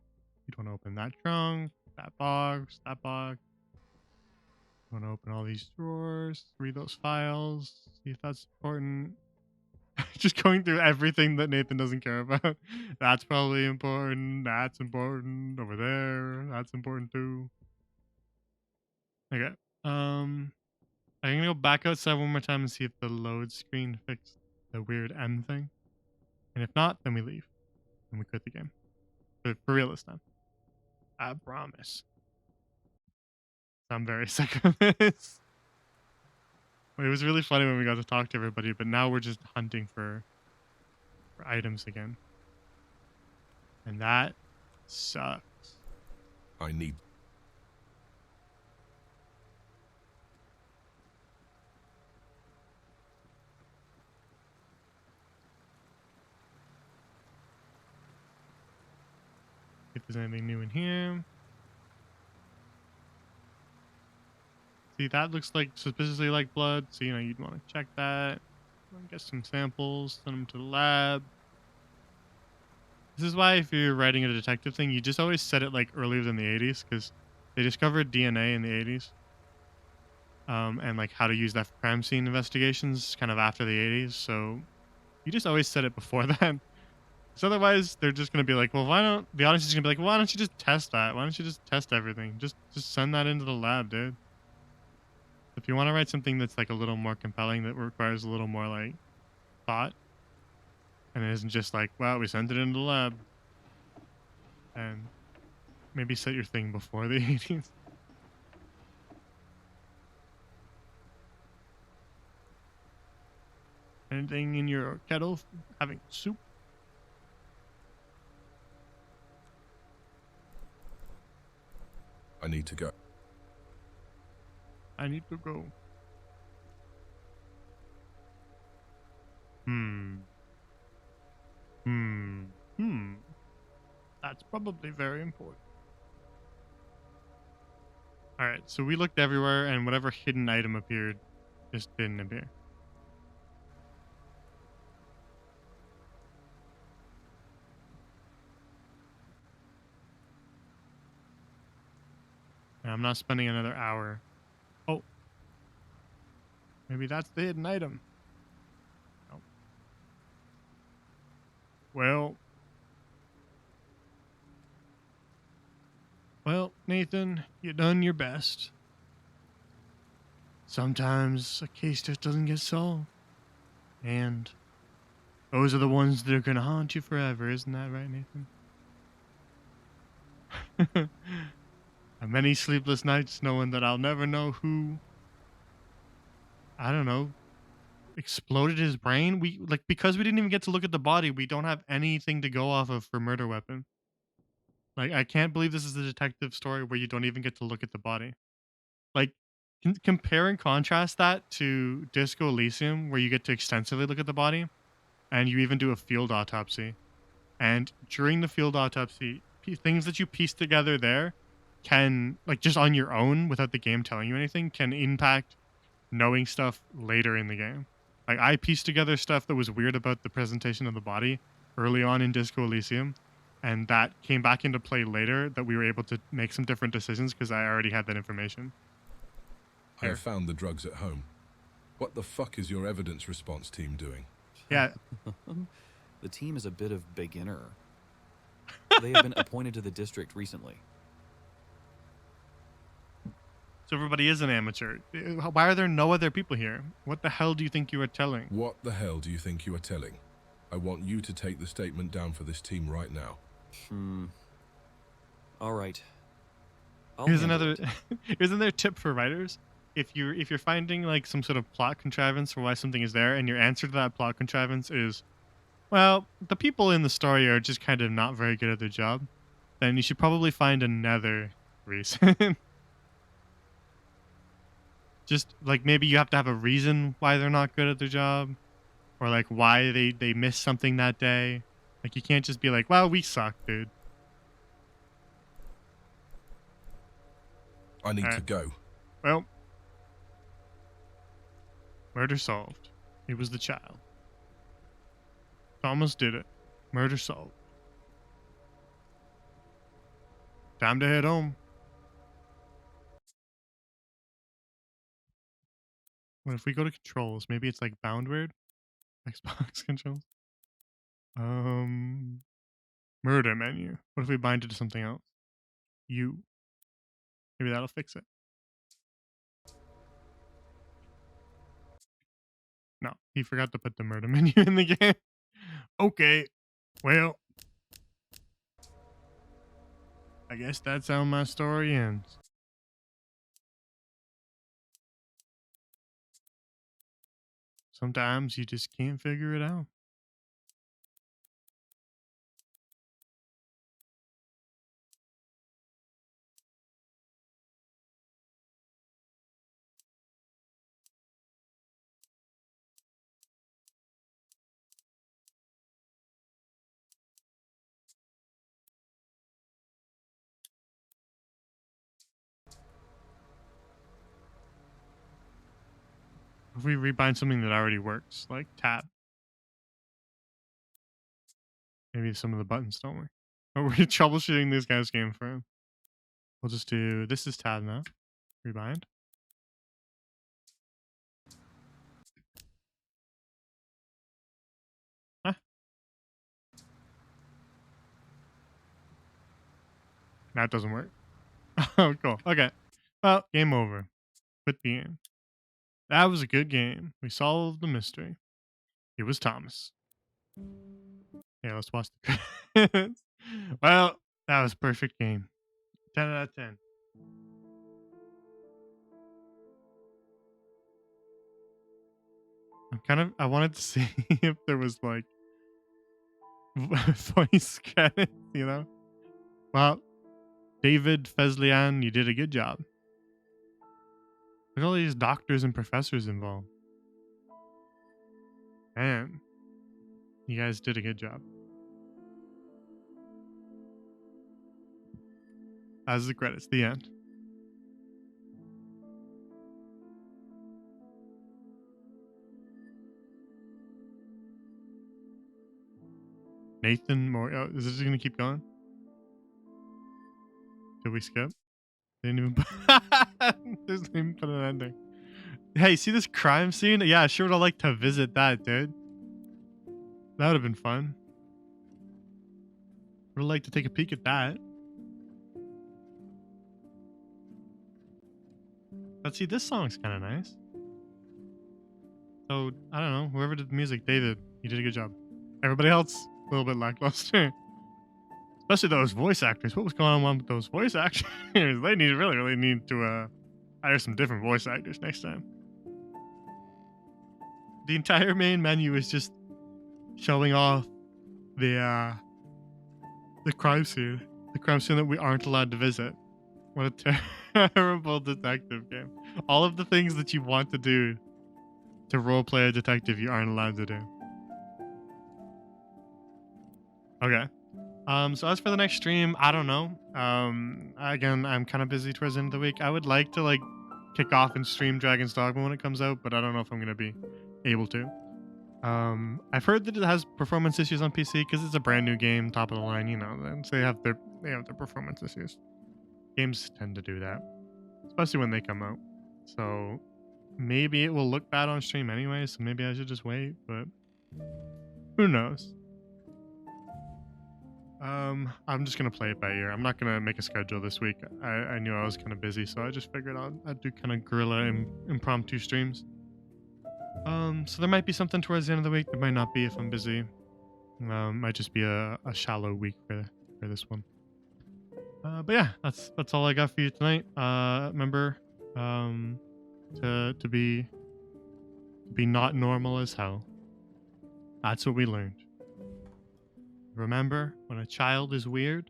You'd want to open that trunk, that box, that box. You want to open all these drawers, read those files, see if that's important. Just going through everything that Nathan doesn't care about. That's probably important. That's important. Over there, that's important too. Okay. I'm gonna go back outside one more time and see if the load screen fixed the weird M thing. And if not, then we leave. And we quit the game. But for real this time. I promise. I'm very sick of this. It was really funny when we got to talk to everybody, but now we're just hunting for for items again. And that sucks. I need... If there's anything new in here. See, that looks like suspiciously like blood, so you'd want to check that. Get some samples, send them to the lab. This is why if you're writing a detective thing, you just always set it like earlier than the 80s, because they discovered DNA in the 80s. And like how to use that for crime scene investigations kind of after the 80s, so you just always set it before that. Because otherwise they're just going to be like, well, the audience is going to be like, well, why don't you just test that? Why don't you just test everything? Just send that into the lab, dude. If you want to write something that's like a little more compelling, that requires a little more like thought, and it isn't just like, well, we sent it into the lab, and maybe set your thing before the 80s. Anything in your kettle having soup? I need to go. I need to go. That's probably very important. Alright, so we looked everywhere, and whatever hidden item appeared just didn't appear. And I'm not spending another hour. Oh. Maybe that's the hidden item. Nope. Well, Nathan, you done your best. Sometimes a case just doesn't get solved. And those are the ones that are going to haunt you forever, isn't that right, Nathan? Many sleepless nights knowing that I'll never know who, I don't know, exploded his brain. Because we didn't even get to look at the body, we don't have anything to go off of for murder weapon. Like, I can't believe this is a detective story where you don't even get to look at the body. Like, compare and contrast that to Disco Elysium, where you get to extensively look at the body, and you even do a field autopsy. And during the field autopsy, things that you piece together there can, like, just on your own, without the game telling you anything, can impact knowing stuff later in the game. Like, I pieced together stuff that was weird about the presentation of the body early on in Disco Elysium, and that came back into play later, that we were able to make some different decisions because I already had that information. I have found the drugs at home. What the fuck is your evidence response team doing? Yeah. The team is a bit of beginner. They have been appointed to the district recently. So everybody is an amateur. Why are there no other people here? What the hell do you think you are telling? What the hell do you think you are telling? I want you to take the statement down for this team right now. All right. Here's another tip for writers. If you're finding like some sort of plot contrivance for why something is there, and your answer to that plot contrivance is, well, the people in the story are just kind of not very good at their job, then you should probably find another reason. Just like maybe you have to have a reason why they're not good at their job, or like why they missed something that day. Like, you can't just be like, well, we suck, dude. I need to go. Well, murder solved. It was the child. Thomas did it. Murder solved. Time to head home. What if we go to controls? Maybe it's like bound weird? Xbox controls? Murder menu. What if we bind it to something else? You. Maybe that'll fix it. No, he forgot to put the murder menu in the game. Okay, well, I guess that's how my story ends. Sometimes you just can't figure it out. If we rebind something that already works, like tab, maybe some of the buttons don't work. But we're troubleshooting this guy's game for him. We'll just do, this is tab now. Rebind. Huh? That doesn't work. Oh, cool. Okay. Well, game over. Quit the game. That was a good game. We solved the mystery. It was Thomas. Yeah, let's watch the credits. Well, that was a perfect game. 10 out of 10. I wanted to see if there was like voice credits, you know? Well, David Feslian, you did a good job. Look at all these doctors and professors involved. Man, you guys did a good job. As the credits, the end. Nathan Moore. Oh, is this gonna keep going? Did we skip? They didn't even put, didn't even put an ending. Hey, see this crime scene? Yeah, I sure would have liked to visit that, dude. That would have been fun. Would have liked to take a peek at that. But see, this song's kind of nice. So, I don't know. Whoever did the music, David, you did a good job. Everybody else, a little bit lackluster. Especially those voice actors. What was going on with those voice actors? They really need to hire some different voice actors next time. The entire main menu is just showing off the crime scene. The crime scene that we aren't allowed to visit. What a terrible detective game. All of the things that you want to do to roleplay a detective, you aren't allowed to do. Okay. So as for the next stream, I don't know. Again, I'm kind of busy towards the end of the week. I would like to like kick off and stream Dragon's Dogma when it comes out, but I don't know if I'm gonna be able to. I've heard that it has performance issues on PC because it's a brand new game, top of the line. You know, and so they have their performance issues. Games tend to do that, especially when they come out. So maybe it will look bad on stream anyway. So maybe I should just wait, but who knows? I'm just gonna play it by ear. I'm not gonna make a schedule this week. I knew I was kind of busy, so I just figured I'd do kind of guerrilla impromptu streams. So there might be something towards the end of the week. There might not be if I'm busy. Might just be a shallow week for this one. But yeah, that's all I got for you tonight. Remember, to be not normal as hell. That's what we learned. Remember, when a child is weird,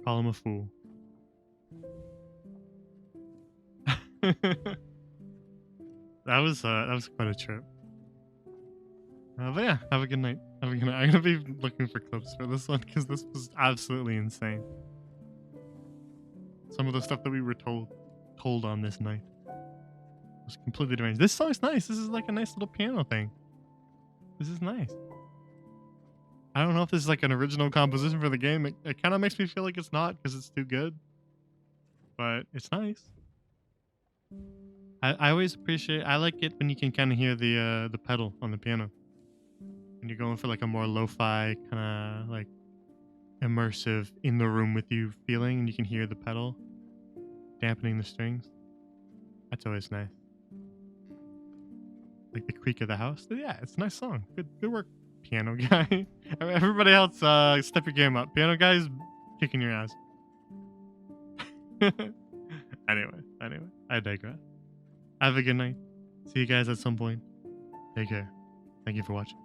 call him a fool. That was quite a trip. But yeah, have a good night. Have a good night. I'm gonna be looking for clips for this one because this was absolutely insane. Some of the stuff that we were told on this night was completely deranged. This song's nice. This is like a nice little piano thing. This is nice. I don't know if this is like an original composition for the game. It kind of makes me feel like it's not because it's too good. But it's nice. I always appreciate. I like it when you can kind of hear the pedal on the piano. When you're going for like a more lo-fi kind of like immersive in the room with you feeling, and you can hear the pedal dampening the strings. That's always nice. Like the creak of the house. Yeah, it's a nice song. Good work, piano guy. Everybody else, step your game up. Piano guy's kicking your ass. Anyway, I digress. Have a good night. See you guys at some point. Take care. Thank you for watching.